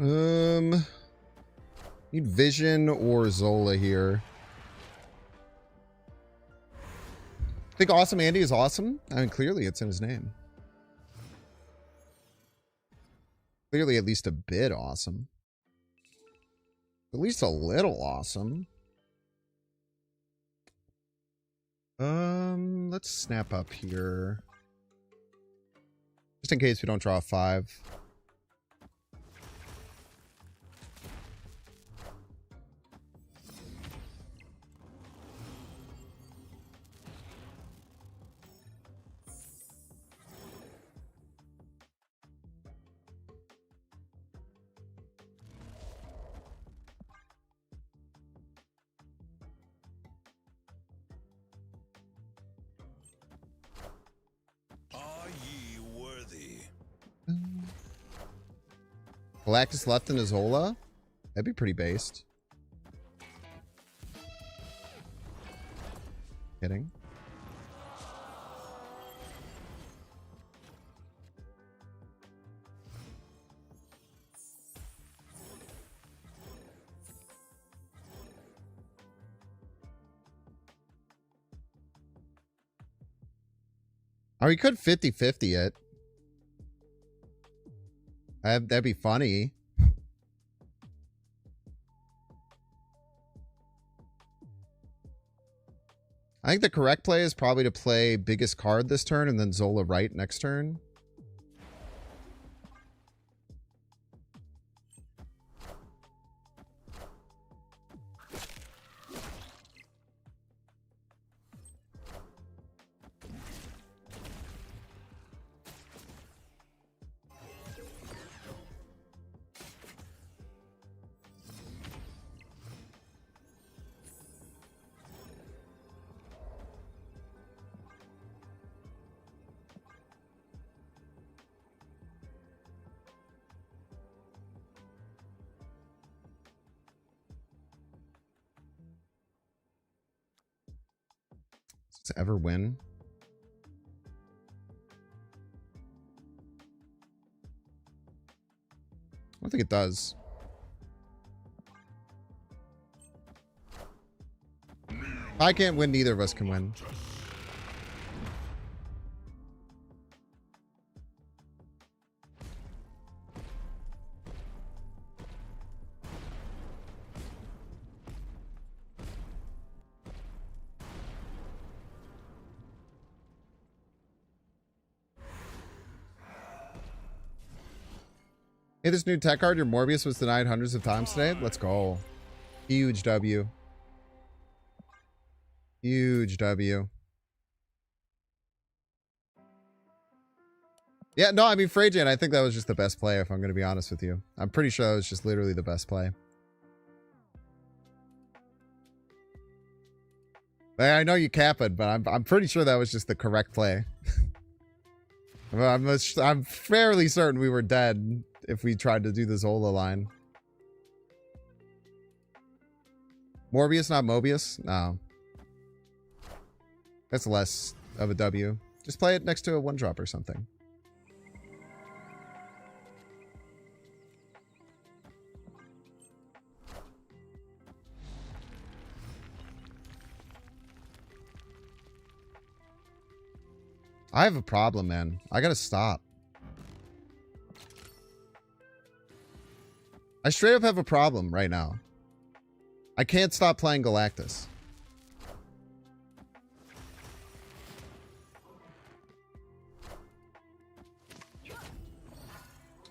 Need Vision or Zola here. I think Awesome Andy is awesome. I mean, clearly it's in his name. Clearly at least a bit awesome. At least a little awesome. Let's snap up here. Just in case we don't draw a 5. Are ye worthy? Galactus left in Azola? That'd be pretty based. Kidding. Or we could 50-50 it. That'd be funny. I think the correct play is probably to play biggest card this turn and then Zola right next turn. Does it ever win? I don't think it does. If I can't win, neither of us can win. Hey, this new tech card, your Morbius was denied hundreds of times today. Let's go. Huge W. Huge W. Yeah, no, I mean, Freyjan, I think that was just the best play, if I'm going to be honest with you. I'm pretty sure that was just literally the best play. I know you cap it, but I'm pretty sure that was just the correct play. I'm fairly certain we were dead if we tried to do the Zola line. Morbius, not Mobius? No. That's less of a W. Just play it next to a 1-drop or something. I have a problem, man. I gotta stop. I straight up have a problem right now. I can't stop playing Galactus.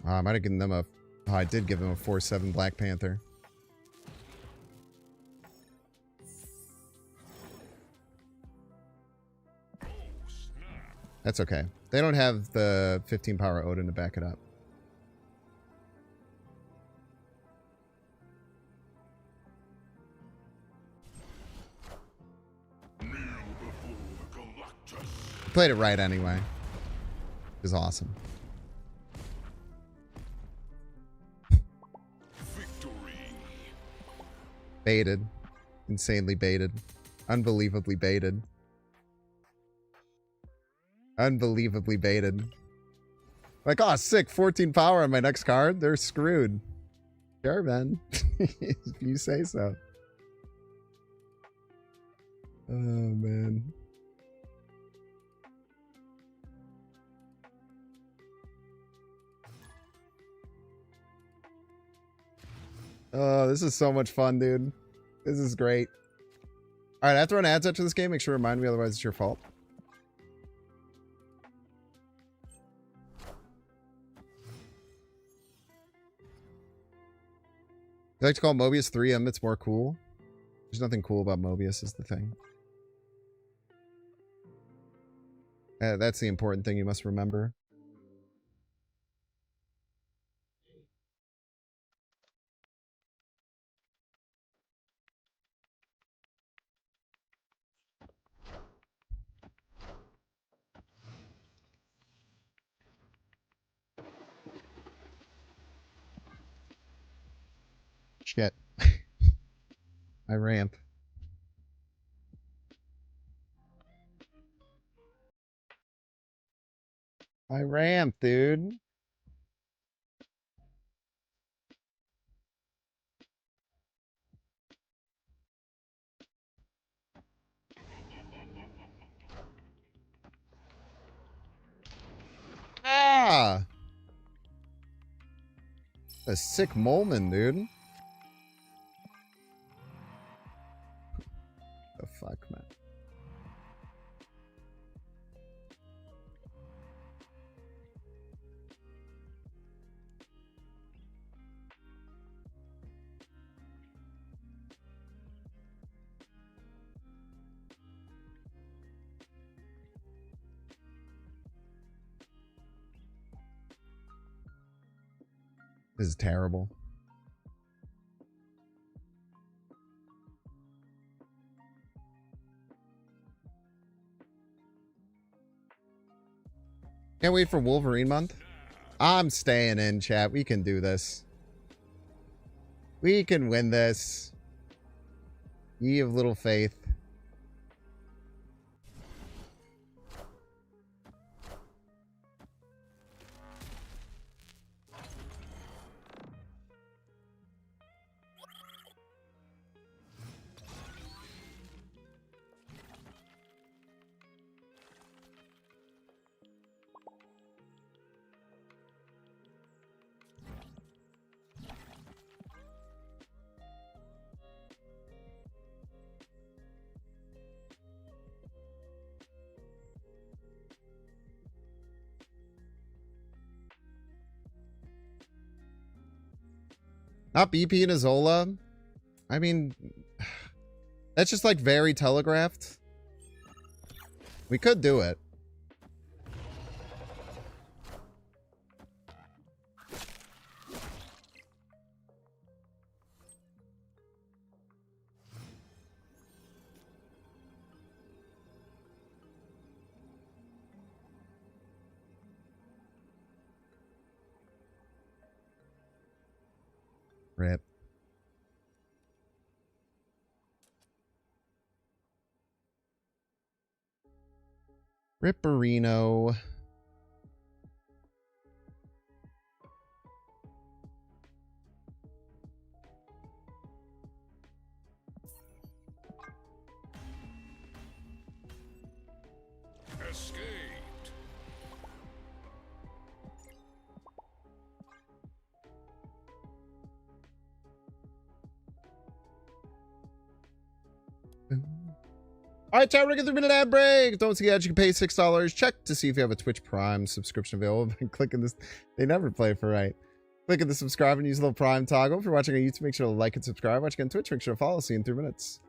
I might have given them a... Oh, I did give them a 4/7 Black Panther. That's okay. They don't have the 15 power Odin to back it up. Played it right anyway. It was awesome. Victory. Baited. Insanely baited. Unbelievably baited. Unbelievably baited. Like, oh, sick. 14 power on my next card. They're screwed. Sure, man. If you say so. Oh, man. Oh, this is so much fun, dude. This is great. All right, I have to run ads after this game. Make sure to remind me, otherwise it's your fault. You like to call Mobius 3M, it's more cool. There's nothing cool about Mobius is the thing. That's the important thing you must remember. Shit. My ramp. My ramp, dude. Ah! A sick Molman, dude. The fuck, man. This is terrible. Can't wait for Wolverine month. I'm staying in, chat. We can do this. We can win this. Ye of little faith. Not BP and Azola. I mean, that's just like very telegraphed. We could do it. Rip. Ripperino. Escaped. All right, chat, we're going to minute ad break. Don't forget you can pay $6. Check to see if you have a Twitch Prime subscription available by clicking this. They never play for right. Click the subscribe and use the little Prime toggle. If you're watching on YouTube, make sure to like and subscribe. Watching on Twitch, make sure to follow. See you in 3 minutes.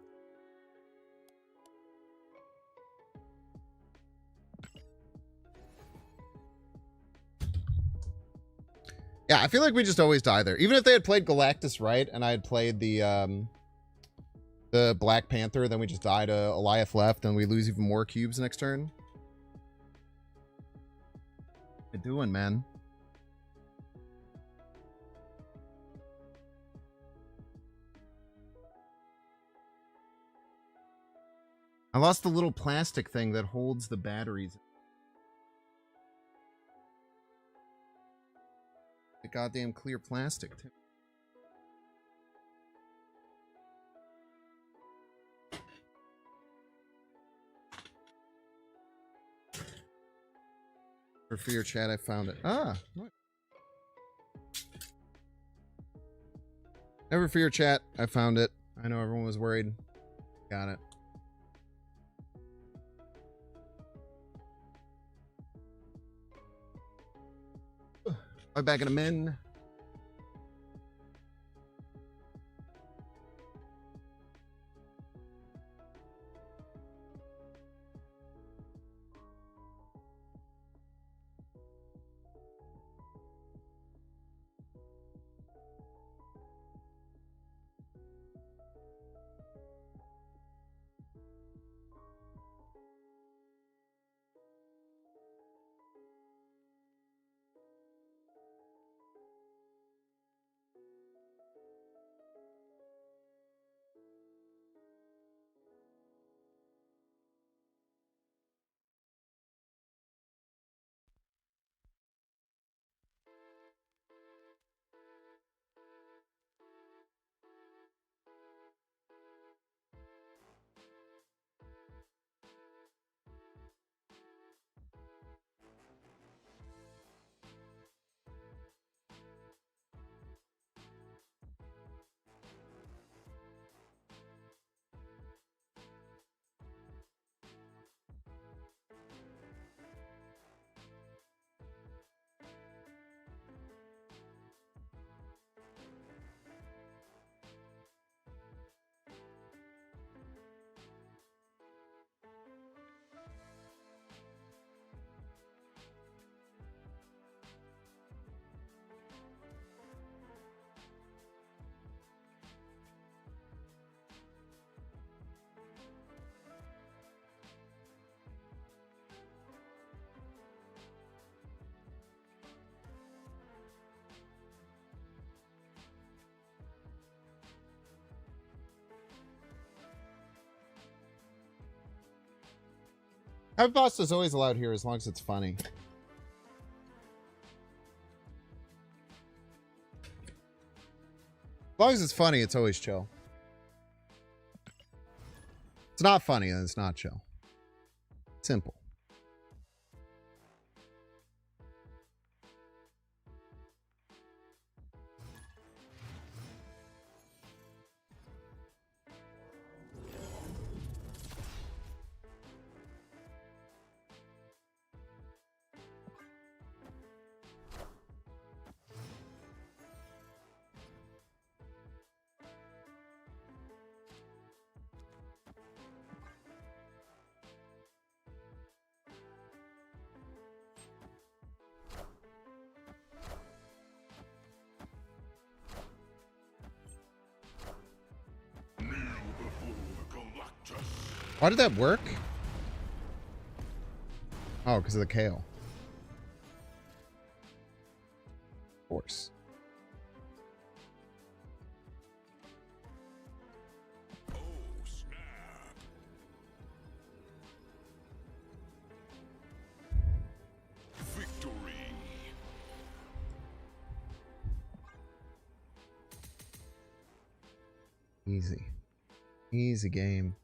Yeah, I feel like we just always die there. Even if they had played Galactus right and I had played the Black Panther, then we just die to Eliath left and we lose even more cubes next turn. What you doing, man? I lost the little plastic thing that holds the batteries. The goddamn clear plastic, too. Never fear, chat. I found it. Ah. Never fear, chat. I found it. I know everyone was worried. Got it. I'm back in a min. Boss is always allowed here as long as it's funny. As long as it's funny, it's always chill. It's not funny, then it's not chill. Simple. Why did that work? Oh, because of the kale. Of course. Oh, snap. Victory. Easy. Easy game.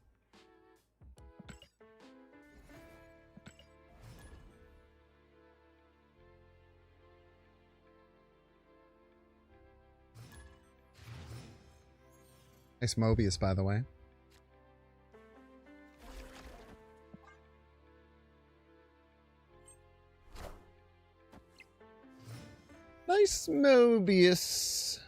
Nice Mobius, by the way. Nice Mobius.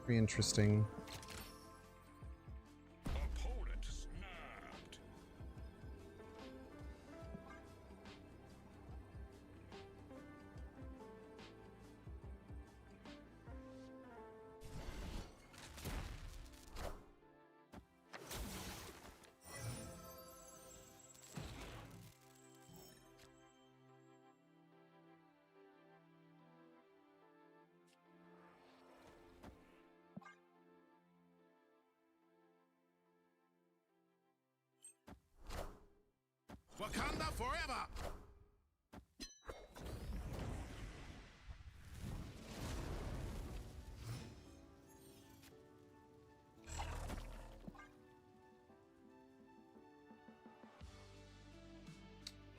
Very interesting. Opponent snapped. Wakanda forever!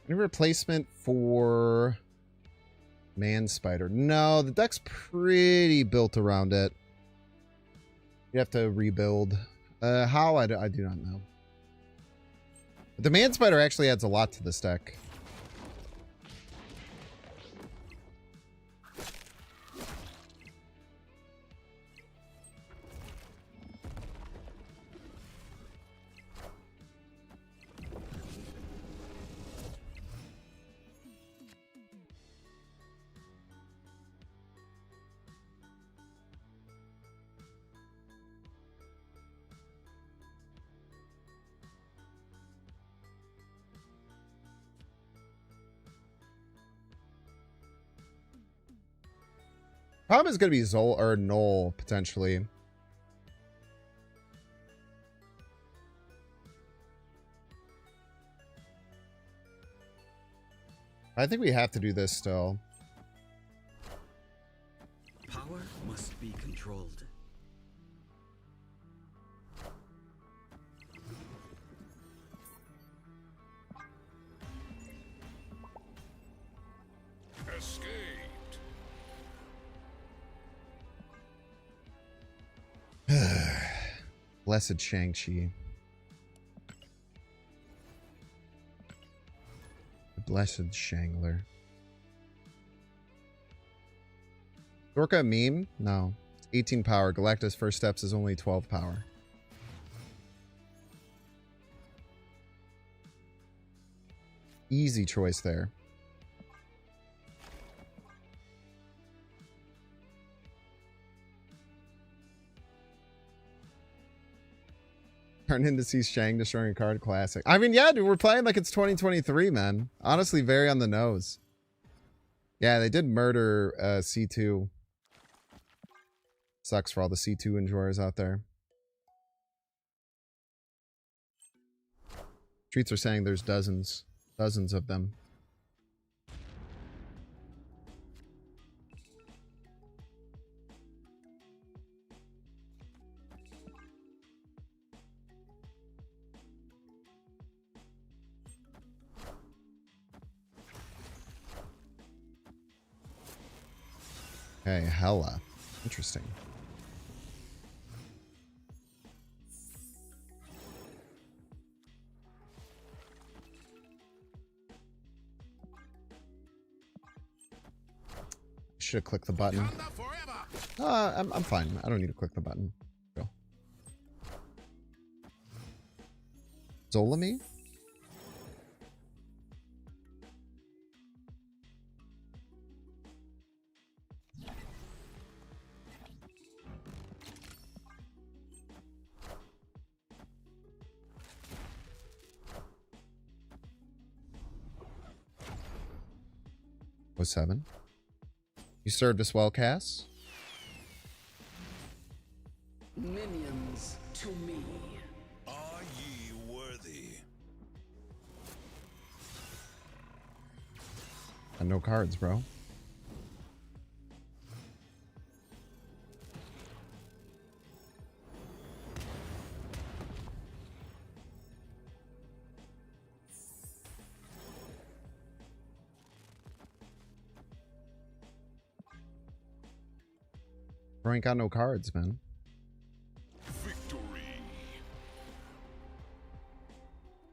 Any replacement for Man Spider? No, the deck's pretty built around it. You have to rebuild. How? I do not know. But the Man Spider actually adds a lot to this deck. Problem is going to be Zol or Null, potentially. I think we have to do this still. Power must be controlled. Escaped. Blessed Shang-Chi. The Blessed Shangler. Dorka a meme? No. It's 18 power. Galactus First Steps is only 12 power. Easy choice there. Turn in to see Shang destroying a card. Classic. I mean, yeah, dude, we're playing like it's 2023, man. Honestly, very on the nose. Yeah, they did murder C2. Sucks for all the C2 enjoyers out there. Streets are saying there's dozens of them. Okay, hella. Interesting. Should have clicked the button. I'm fine. I don't need to click the button. Go. Zolami? Oh, 7. You served us well, Cass. Minions to me. Are ye worthy? And no cards, bro. Bro ain't got no cards, man. Victory.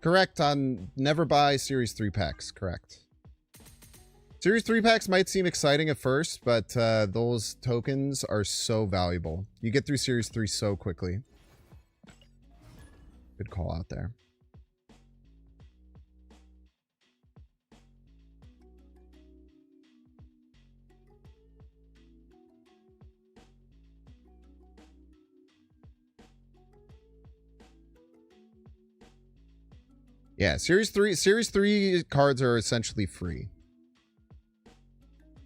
Correct on never buy Series 3 packs. Correct. Series 3 packs might seem exciting at first, but those tokens are so valuable. You get through Series 3 so quickly. Good call out there. Yeah, Series 3 cards are essentially free.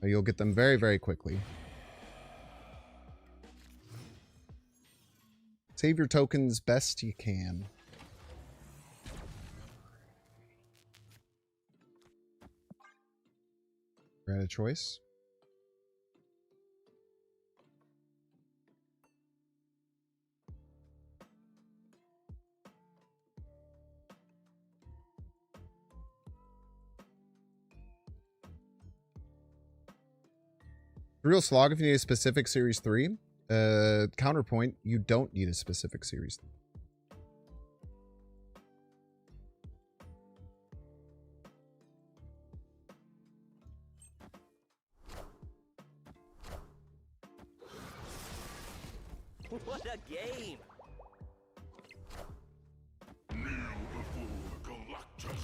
You'll get them very, very quickly. Save your tokens best you can. Grant a choice. Real slog if you need a specific Series 3. Counterpoint, you don't need a specific Series 3. What a game! Kneel before Galactus.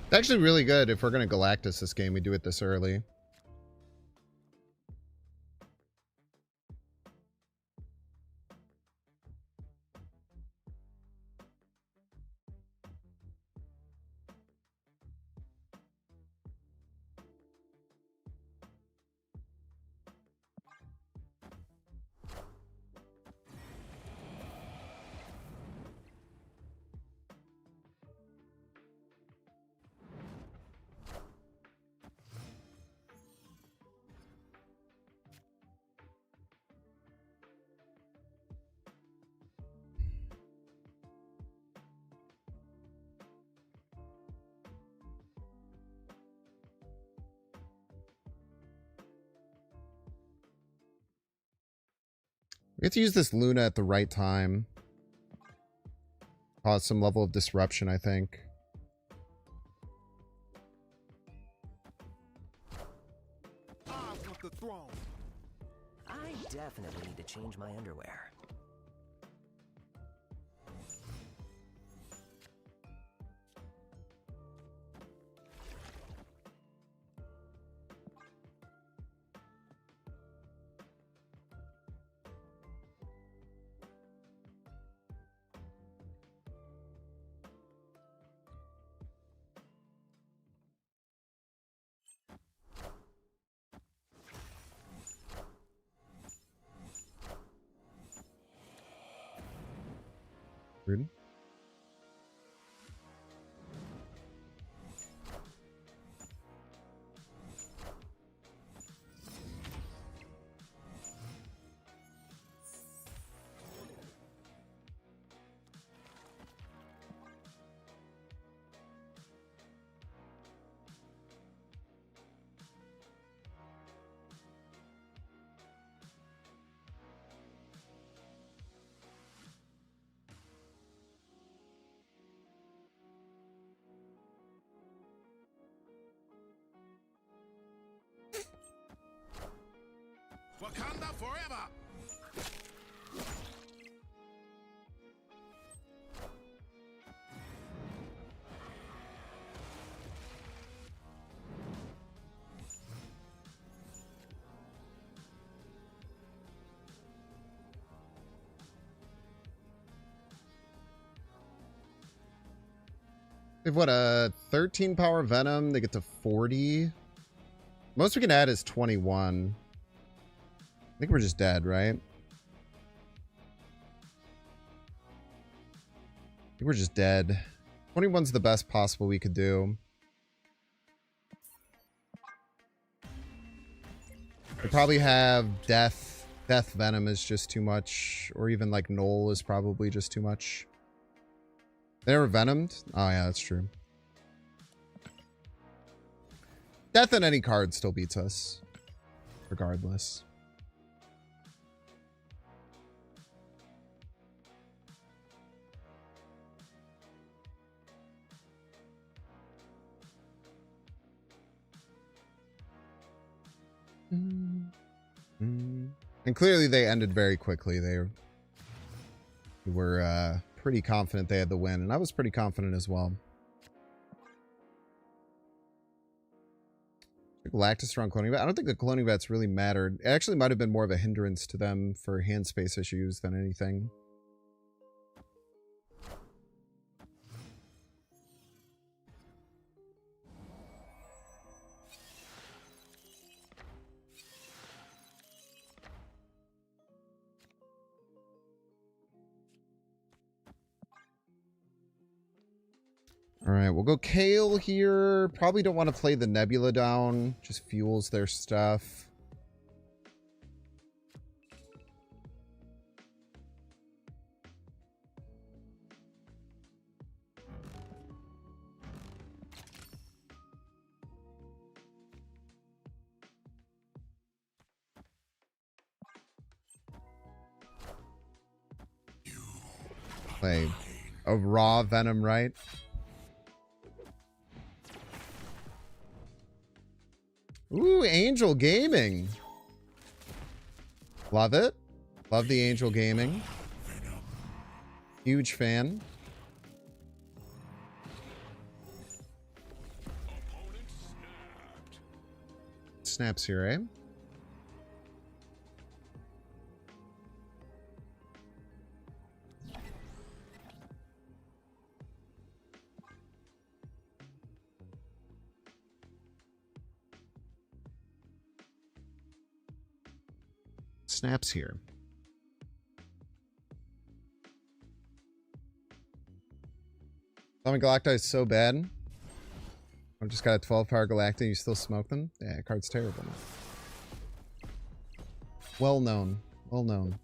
It's actually really good if we're going to Galactus this game, we do it this early. We have to use this Luna at the right time. Cause some level of disruption, I think. I want the throne. I definitely need to change my underwear. Rude. Wakanda forever. They have what, a 13 power Venom? They get to 40. Most we can add is 21. I think we're just dead, right? I think we're just dead. 21's the best possible we could do. We probably have Death. Death Venom is just too much. Or even like Null is probably just too much. They never Venomed? Oh yeah, that's true. Death in any card still beats us. Regardless. And clearly they ended very quickly. They were pretty confident they had the win, and I was pretty confident as well. Galactus around Cloning Vat. I don't think the Cloning Vats really mattered. It actually might have been more of a hindrance to them for hand space issues than anything. All right, we'll go Kale here. Probably don't want to play the Nebula down. Just fuels their stuff. Play a raw Venom, right? Ooh, Angel Gaming. Love it. Love the Angel Gaming. Huge fan. Snaps here, eh? Snaps here. Atomic Galacta is so bad. I just got a 12 power Galacta, you still smoke them? Yeah, card's terrible, man. Well known. Well known.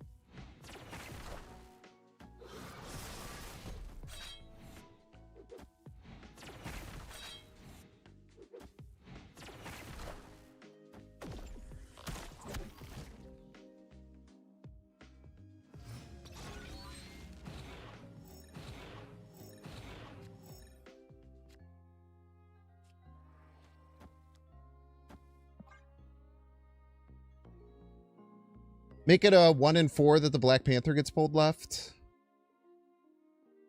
Make it a 1 in 4 that the Black Panther gets pulled left.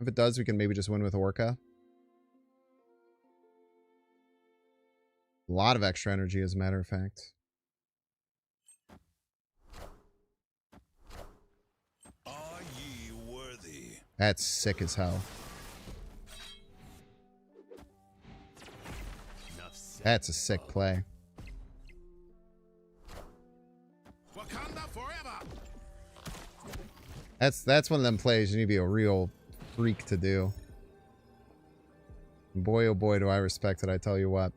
If it does, we can maybe just win with Orca. A lot of extra energy, as a matter of fact. Are ye worthy? That's sick as hell. That's a sick play. Wakanda forever! That's one of them plays you need to be a real freak to do. Boy, oh boy, do I respect it, I tell you what.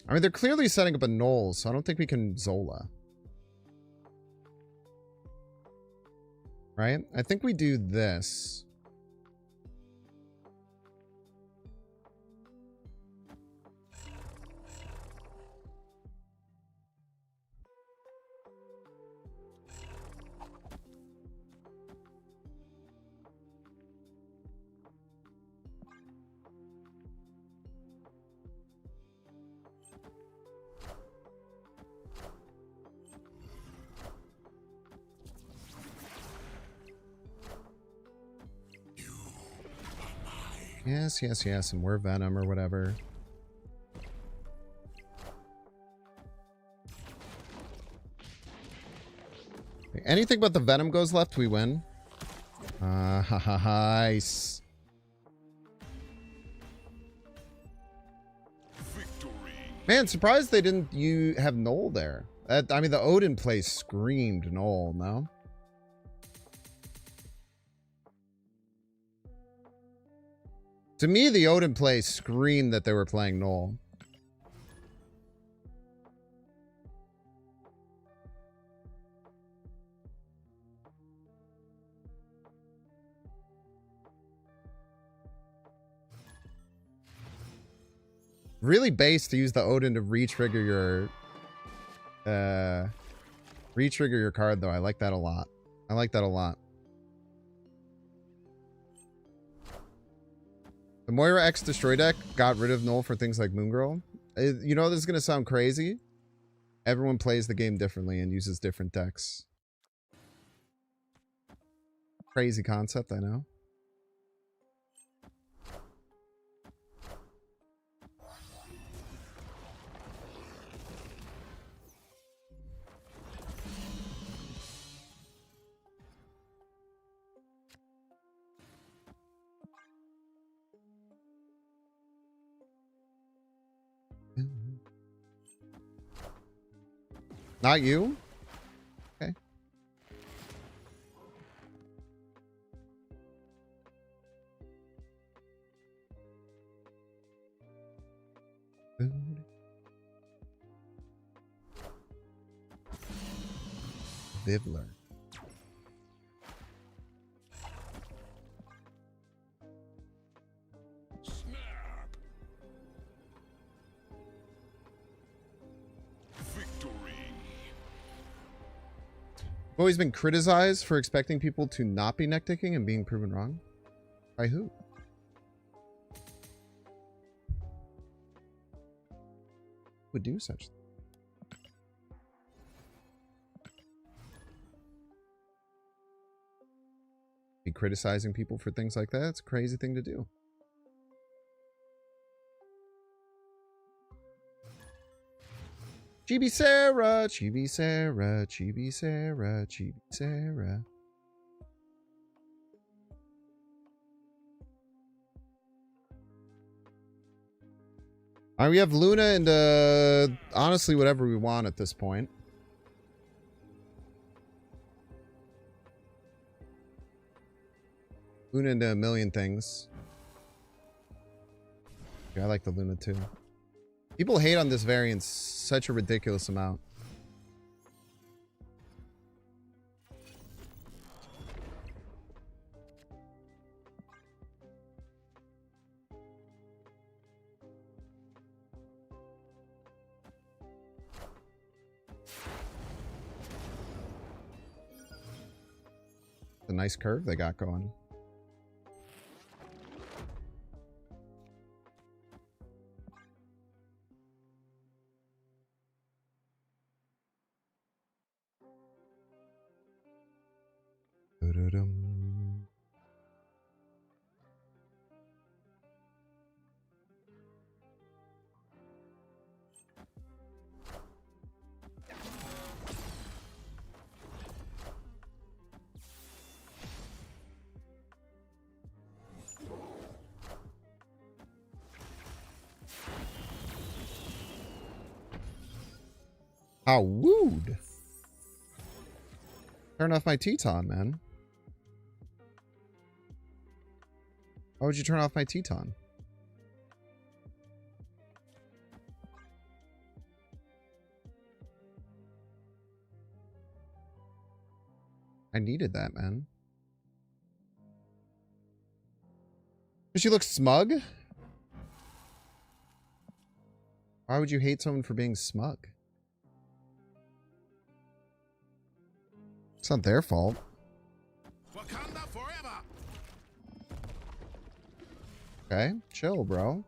I mean, they're clearly setting up a Null, so I don't think we can Zola. Right? I think we do this. Yes, yes, yes, and we're Venom or whatever. Anything but the Venom goes left, we win. Nice. Victory! Man, surprised they didn't have Null there. I mean, the Odin play screamed Null, no? To me, the Odin play screamed that they were playing Null. Really base to use the Odin to re-trigger your card, though. I like that a lot. I like that a lot. The Moira X Destroy deck got rid of Null for things like Moongirl. You know, this is going to sound crazy. Everyone plays the game differently and uses different decks. Crazy concept, I know. Not you? Okay. Vivler. always been criticized for expecting people to not be neck ticking and being proven wrong. By who? Would do such thing? Be criticizing people for things like that? It's a crazy thing to do. Chibi Sarah, Chibi Sarah, Chibi Sarah, Chibi Sarah. All right, we have Luna and honestly whatever we want at this point. Luna into a million things. Yeah, I like the Luna too. People hate on this variant such a ridiculous amount. The nice curve they got going. Da-da-dum. How wooed. Turn off my Teton, man. Why would you turn off my Teton? I needed that, man. Does she look smug? Why would you hate someone for being smug? It's not their fault. Wakanda forever. Okay, chill, bro.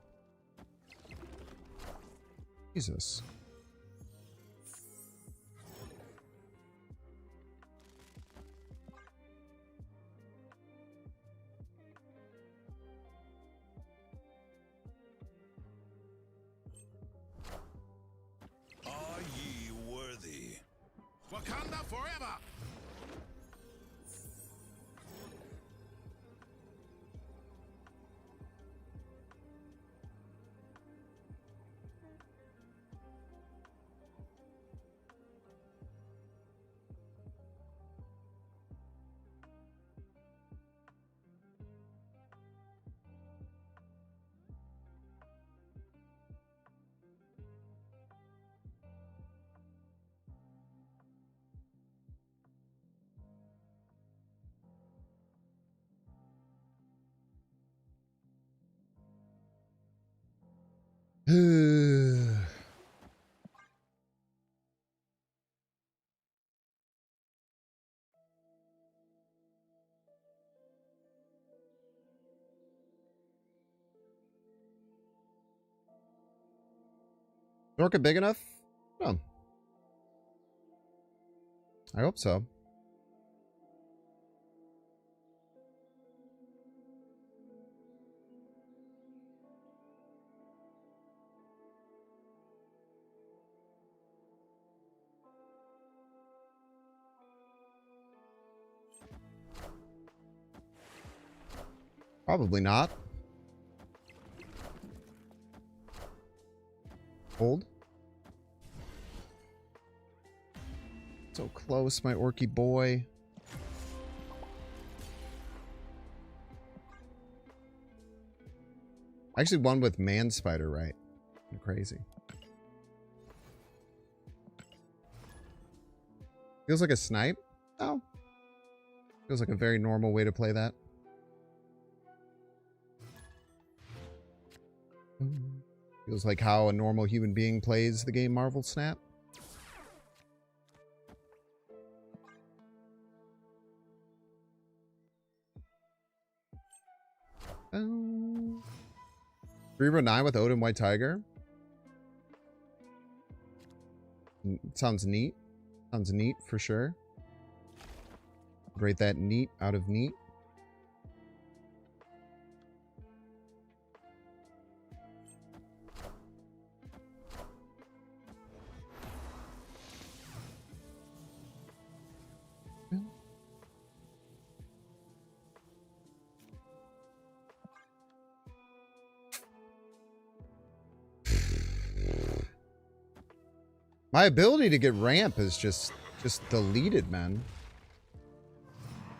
Jesus. Are ye worthy? Wakanda forever. Orca big enough? No. I hope so. Probably not. Hold. So close, my orky boy. I actually won with Man Spider, right? I'm crazy. Feels like a snipe? Oh. Feels like a very normal way to play that. Feels like how a normal human being plays the game Marvel Snap. 309 with Odin White Tiger. Sounds neat. Sounds neat for sure. Rate that neat out of neat. My ability to get ramp is just deleted, man.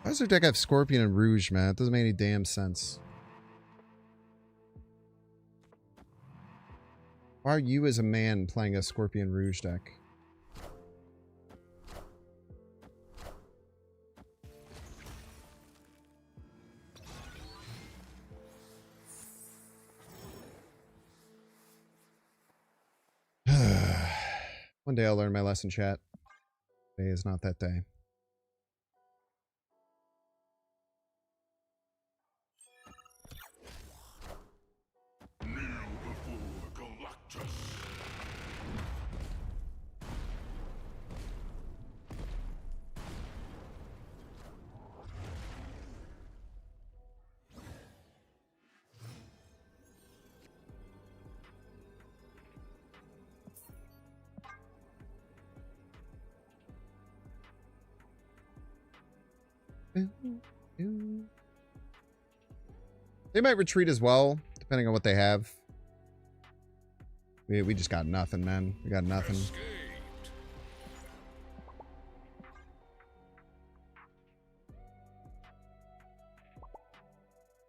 Why does their deck have Scorpion and Rouge, man? It doesn't make any damn sense. Why are you as a man playing a Scorpion Rouge deck? One day I'll learn my lesson, chat. Today is not that day. Kneel before Galactus. They might retreat as well, depending on what they have. We just got nothing, man. We got nothing. Escaped.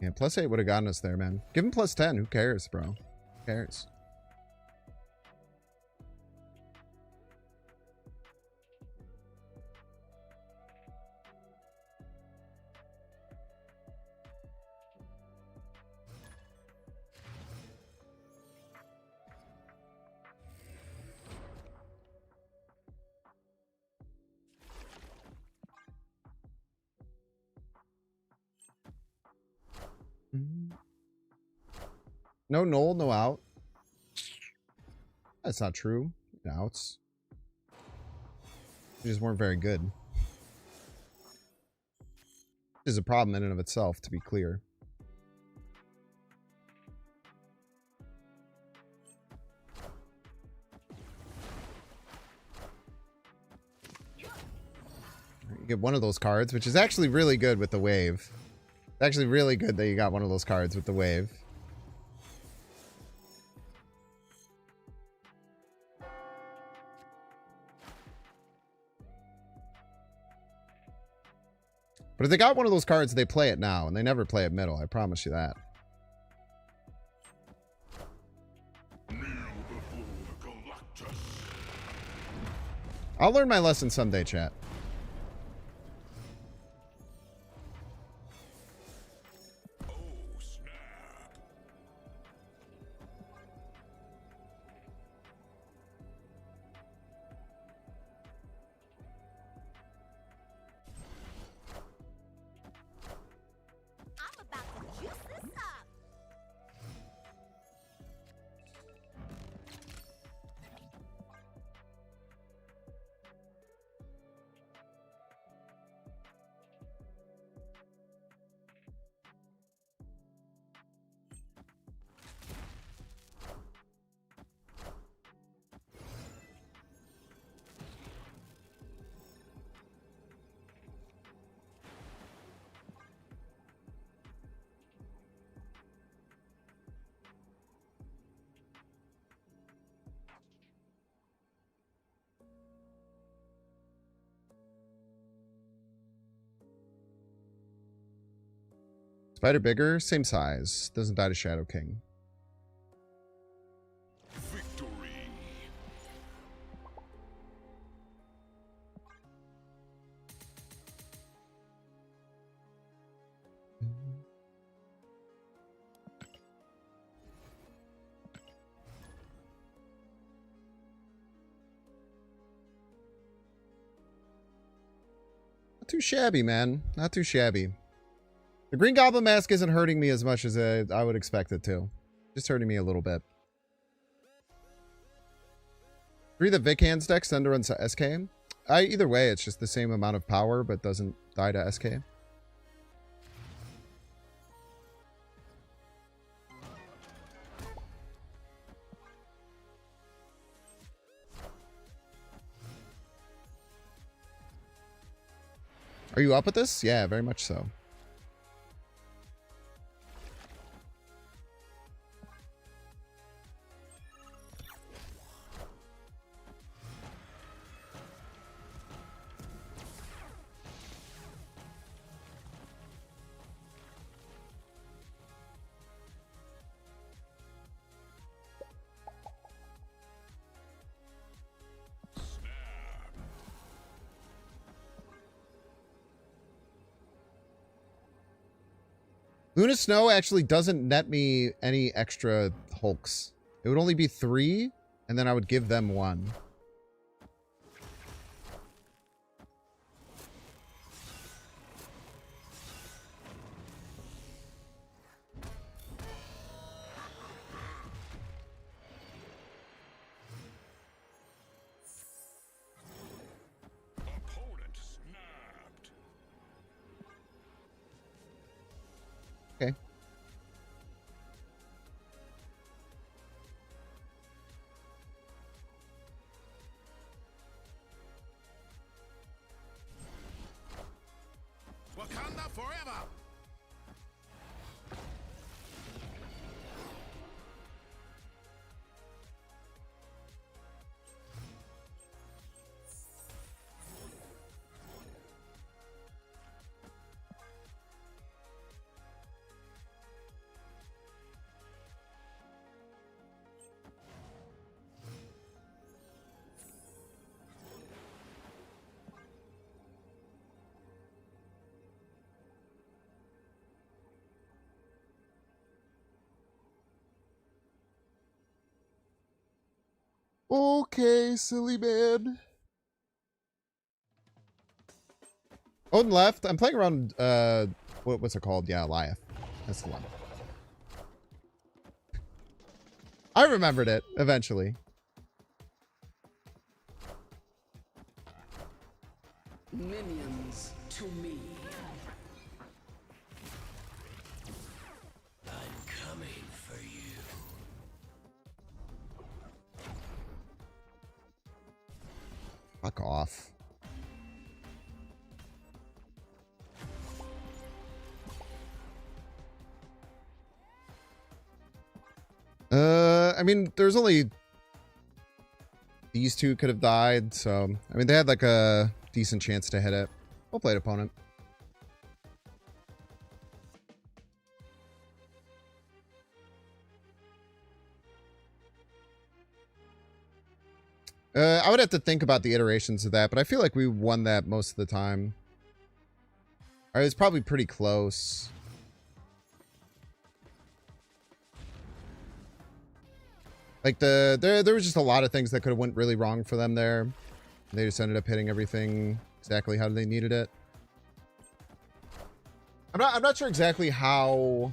Yeah, +8 would have gotten us there, man. Give him +10. Who cares, bro? Who cares? No null, no out. That's not true. Outs. They just weren't very good. Which is a problem in and of itself, to be clear. You get one of those cards, which is actually really good with the wave. It's actually really good that you got one of those cards with the wave. But if they got one of those cards, they play it now, and they never play it middle. I promise you that. Kneel before Galactus. I'll learn my lesson someday, chat. Oh, snap. I'm about to juice this up. Spider bigger, same size. Doesn't die to Shadow King. Victory. Not too shabby, man. Not too shabby. The Green Goblin mask isn't hurting me as much as I would expect it to. Just hurting me a little bit. 3 the Vic Hands deck, send runs to SK. Either way, it's just the same amount of power, but doesn't die to SK. Are you up with this? Yeah, very much so. Luna Snow actually doesn't net me any extra Hulks. It would only be 3, and then I would give them 1. Opponent snapped. Okay. Wakanda forever. Okay, silly man. Odin left. I'm playing around, what's it called? Yeah, Eliath. That's the one. I remembered it, eventually. Minions to me. I'm coming for you. Fuck off. I mean, there's only these two could have died, so I mean they had like a decent chance to hit it. Well played, opponent. I would have to think about the iterations of that, but I feel like we won that most of the time. All right, it's probably pretty close. Like there was just a lot of things that could have went really wrong for them there. They just ended up hitting everything exactly how they needed it. I'm not sure exactly how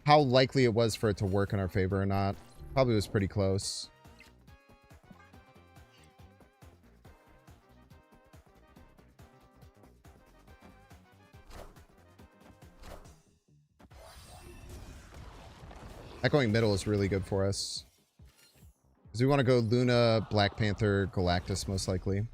likely it was for it to work in our favor or not. Probably was pretty close. Echoing middle is really good for us. Because we want to go Luna, Black Panther, Galactus most likely.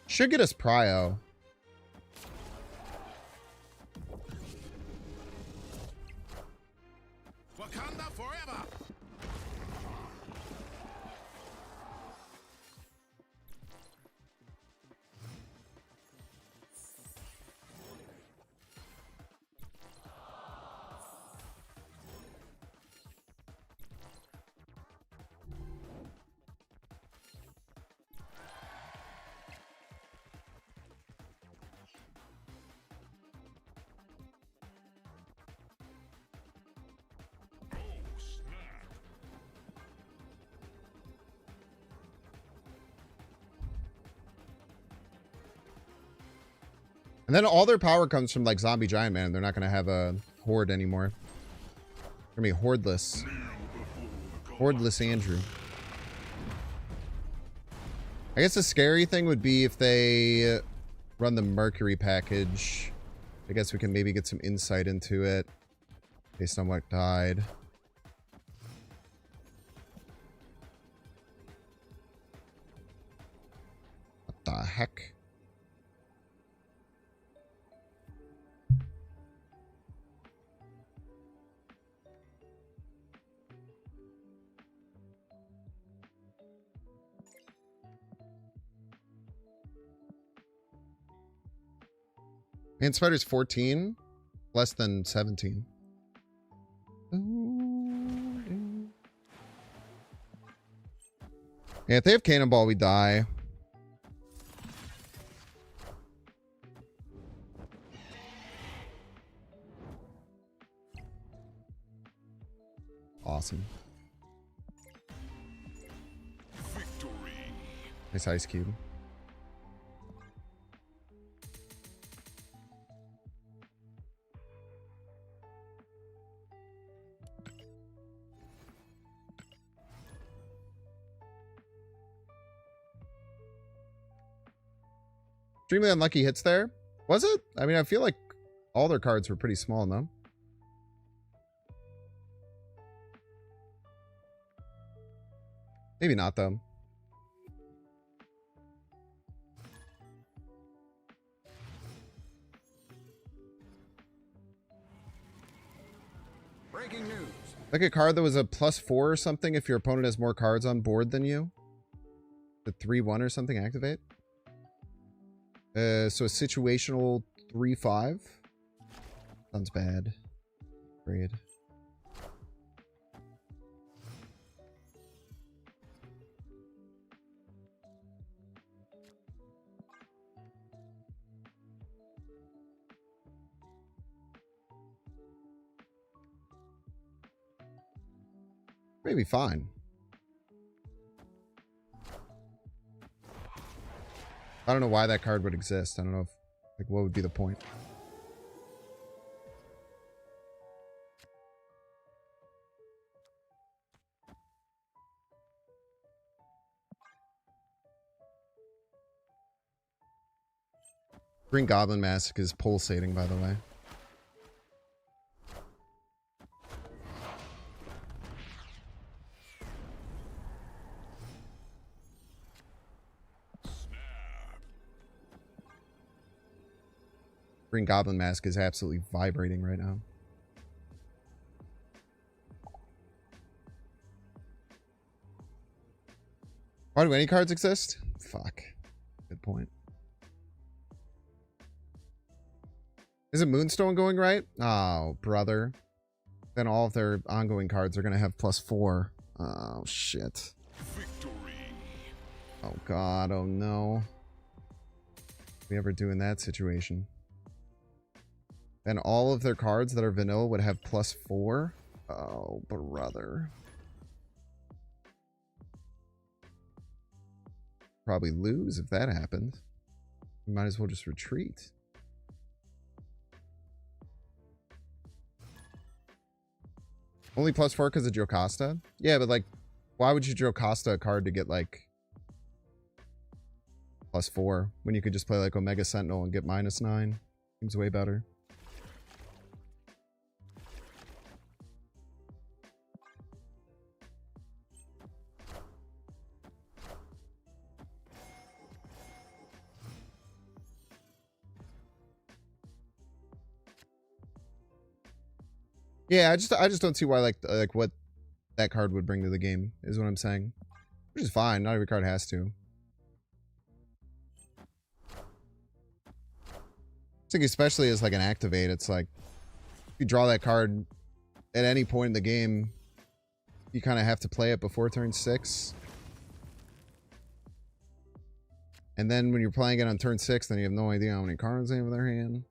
Should get us Prio. Wakanda forever. And then all their power comes from like Zombie Giant Man. They're not going to have a Horde anymore. They're going to be Hordeless. Hordeless Andrew. I guess the scary thing would be if they run the Mercury package. I guess we can maybe get some insight into it based on what died. What the heck? And Spider's 14, less than 17. Yeah, if they have Cannonball, we die. Awesome. Victory. Nice Ice Cube. Extremely unlucky hits there. Was it? I mean, I feel like all their cards were pretty small, no? Maybe not, though. Breaking news. Like a card that was a +4 or something if your opponent has more cards on board than you. The 3/1 or something activate. So a situational 3/5. Sounds bad. Great. Maybe fine. I don't know why that card would exist. I don't know if, like, what would be the point? Green Goblin Mask is pulsating, by the way. Green Goblin Mask is absolutely vibrating right now. Why do any cards exist? Fuck. Good point. Isn't Moonstone going right? Oh, brother. Then all of their ongoing cards are going to have +4. Oh, shit. Victory. Oh, God. Oh, no. If we ever do in that situation. Then all of their cards that are vanilla would have +4. Oh, brother. Probably lose if that happened. We might as well just retreat. Only +4 because of Jocasta? Yeah, but like, why would you Jocasta a card to get like +4 when you could just play like Omega Sentinel and get -9? Seems way better. Yeah, I just don't see why like what that card would bring to the game is what I'm saying. Which is fine. Not every card has to. I think especially as like an activate, it's like if you draw that card at any point in the game, you kind of have to play it before turn 6. And then when you're playing it on turn 6, then you have no idea how many cards they have in their hand.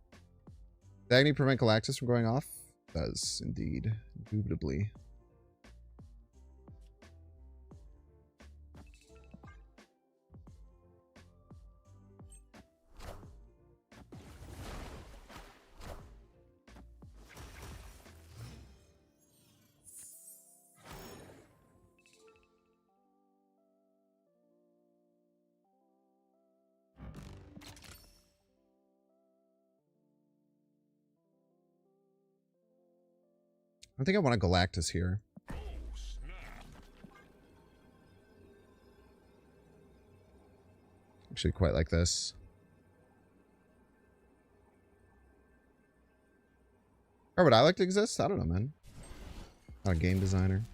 Does Agni prevent Galactus from going off? Does indeed, indubitably. I think I want a Galactus here. Oh, snap. Actually, quite like this. Or would I like to exist? I don't know, man. Not a game designer.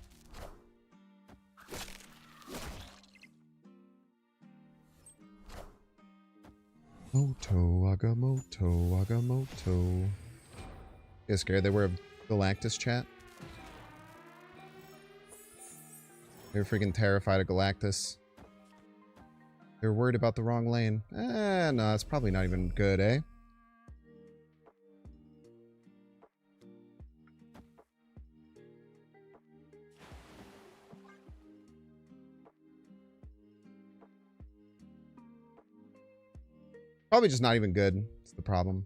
Agamotto, Agamotto. You scared they were a Galactus, chat? They were freaking terrified of Galactus. They were worried about the wrong lane. No, it's probably not even good, eh? Probably just not even good. It's the problem.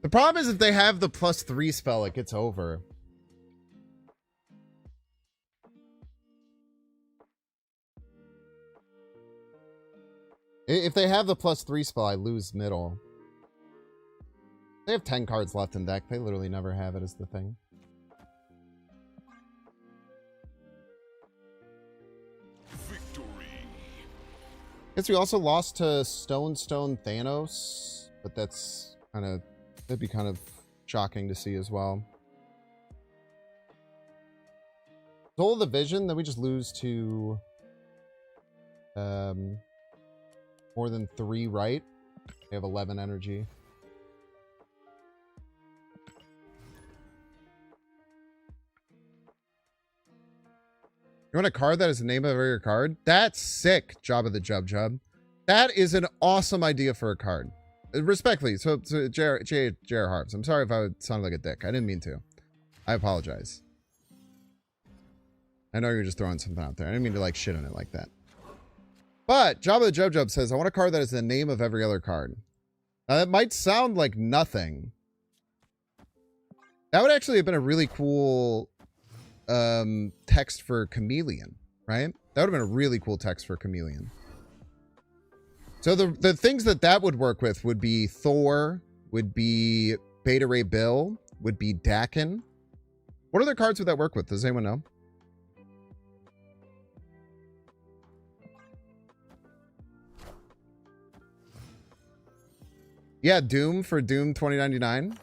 The problem is if they have the +3 spell, it gets over. If they have the +3 spell, I lose middle. They have 10 cards left in deck. They literally never have it as the thing. Victory. Guess we also lost to Stone Thanos, but that's kind of... That'd be kind of shocking to see as well. Soul of the Vision, then we just lose to more than 3, right? They have 11 energy. You want a card that is the name of your card? That's sick, Job of the Jub. That is an awesome idea for a card. Respectfully, so J.R. Harps, I'm sorry if I sounded like a dick. I didn't mean to. I apologize. I know you're just throwing something out there. I didn't mean to like shit on it like that. But Jabba the Jub says, I want a card that is the name of every other card. Now that might sound like nothing. That would actually have been a really cool text for Chameleon, right? That would have been a really cool text for Chameleon. So the things that would work with would be Thor, would be Beta Ray Bill, would be Dakin. What other cards would that work with? Does anyone know? Yeah, Doom for Doom 2099.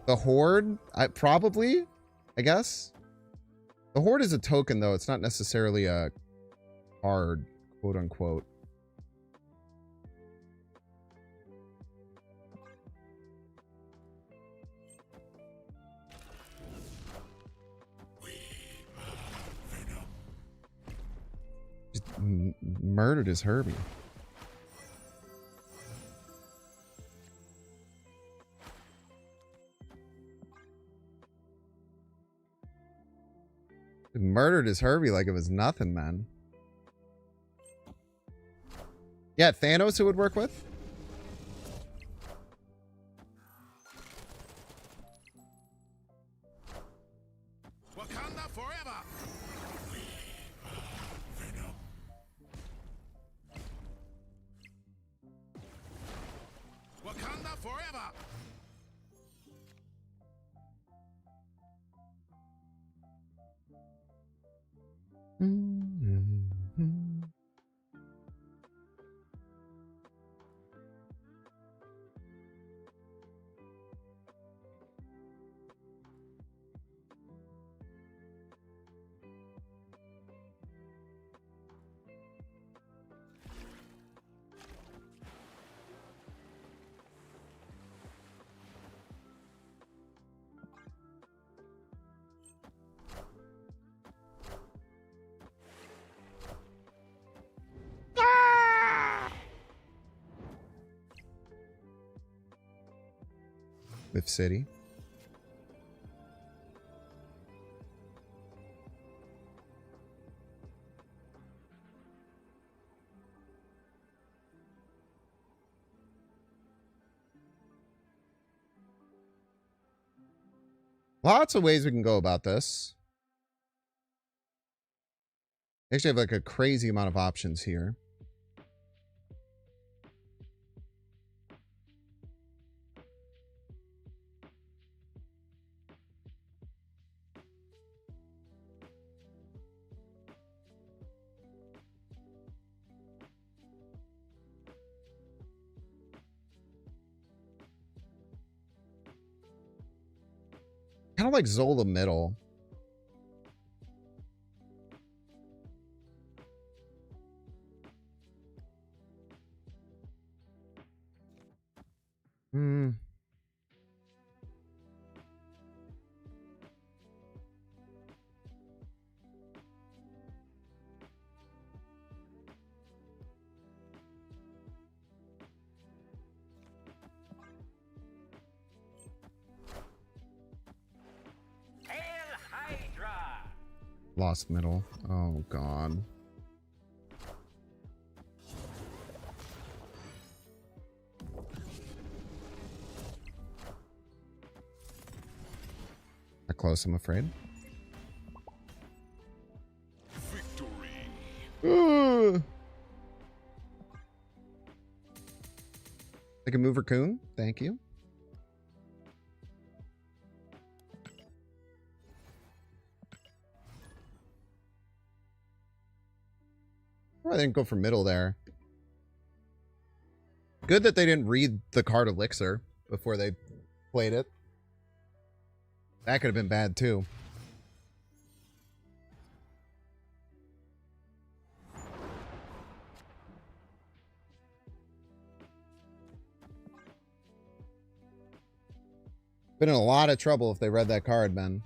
The Horde, I guess. The Horde is a token, though. It's not necessarily a card, quote unquote. Just murdered his Herbie. Murdered his Herbie like it was nothing, man. Yeah, Thanos it would work with. Wakanda forever. Venom. Wakanda forever. With City. Lots of ways we can go about this. Actually have like a crazy amount of options here. Kind of like Zola middle. Hmm. Hail Hydra! Lost middle. Oh, God. Not close, I'm afraid. Victory. I can move Raccoon. Thank you. Oh, I didn't go for middle there. Good that they didn't read the card Elixir before they played it. That could have been bad too. Been in a lot of trouble if they read that card, man.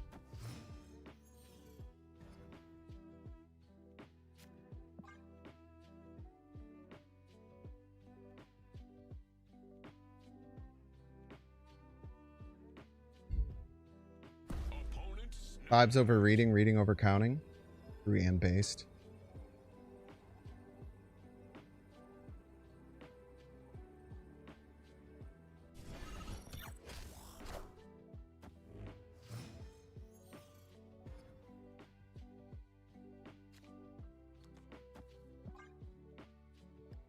Vibes over reading, reading over counting. True and based.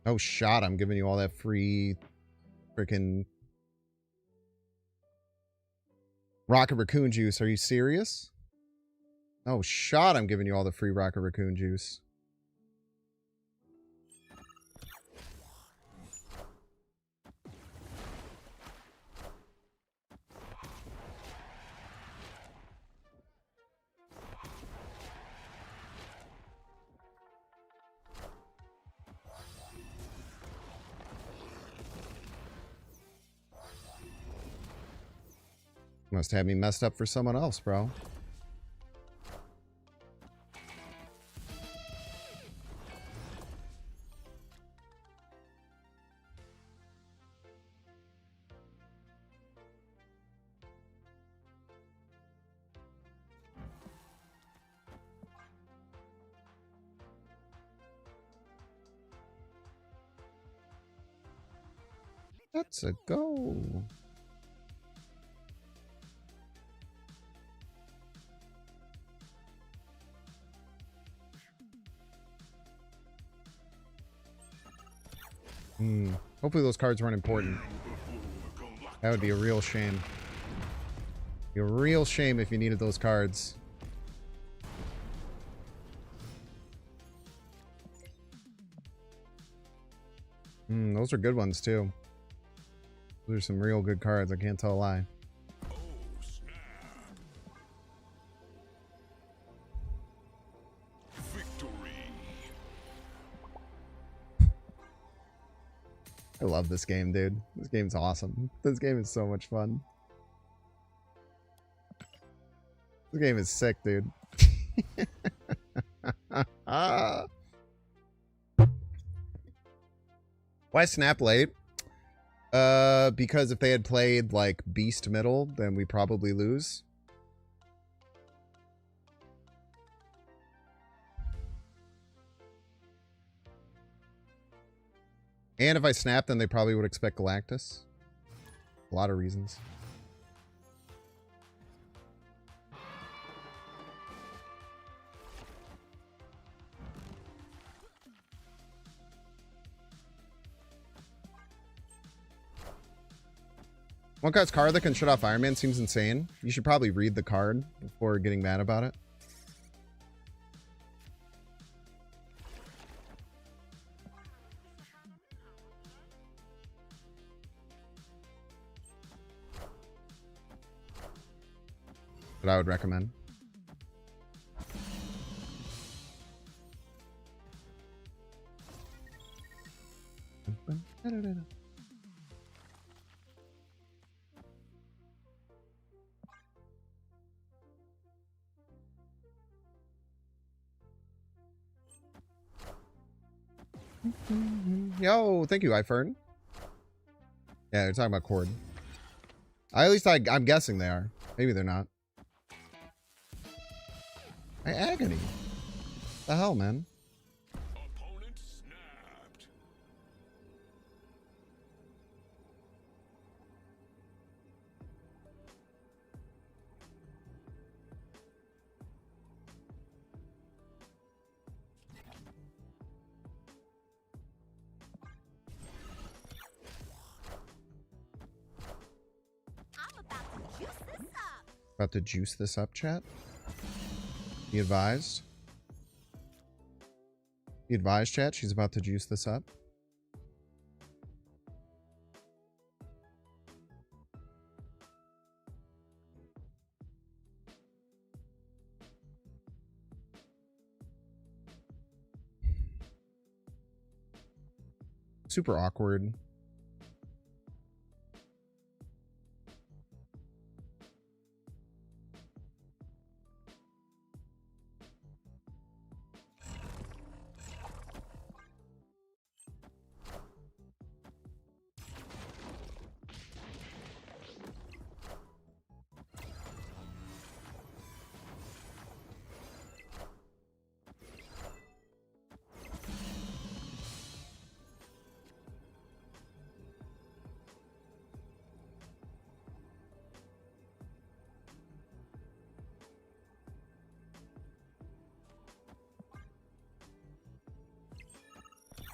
Oh, shot. I'm giving you all that free freaking Rocket Raccoon juice. Are you serious? Oh, shot. I'm giving you all the free Rocket Raccoon juice. Must have me messed up for someone else, bro. That's a go. Hopefully those cards weren't important. That would be a real shame. Be a real shame if you needed those cards. Those are good ones too. Those are some real good cards, I can't tell a lie. Oh, snap. Victory. I love this game, dude. This game's awesome. This game is so much fun. This game is sick, dude. Why snap late? Because if they had played like Beast middle, then we probably lose. And if I snapped, then they probably would expect Galactus. A lot of reasons. One guy's card that can shut off Iron Man seems insane. You should probably read the card before getting mad about it. But I would recommend. Yo, thank you, iFern. Yeah, they're talking about Cord. At least I'm guessing they are. Maybe they're not. My agony. The hell, man? Opponent snapped. I'm about to juice this up. About to juice this up, chat. Be advised. Be advised, chat. She's about to juice this up. Super awkward.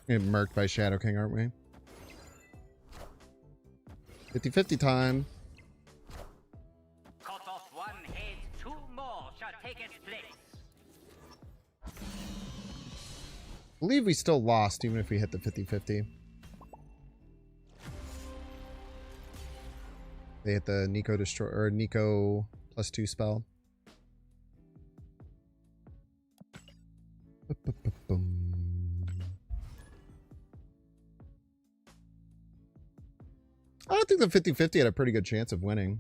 Getting murked by Shadow King, aren't we? 50-50 time. Cut off one head, two more shall take its place. I believe we still lost even if we hit the 50-50. They hit the Nico destroy or Nico +2 spell. I don't think the 50-50 had a pretty good chance of winning.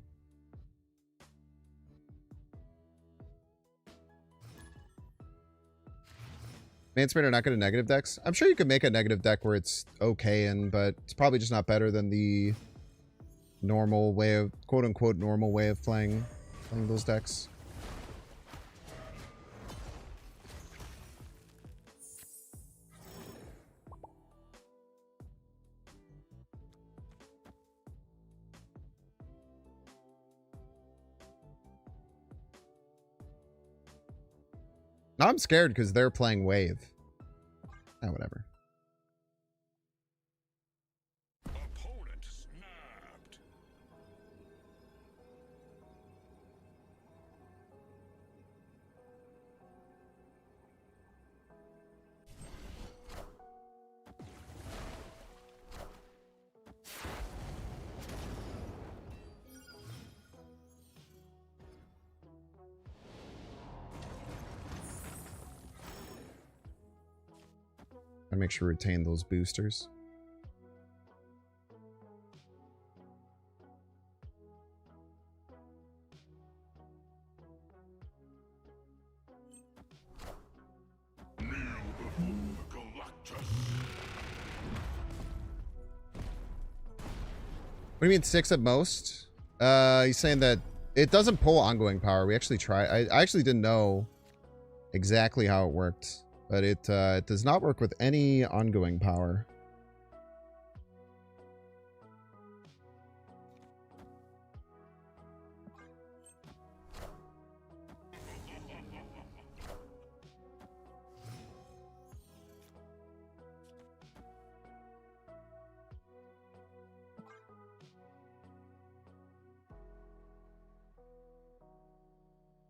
Mansplainer are not good at negative decks. I'm sure you could make a negative deck where it's okay, but it's probably just not better than the normal way of, quote-unquote, normal way of playing those decks. Now I'm scared because they're playing Wave. Ah, whatever. Opponent snapped. I make sure to retain those boosters. What do you mean 6 at most? He's saying that it doesn't pull ongoing power. We actually tried. I actually didn't know exactly how it worked, but it does not work with any ongoing power.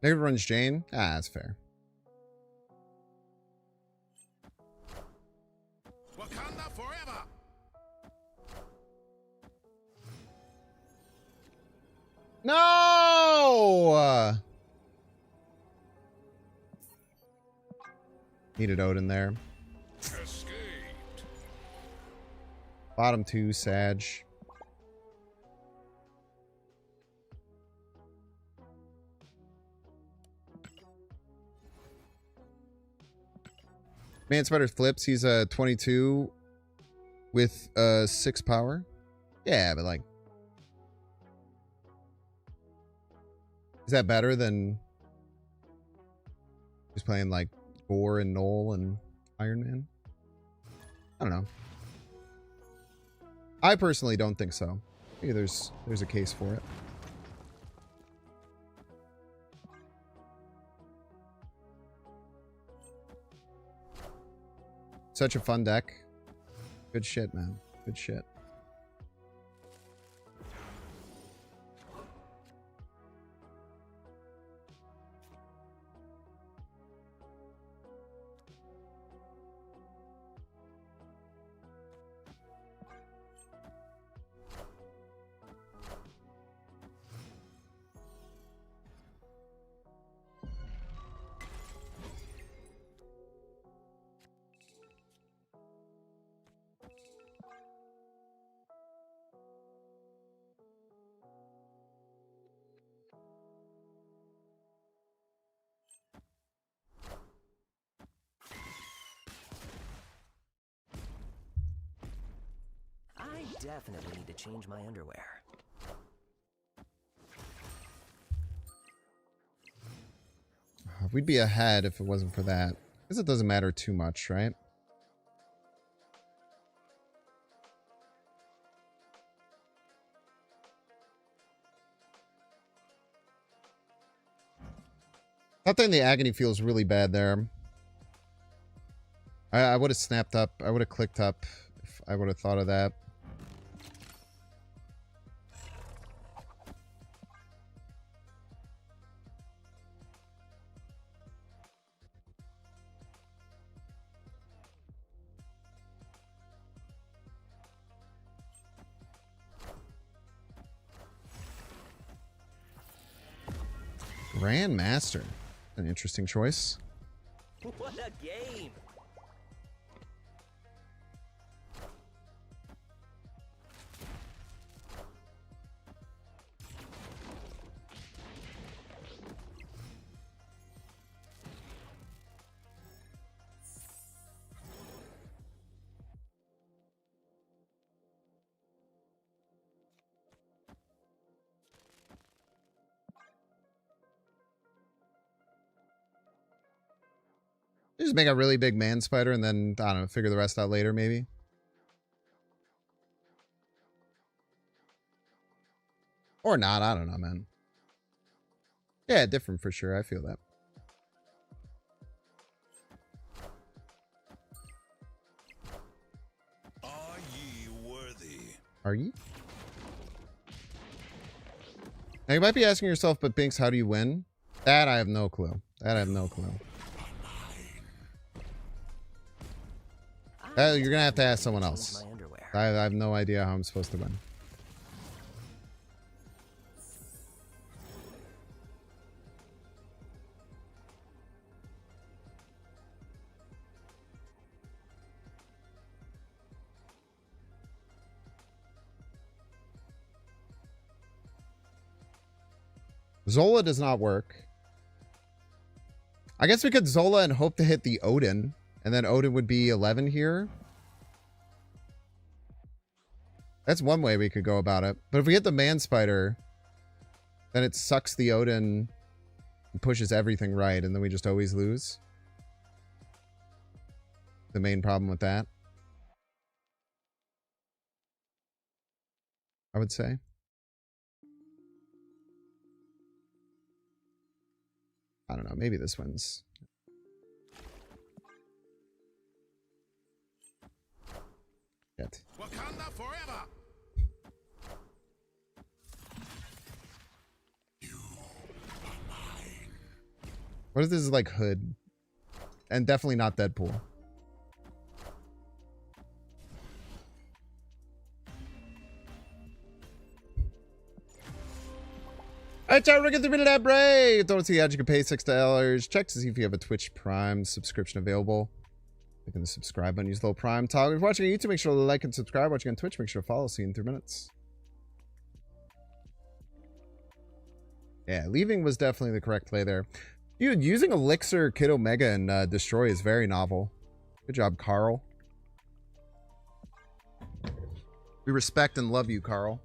Negative runs Jane. Ah, that's fair. Wakanda forever. No! Needed Odin there. Escaped. Bottom 2, Sag. Man Spider flips. He's a 22 with 6 power. Yeah, but like, is that better than just playing like Gore and Knoll and Iron Man? I don't know. I personally don't think so. Maybe there's a case for it. Such a fun deck. Good shit, man. Good shit. I definitely need to change my underwear. We'd be ahead if it wasn't for that. Because it doesn't matter too much, right? I think the agony feels really bad there. I would have snapped up. I would have clicked up if I would have thought of that. Grandmaster. An interesting choice. What a game! Just make a really big man spider and then, I don't know, figure the rest out later, maybe. Or not, I don't know, man. Yeah, different for sure, I feel that. Are ye worthy? Are you? Now you might be asking yourself, but Binks, how do you win? That I have no clue. That I have no clue. You're gonna have to ask someone else. I have no idea how I'm supposed to win. Zola does not work. I guess we could Zola and hope to hit the Odin. And then Odin would be 11 here. That's one way we could go about it. But if we hit the man spider, then it sucks the Odin and pushes everything right. And then we just always lose. The main problem with that, I would say. I don't know. Maybe this one's... Shit. Wakanda forever. You are mine. What if this is like Hood? And definitely not Deadpool. Alright, chat, we're going to get that break. Don't see how you can pay $6. Check to see if you have a Twitch Prime subscription available. Click on the subscribe button, use the little Prime toggle. If you're watching on YouTube, make sure to like and subscribe. Watching on Twitch, make sure to follow. See you in 3 minutes. Yeah, leaving was definitely the correct play there. Dude, using Elixir, Kid Omega, and Destroy is very novel. Good job, Carl. We respect and love you, Carl.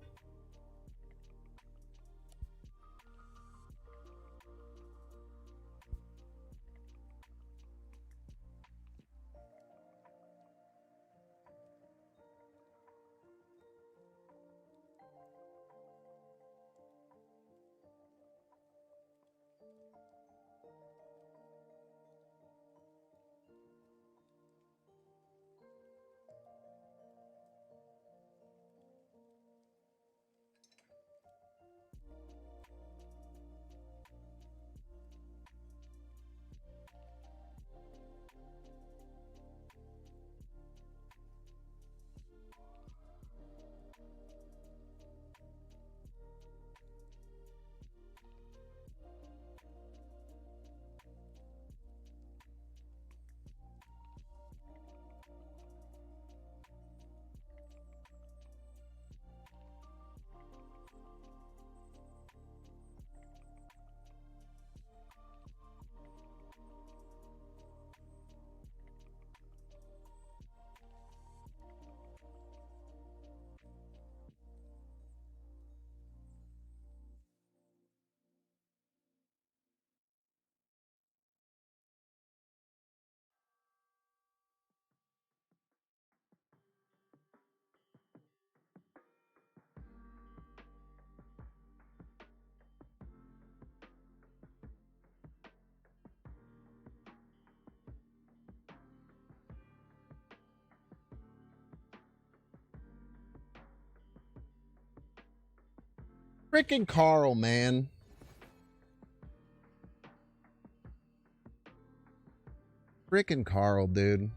Freaking Carl, man. Freaking Carl, dude.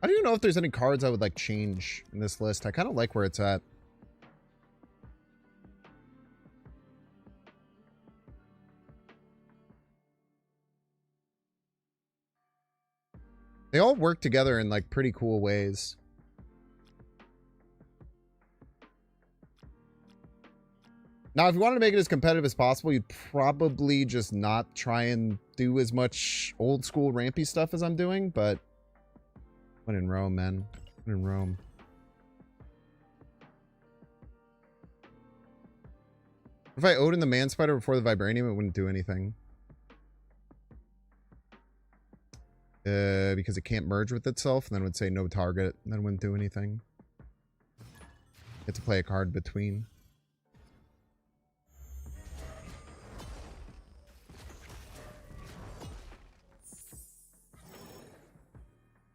I don't even know if there's any cards I would like change in this list. I kind of like where it's at. They all work together in like pretty cool ways. Now, if you wanted to make it as competitive as possible, you'd probably just not try and do as much old school rampy stuff as I'm doing, but when in Rome, man. When in Rome. If I Odin the Man Spider before the Vibranium, it wouldn't do anything. Because it can't merge with itself, and then would say no target, and then wouldn't do anything. You have to play a card between.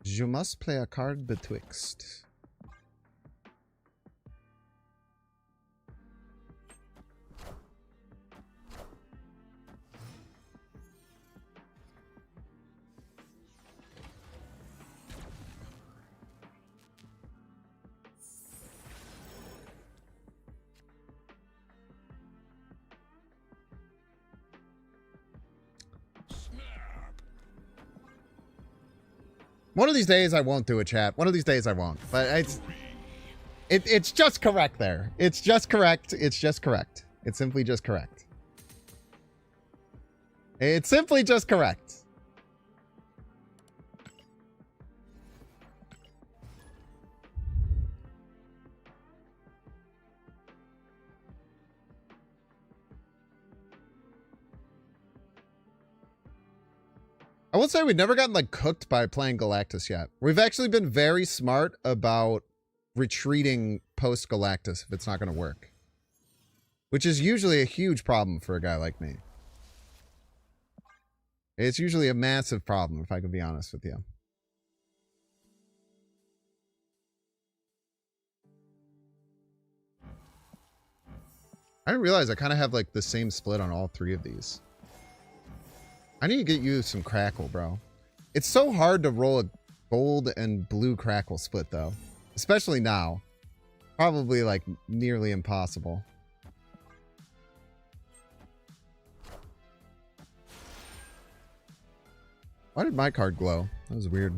You must play a card betwixt. One of these days I won't do a chat. One of these days I won't. But it's just correct there. It's just correct. It's just correct. It's simply just correct. It's simply just correct. I will say we've never gotten like cooked by playing Galactus yet. We've actually been very smart about retreating post Galactus if it's not going to work, which is usually a huge problem for a guy like me. It's usually a massive problem, if I can be honest with you. I didn't realize I kind of have like the same split on all three of these. I need to get you some crackle, bro. It's so hard to roll a gold and blue crackle split, though. Especially now. Probably like nearly impossible. Why did my card glow? That was weird.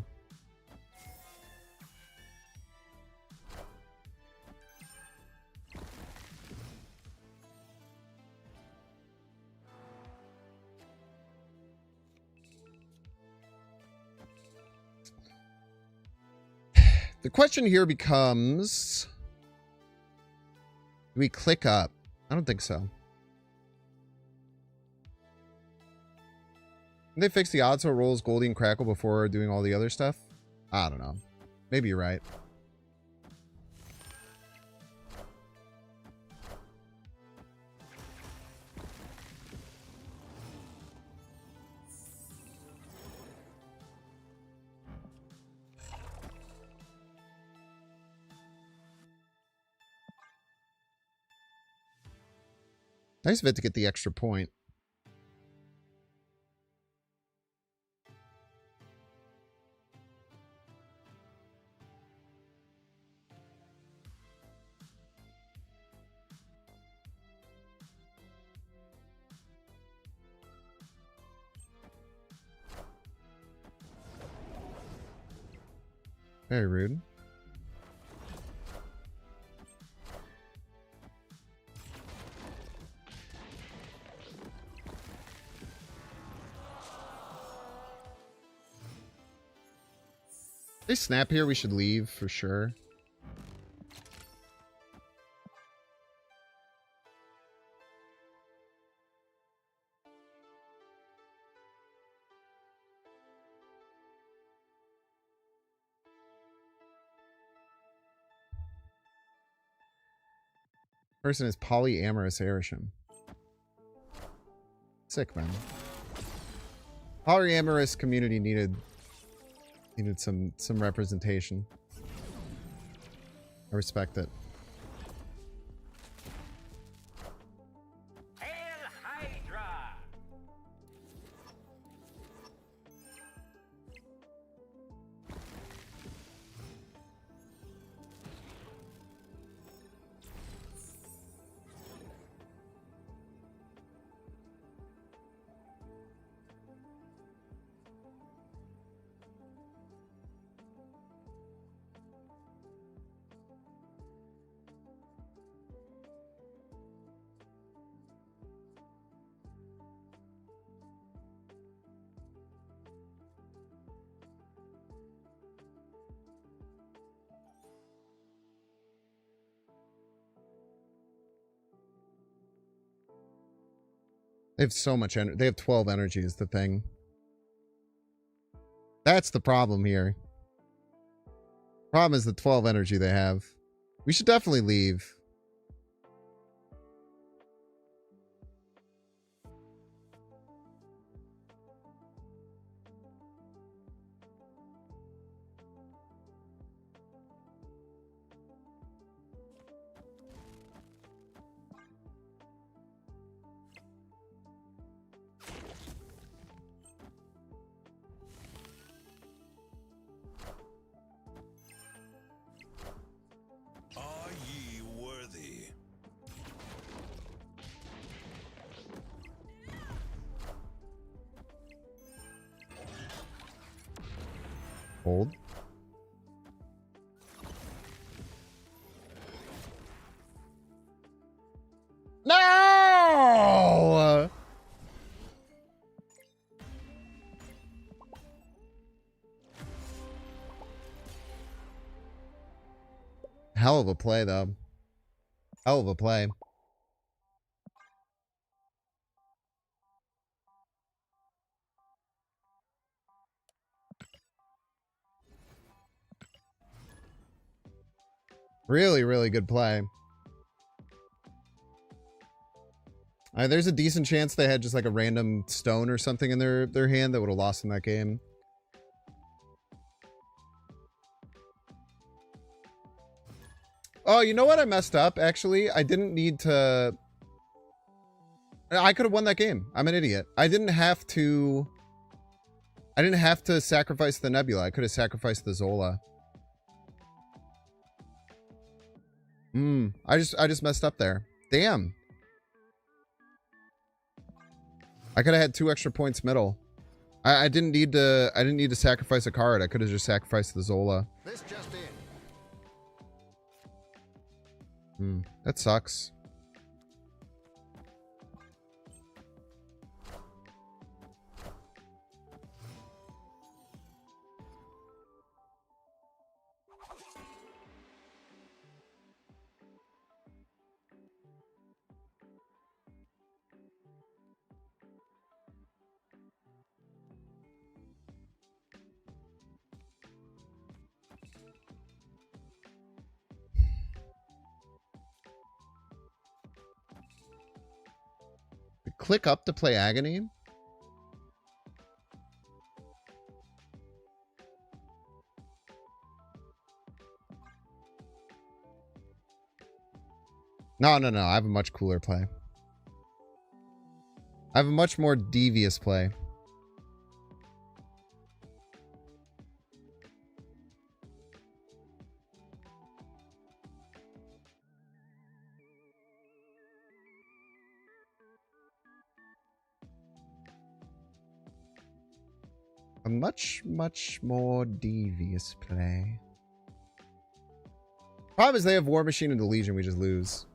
The question here becomes, do we click up? I don't think so. Did they fix the odds so it rolls Goldie and Crackle before doing all the other stuff? I don't know. Maybe you're right. Nice of it to get the extra point. Very rude. If they snap here, we should leave for sure. Person is polyamorous Arishem. Sick, man. Polyamorous community needed some representation. I respect it. Hail Hydra! They have so much energy. They have 12 energy is the thing. That's the problem here. Problem is the 12 energy they have. We should definitely leave. Are ye worthy? Hold. No! Hell of a play, though. Hell of a play. Really, really good play. There's a decent chance they had just like a random stone or something in their hand that would have lost in that game. Oh, you know what? I messed up, actually. I didn't need to... I could have won that game. I'm an idiot. I didn't have to sacrifice the Nebula. I could have sacrificed the Zola. I just messed up there. Damn. I could have had 2 extra points middle. I didn't need to sacrifice a card. I could have just sacrificed the Zola. This just in. That sucks. Click up to play Agony? No. I have a much cooler play. I have a much more devious play. A much more devious play. Problem is they have War Machine and the Legion, we just lose.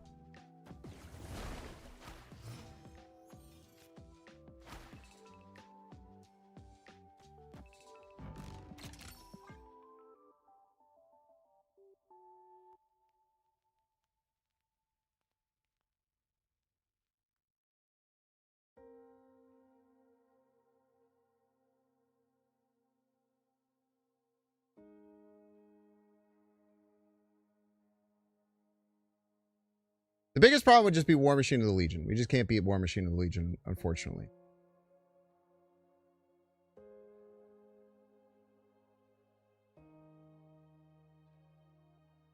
The biggest problem would just be War Machine of the Legion. We just can't beat War Machine of the Legion, unfortunately.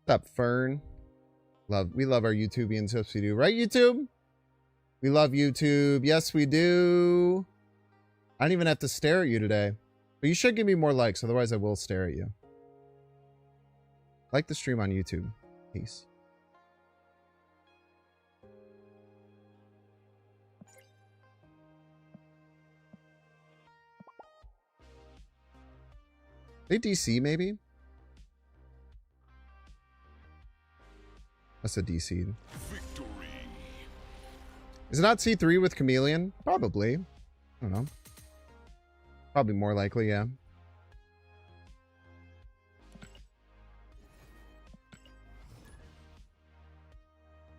What's up, Fern? We love our YouTubians. Yes, we do. Right, YouTube? We love YouTube. Yes, we do. I don't even have to stare at you today. But you should give me more likes, otherwise I will stare at you. Like the stream on YouTube. Peace. They DC, maybe? That's a DC. Victory. Is it not C3 with Chameleon? Probably. I don't know. Probably more likely, yeah.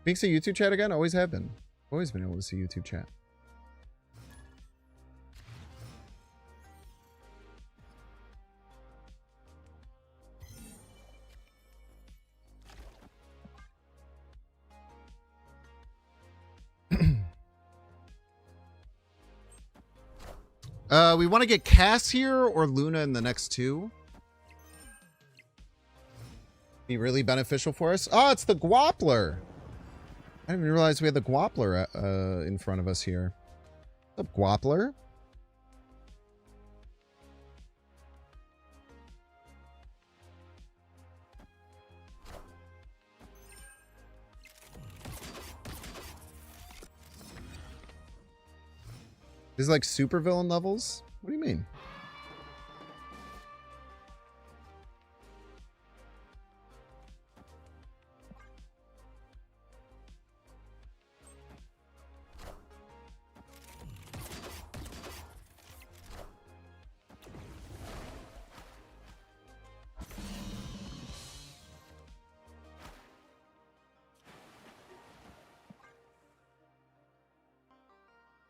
Being see YouTube chat again? Always have been. Always been able to see YouTube chat. We want to get Cass here or Luna in the next 2. Be really beneficial for us. Oh, it's the Gwappler. I didn't even realize we had the Gwappler in front of us here. What's up, Gwappler? This is like super villain levels? What do you mean?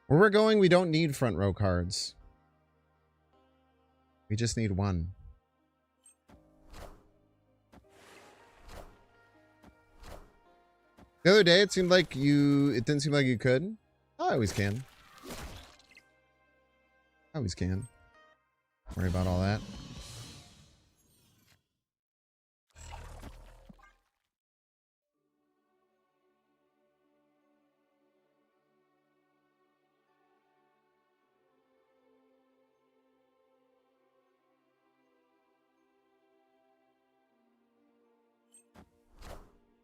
Where we're going, we don't need front row cards. We just need 1. The other day, it didn't seem like you could. Oh, I always can. I always can. Don't worry about all that.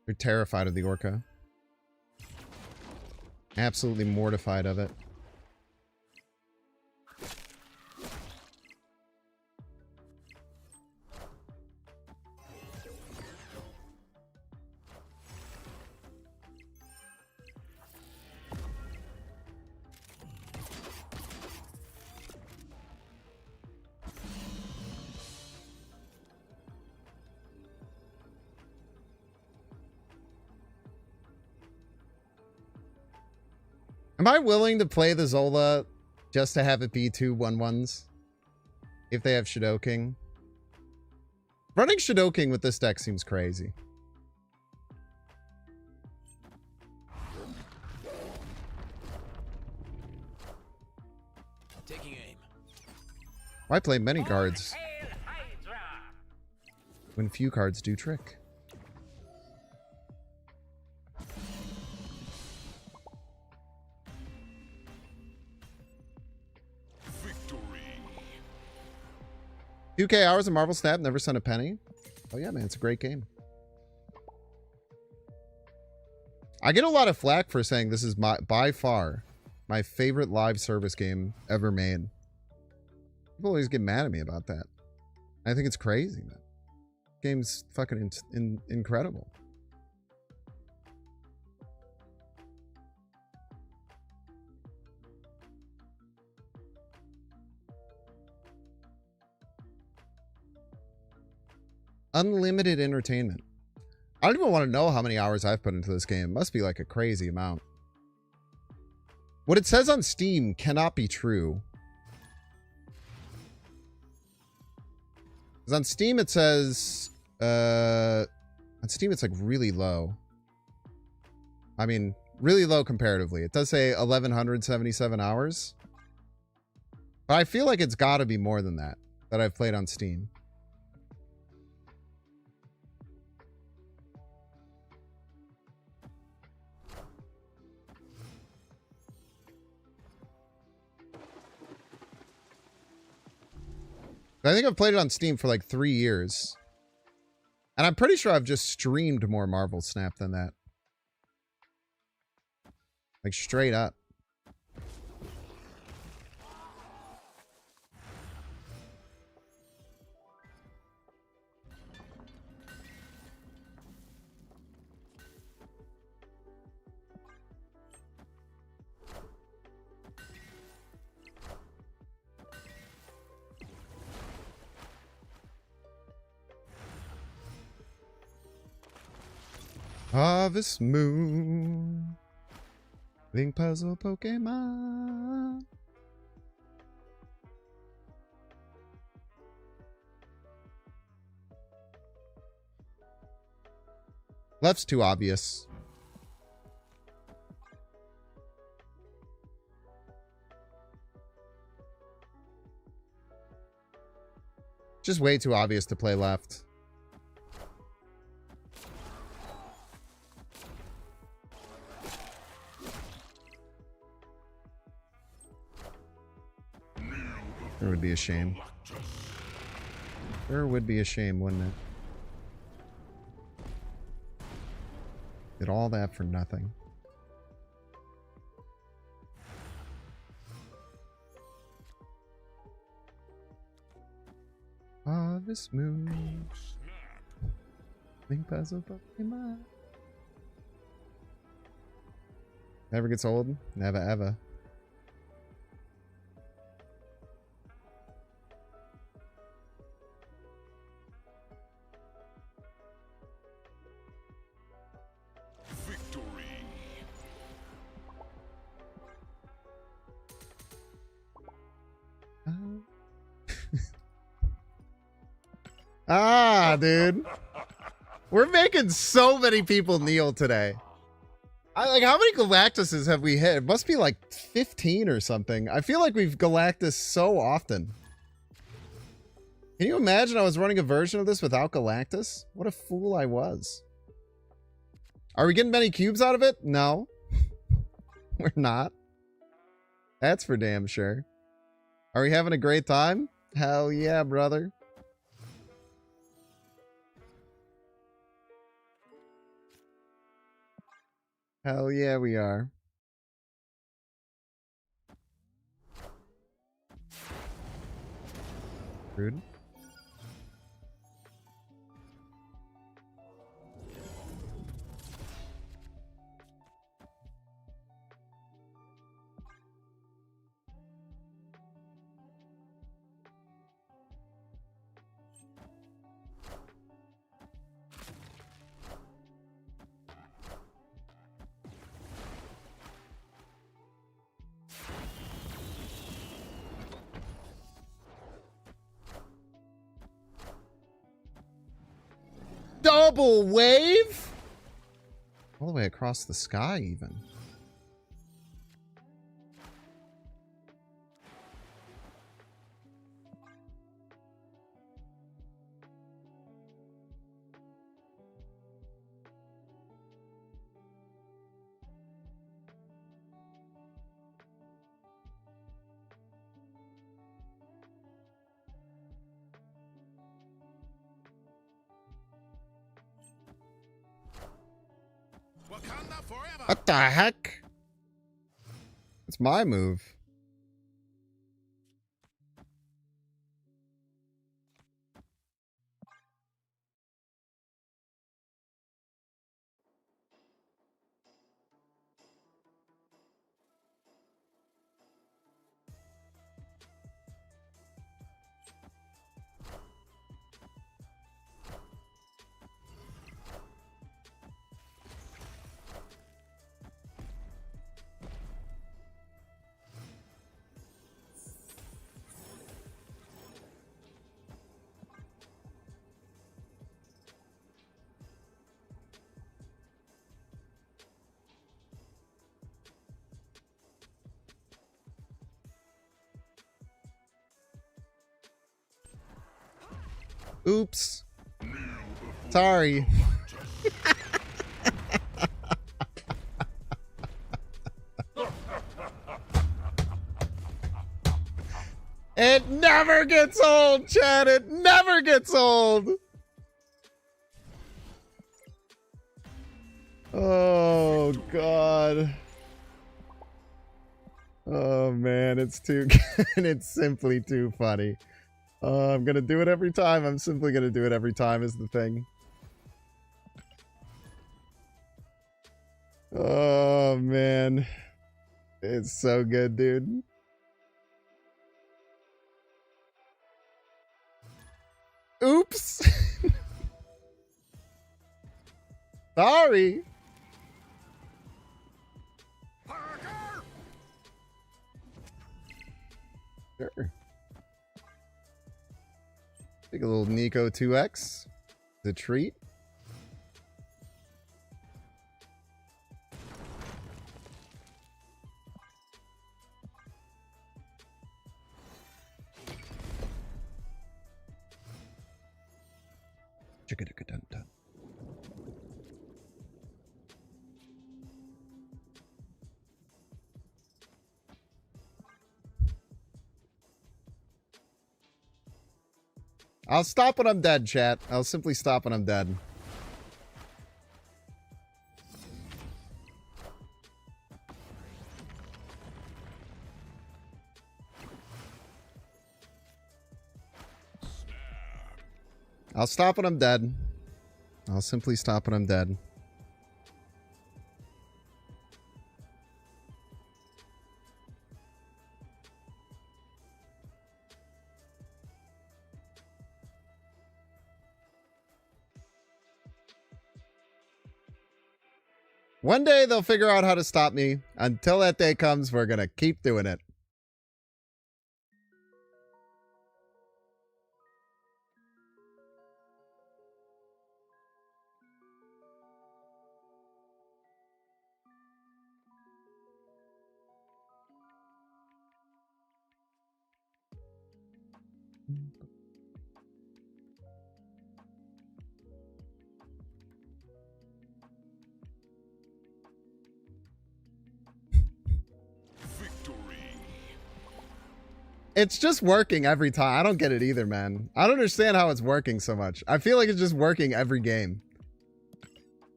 You're terrified of the orca. Absolutely mortified of it. Am I willing to play the Zola just to have it be 2 1/1s? If they have Shadow King? Running Shadow King with this deck seems crazy. Taking aim. Why play many cards when few cards do trick? Victory. 2K hours of Marvel Snap, never sent a penny. Oh yeah, man, it's a great game. I get a lot of flack for saying this is by far my favorite live service game ever made. People always get mad at me about that. I think it's crazy, man. Game's fucking incredible. Unlimited entertainment. I don't even want to know how many hours I've put into this game. It must be like a crazy amount. What it says on Steam cannot be true. Because on Steam it says... on Steam it's like really low. I mean, really low comparatively. It does say 1,177 hours. But I feel like it's got to be more than that I've played on Steam. I think I've played it on Steam for like 3 years. And I'm pretty sure I've just streamed more Marvel Snap than that. Like straight up. Harvest Moon. Link Puzzle Pokemon. Left's too obvious. Just way too obvious to play left. There would be a shame. There would be a shame, wouldn't it? Did all that for nothing. Harvest Moon. Link Puzzle Pokemon. Never gets old. Never ever. Ah, dude. We're making so many people kneel today. Like, how many Galactuses have we hit? It must be like 15 or something. I feel like we've Galactus so often. Can you imagine I was running a version of this without Galactus? What a fool I was. Are we getting many cubes out of it? No. We're not. That's for damn sure. Are we having a great time? Hell yeah, brother. Hell yeah, we are. Rude. Double wave? All the way across the sky, even. Wakanda forever. What the heck? It's my move. Oops. Sorry. It never gets old, Chad. It never gets old. Oh, God. Oh, man. It's too good. It's simply too funny. I'm going to do it every time. I'm simply going to do it every time is the thing. Oh, man. It's so good, dude. Oops. Sorry. Sure. Take a little Nico 2X. The treat. Chicka-dicka-dun-dun. I'll stop when I'm dead, chat. I'll simply stop when I'm dead. I'll stop when I'm dead. I'll simply stop when I'm dead. One day they'll figure out how to stop me. Until that day comes, we're going to keep doing it. It's just working every time. I don't get it either, man. I don't understand how it's working so much. I feel like it's just working every game.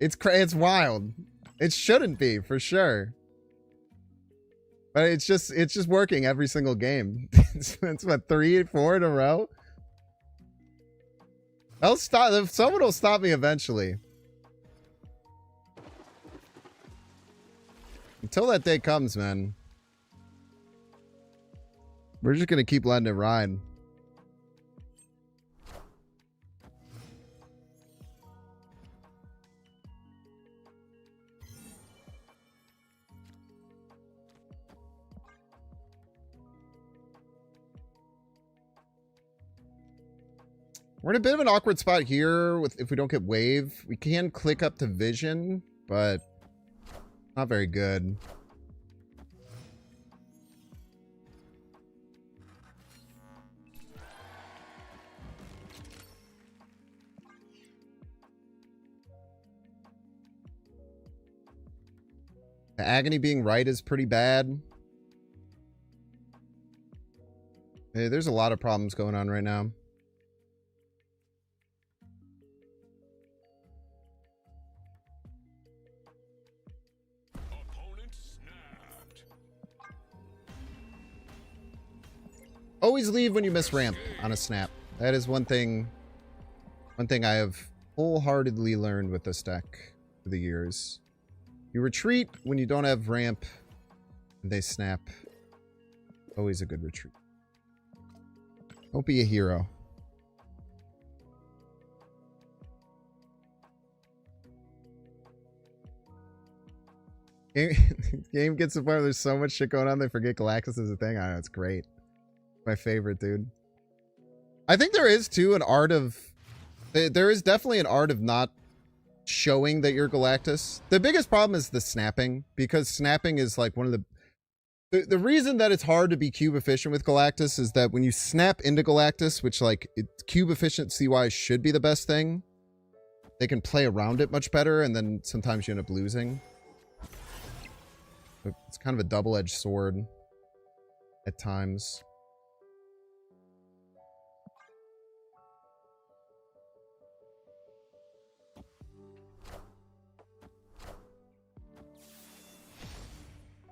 It's wild. It shouldn't be, for sure. But it's just working every single game. It's what, 3, 4 in a row? They'll stop. Someone will stop me eventually. Until that day comes, man. We're just gonna keep letting it ride. We're in a bit of an awkward spot here with if we don't get wave. We can click up to vision, but not very good. The agony being right is pretty bad. Hey, there's a lot of problems going on right now. Opponent snapped. Always leave when you miss ramp on a snap. That is one thing I have wholeheartedly learned with this deck through the years. You retreat when you don't have ramp, and they snap. Always a good retreat. Don't be a hero. Game gets to the point where there's so much shit going on they forget Galactus is a thing. I know, it's great. My favorite, dude. I think there is too an art of... There is definitely an art of not showing that you're Galactus. The biggest problem is the snapping, because snapping is like one of the reason that it's hard to be cube efficient with Galactus is that when you snap into Galactus, which like cube efficiency wise should be the best thing, they can play around it much better, and then sometimes you end up losing. But it's kind of a double-edged sword at times.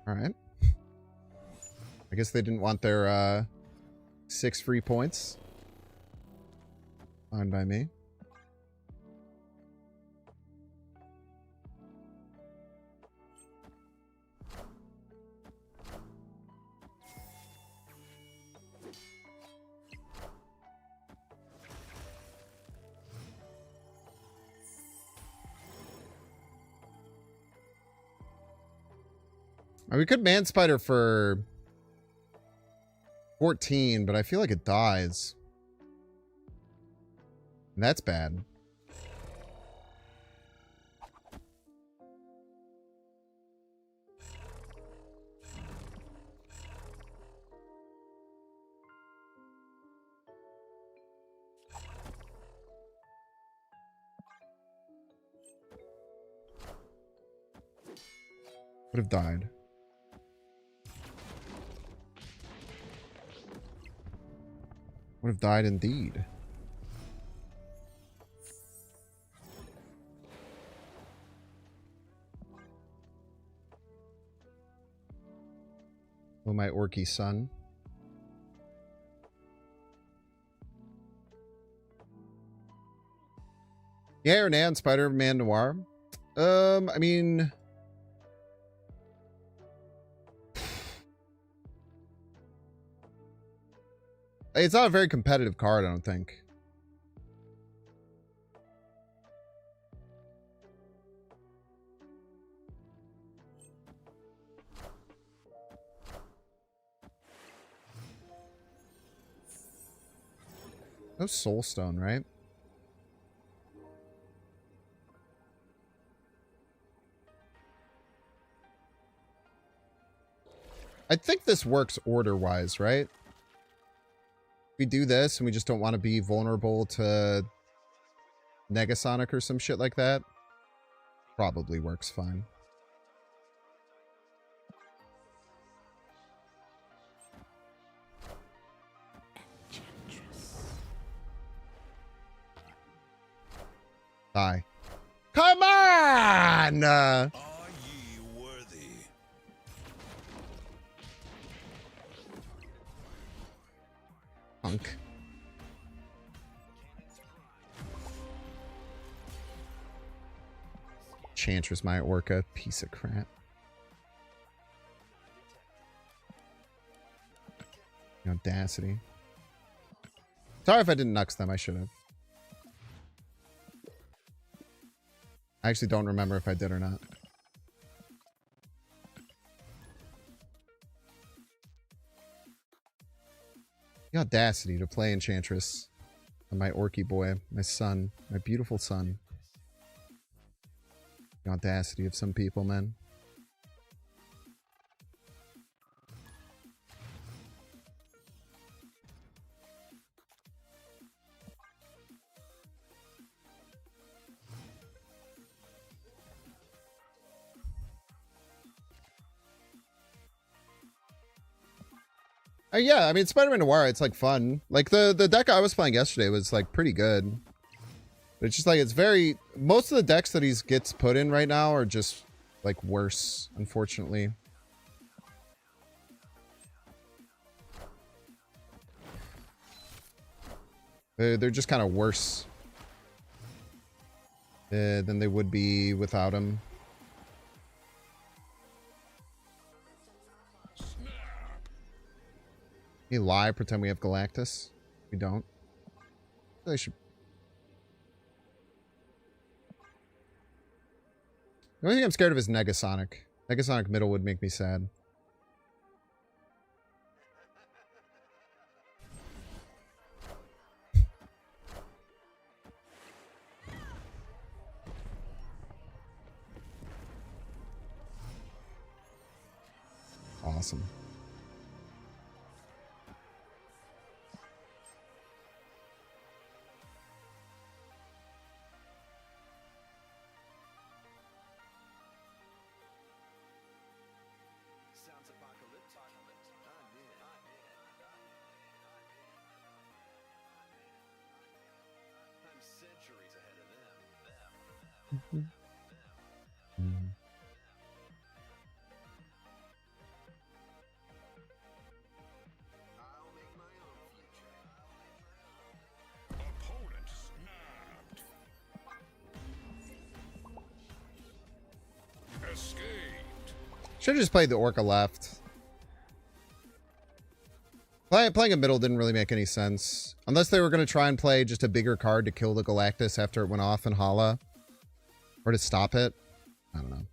All right. I guess they didn't want their 6 free points. Fine by me. We could Man Spider for 14, but I feel like it dies. And that's bad. Would have died. Would have died indeed. Oh, my orky son. Yeah, Hernan, Spider-Man Noir. I mean... It's not a very competitive card, I don't think. No Soulstone, right? I think this works order-wise, right? We do this and we just don't want to be vulnerable to Negasonic or some shit like that. Probably works fine. Die. Come on! Are ye worthy? Punk. Chantress, my orca. Piece of crap. The audacity. Sorry if I didn't nux them. I should have. I actually don't remember if I did or not. The audacity to play Enchantress on my orky boy, my son, my beautiful son. The audacity of some people, man. Yeah, I mean, Spider-Man Noir, it's like fun. Like the deck I was playing yesterday was like pretty good. But it's just like, it's very, most of the decks that he gets put in right now are just like worse, unfortunately. They're just kind of worse than they would be without him. We lie, pretend we have Galactus. We don't. They should. The only thing I'm scared of is Negasonic. Negasonic middle would make me sad. Awesome. Opponent snapped. Escaped. Should have just played the Orca left. Playing a middle didn't really make any sense. Unless they were going to try and play just a bigger card to kill the Galactus after it went off in Hala. Or to stop it. I don't know.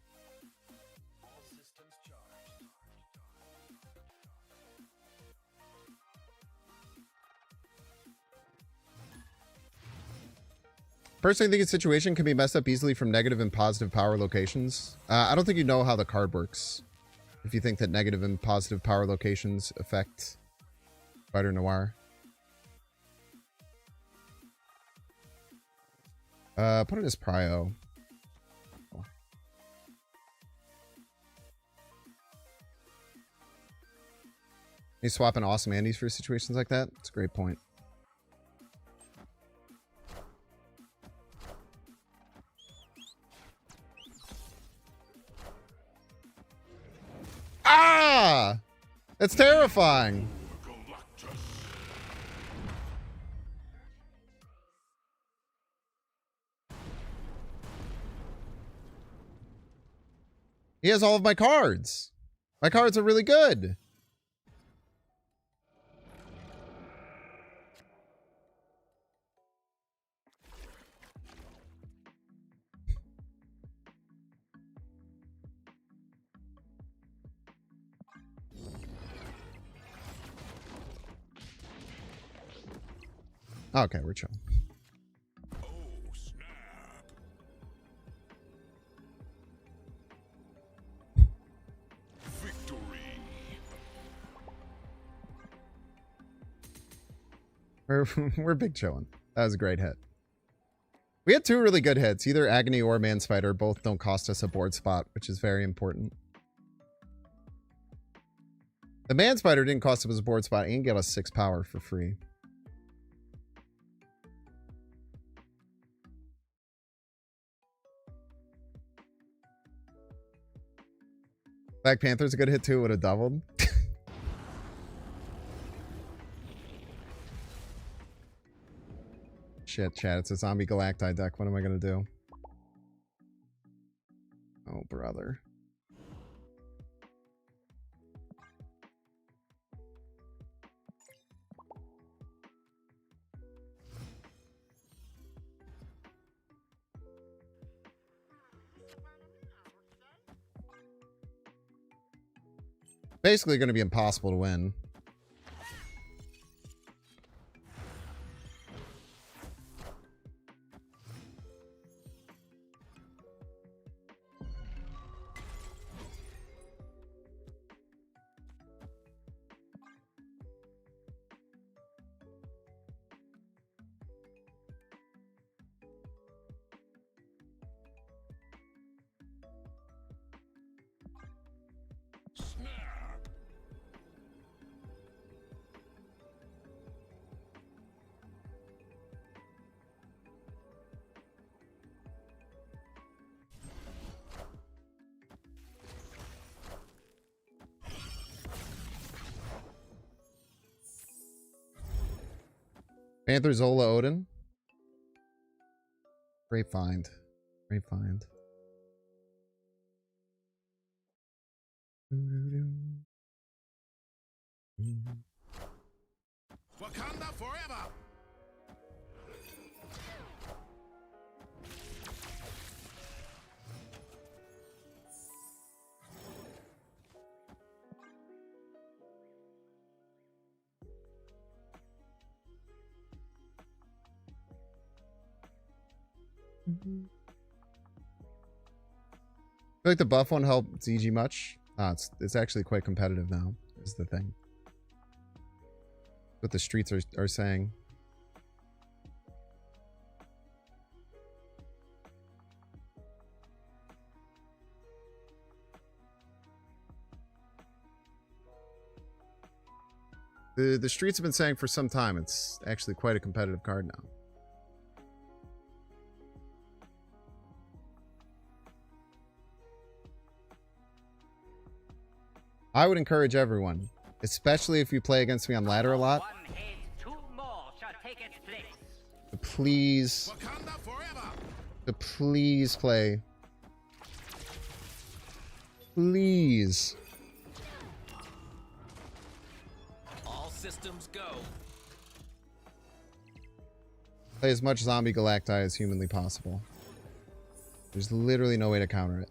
Personally, I think its situation can be messed up easily from negative and positive power locations. I don't think you know how the card works. If you think that negative and positive power locations affect Spider Noir. Put it as Prio. You swapping awesome Andes for situations like that? It's a great point. Ah! That's terrifying. He has all of my cards. My cards are really good. Okay, we're chilling. Oh, snap. Victory. We're big chilling. That was a great hit. We had two really good hits. Either Agony or Manspider. Both don't cost us a board spot, which is very important. The Manspider didn't cost us a board spot and get us 6 power for free. Black Panther's a good hit too. Would have doubled. Shit, chat. It's a zombie Galacti deck. What am I gonna do? Oh, brother. Basically going to be impossible to win. Panther Zola Odin. Great find. Great find. Wakanda forever! I feel like the buff won't help ZG much. It's actually quite competitive now, is the thing. What the streets are saying. The streets have been saying for some time it's actually quite a competitive card now. I would encourage everyone, especially if you play against me on ladder a lot, to please play. Please. All systems go. Play as much zombie Galacti as humanly possible. There's literally no way to counter it.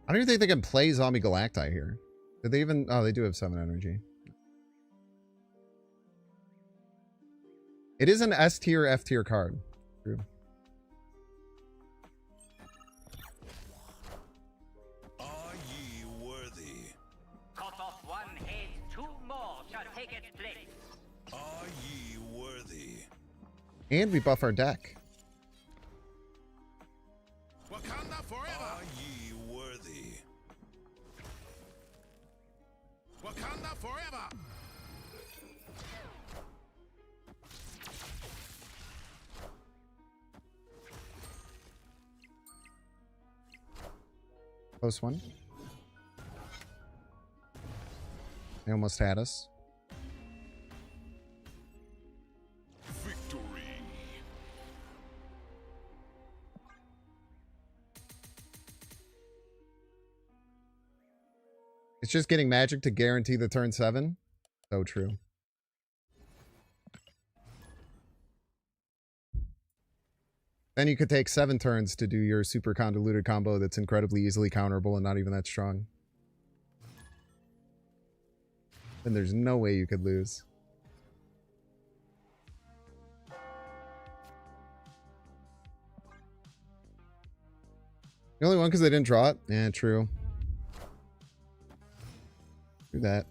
I don't even think they can play Zombie Galacti here. Did they even... Oh, they do have 7 energy. It is an S tier, F tier card. True. Are ye worthy? Cut off one head, 2 more shall take its place. Are ye worthy? And we buff our deck. Wakanda forever! Are ye worthy? Wakanda forever! Close one. They almost had us. Victory! It's just getting magic to guarantee the turn 7. So true. Then you could take 7 turns to do your super convoluted combo that's incredibly easily counterable and not even that strong. Then there's no way you could lose. The only one because they didn't draw it? Yeah, true. Do that.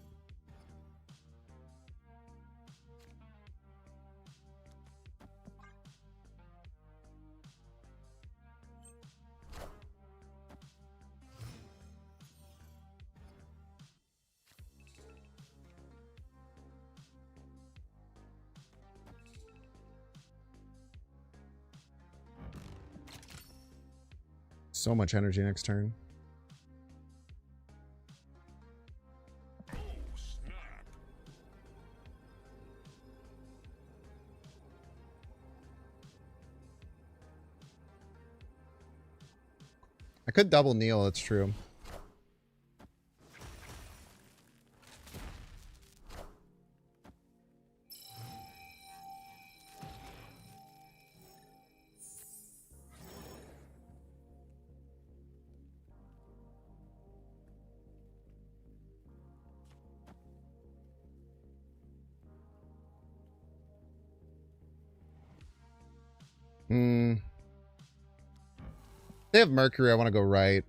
So much energy next turn. I could double kneel, it's true. They have Mercury, I want to go right.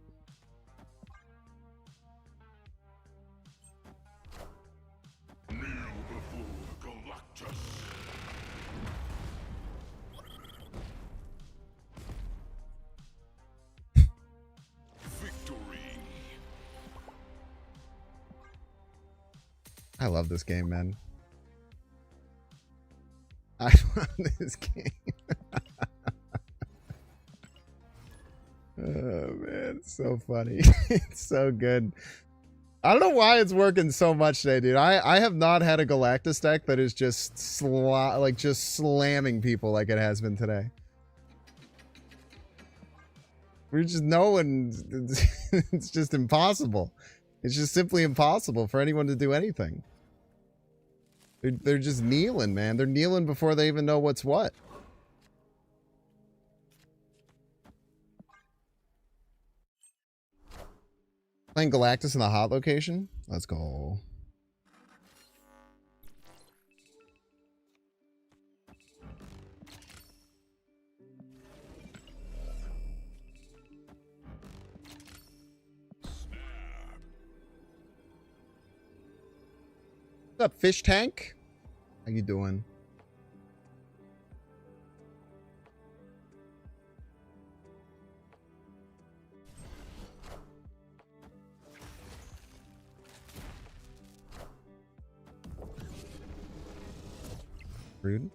I love this game, man. I love this game. Oh man, it's so funny. It's so good. I don't know why it's working so much today, dude. I have not had a Galactus deck that is just just slamming people like it has been today. We're just knowing it's just impossible. It's just simply impossible for anyone to do anything. They're just kneeling, man. They're kneeling before they even know what's what. Playing Galactus in the hot location? Let's go. What's up, Fish Tank? How you doing? Rude.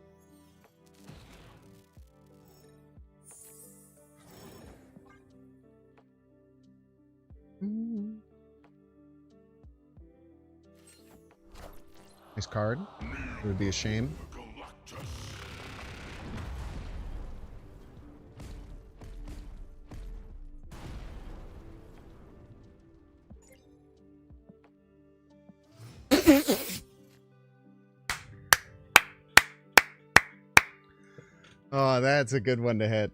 Nice card. It would be a shame. Oh, that's a good one to hit.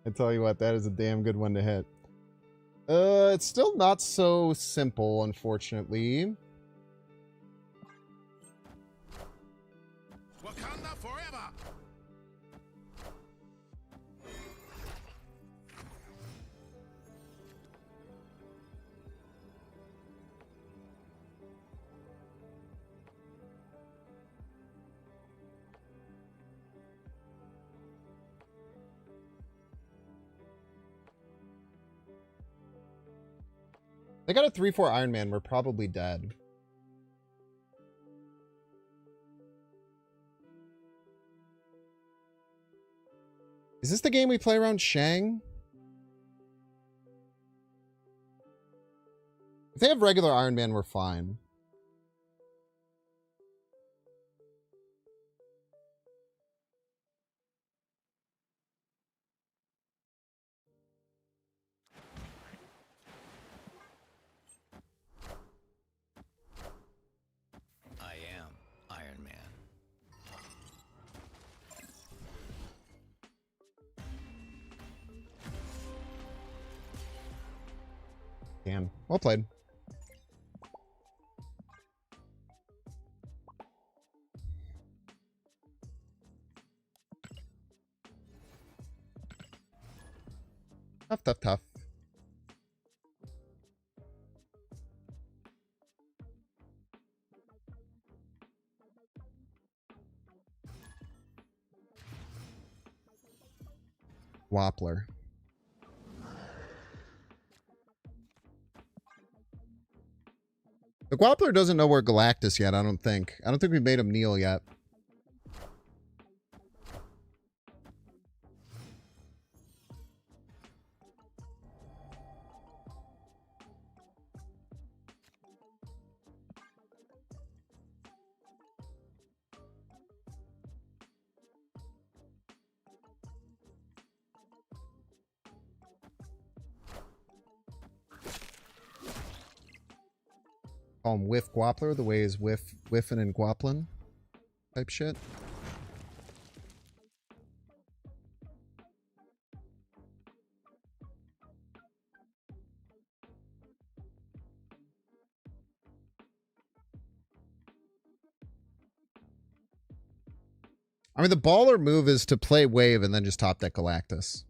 I tell you what, that is a damn good one to hit. It's still not so simple, unfortunately. Wakanda forever. They got a 3/4 Iron Man. We're probably dead. Is this the game we play around Shang? If they have regular Iron Man, we're fine. I am Iron Man. Damn. Well played. Tough, tough, tough. Wappler. The Wappler doesn't know we're Galactus yet, I don't think. I don't think we made him kneel yet. Call him Whiff Guapler the way he's whiffing and guaplin type shit. I mean, the baller move is to play wave and then just top deck Galactus.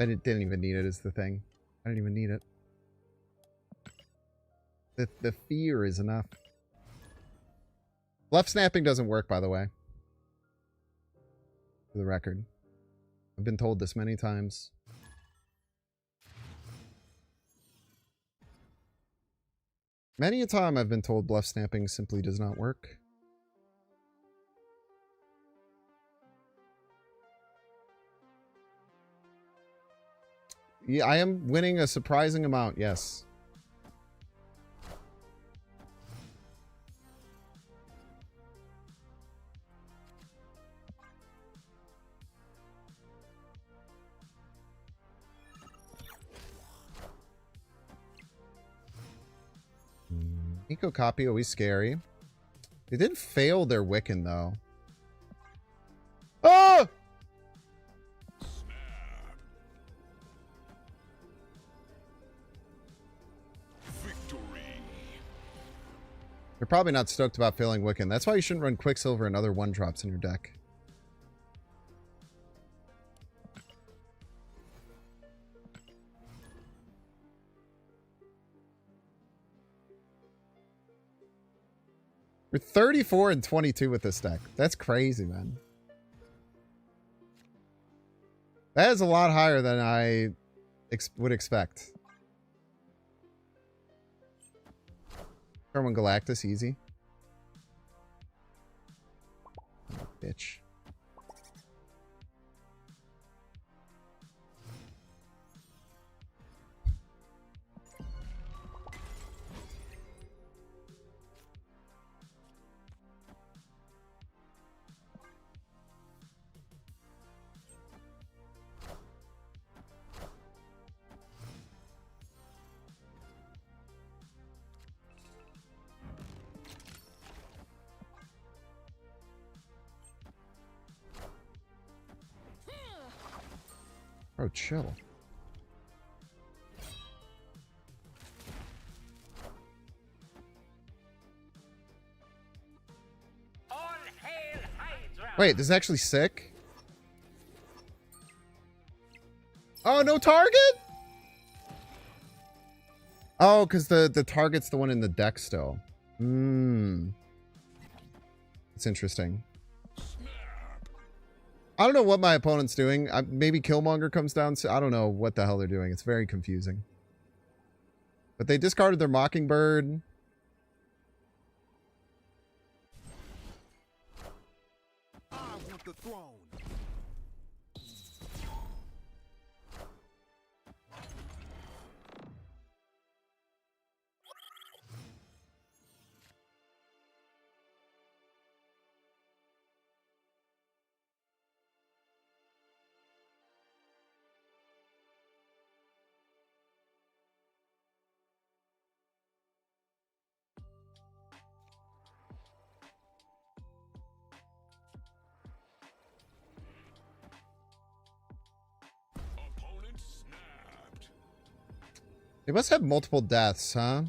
I didn't even need it is the thing. I didn't even need it. The fear is enough. Left snapping doesn't work, by the way. For the record. I've been told this many times. Many a time I've been told bluff snapping simply does not work. Yeah, I am winning a surprising amount, yes. Eco copy, always scary. They did fail their Wiccan, though. Oh! You're probably not stoked about failing Wiccan. That's why you shouldn't run Quicksilver and other 1-drops in your deck. We're 34 and 22 with this deck. That's crazy, man. That is a lot higher than I would expect. Turn 1 Galactus, easy. Oh, bitch. Oh, chill. Wait, this is actually sick? Oh, no target? Oh, because the target's the one in the deck still. It's interesting. I don't know what my opponent's doing. Maybe Killmonger comes down. I don't know what the hell they're doing. It's very confusing. But they discarded their Mockingbird. I want the throne. They must have multiple deaths, huh?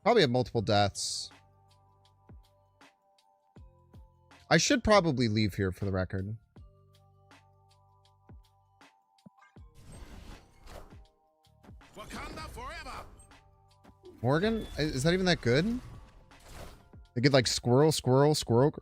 Probably have multiple deaths. I should probably leave here for the record. Wakanda forever. Morgan? Is that even that good? They get like squirrel, squirrel, squirrel.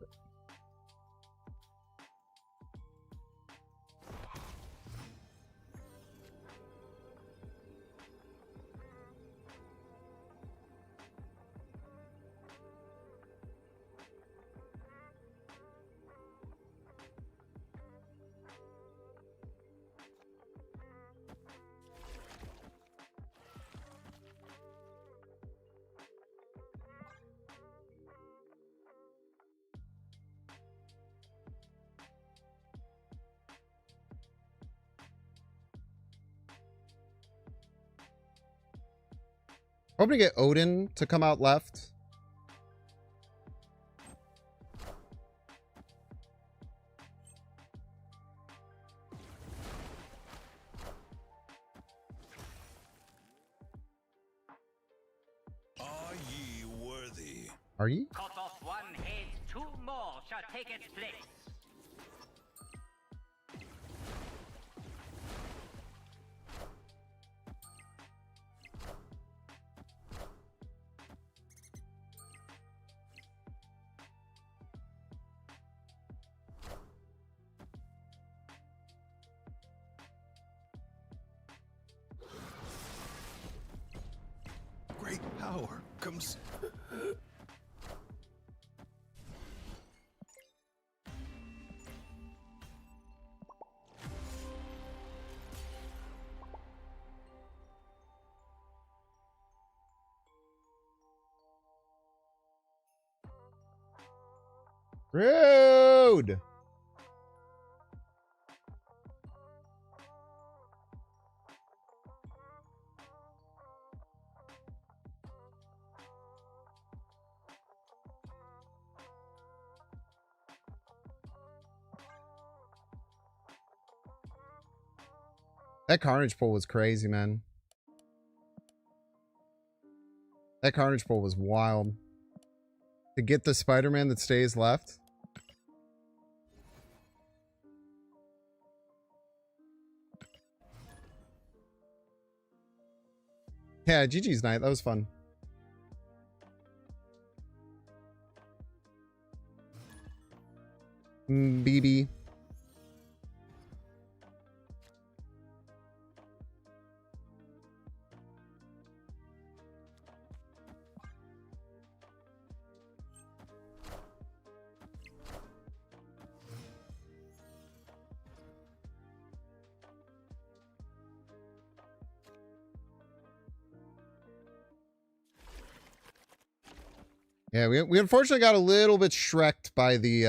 Hoping to get Odin to come out left. Are ye worthy? Are you? Cut off one head, two more shall take its place. Great power comes. Rude. That Carnage pull was crazy, man. That Carnage pull was wild. To get the Spider-Man that stays left. Yeah, GG's night. That was fun. BB. Yeah, we unfortunately got a little bit shreked by the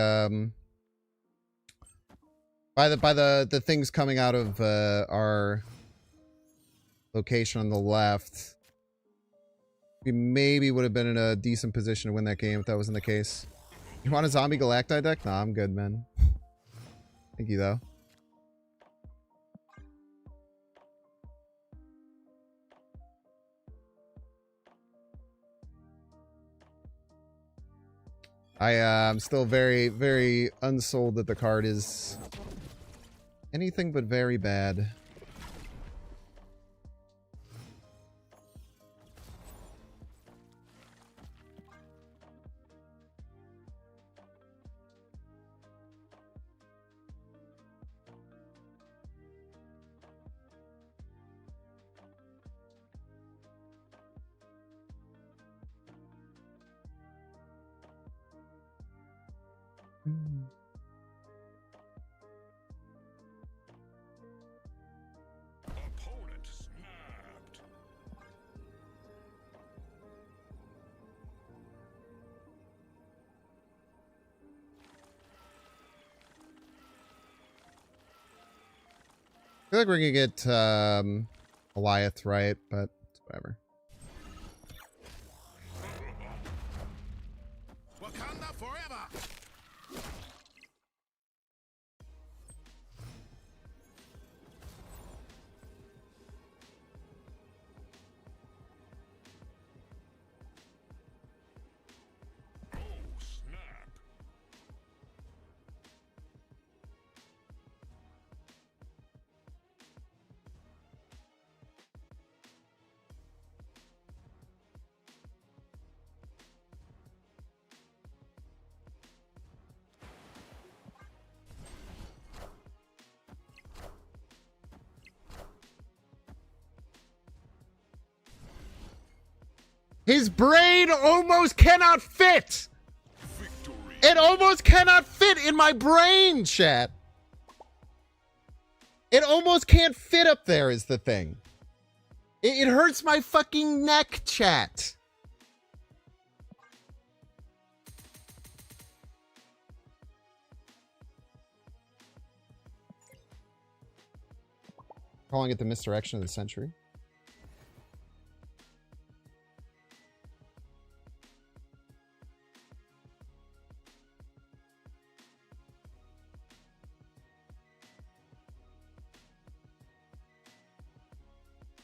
the things coming out of our location on the left. We maybe would have been in a decent position to win that game if that wasn't the case. You want a zombie Galacti deck? Nah, I'm good, man. Thank you though. I'm still very, very unsold that the card is anything but very bad. Opponent snapped. I feel like we're gonna get Goliath right, but whatever. Wakanda forever. Oh, snap. His brain almost cannot fit. Victory. It almost cannot fit in my brain, chat. It almost can't fit up there is the thing. It hurts my fucking neck, chat. Calling it the misdirection of the century.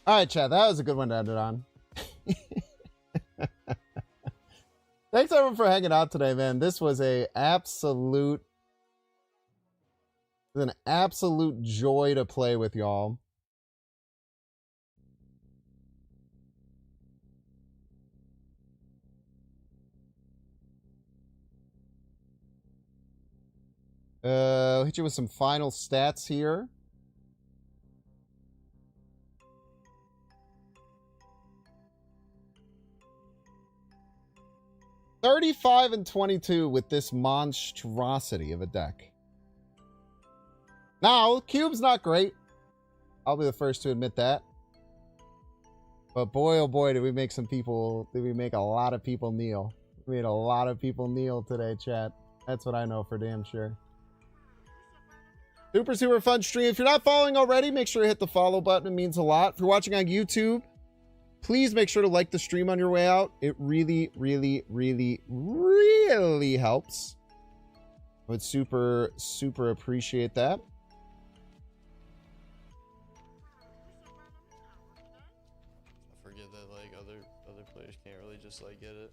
All right, chat. That was a good one to end it on. Thanks everyone for hanging out today, man. This was an absolute joy to play with y'all. I'll hit you with some final stats here. $35 and $22 with this monstrosity of a deck. Now, Cube's not great. I'll be the first to admit that. But boy, oh boy, did we make a lot of people kneel. We made a lot of people kneel today, chat. That's what I know for damn sure. Super, super fun stream. If you're not following already, make sure to hit the follow button. It means a lot. If you're watching on YouTube, please make sure to like the stream on your way out. It really, really, really, really helps. I would super, super appreciate that. I forget that like other players can't really just like get it.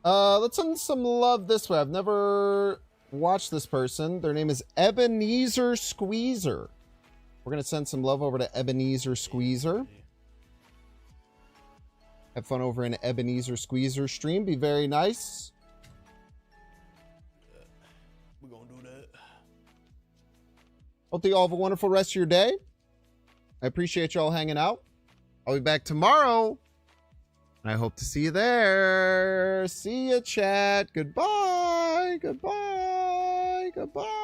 Let's send some love this way. I've never watched this person. Their name is Ebenezer Squeezer. We're going to send some love over to Ebenezer Squeezer. Have fun over in Ebenezer Squeezer stream. Be very nice. We're going to do that. Hope that you all have a wonderful rest of your day. I appreciate y'all hanging out. I'll be back tomorrow. And I hope to see you there. See ya, chat. Goodbye. Goodbye. Goodbye.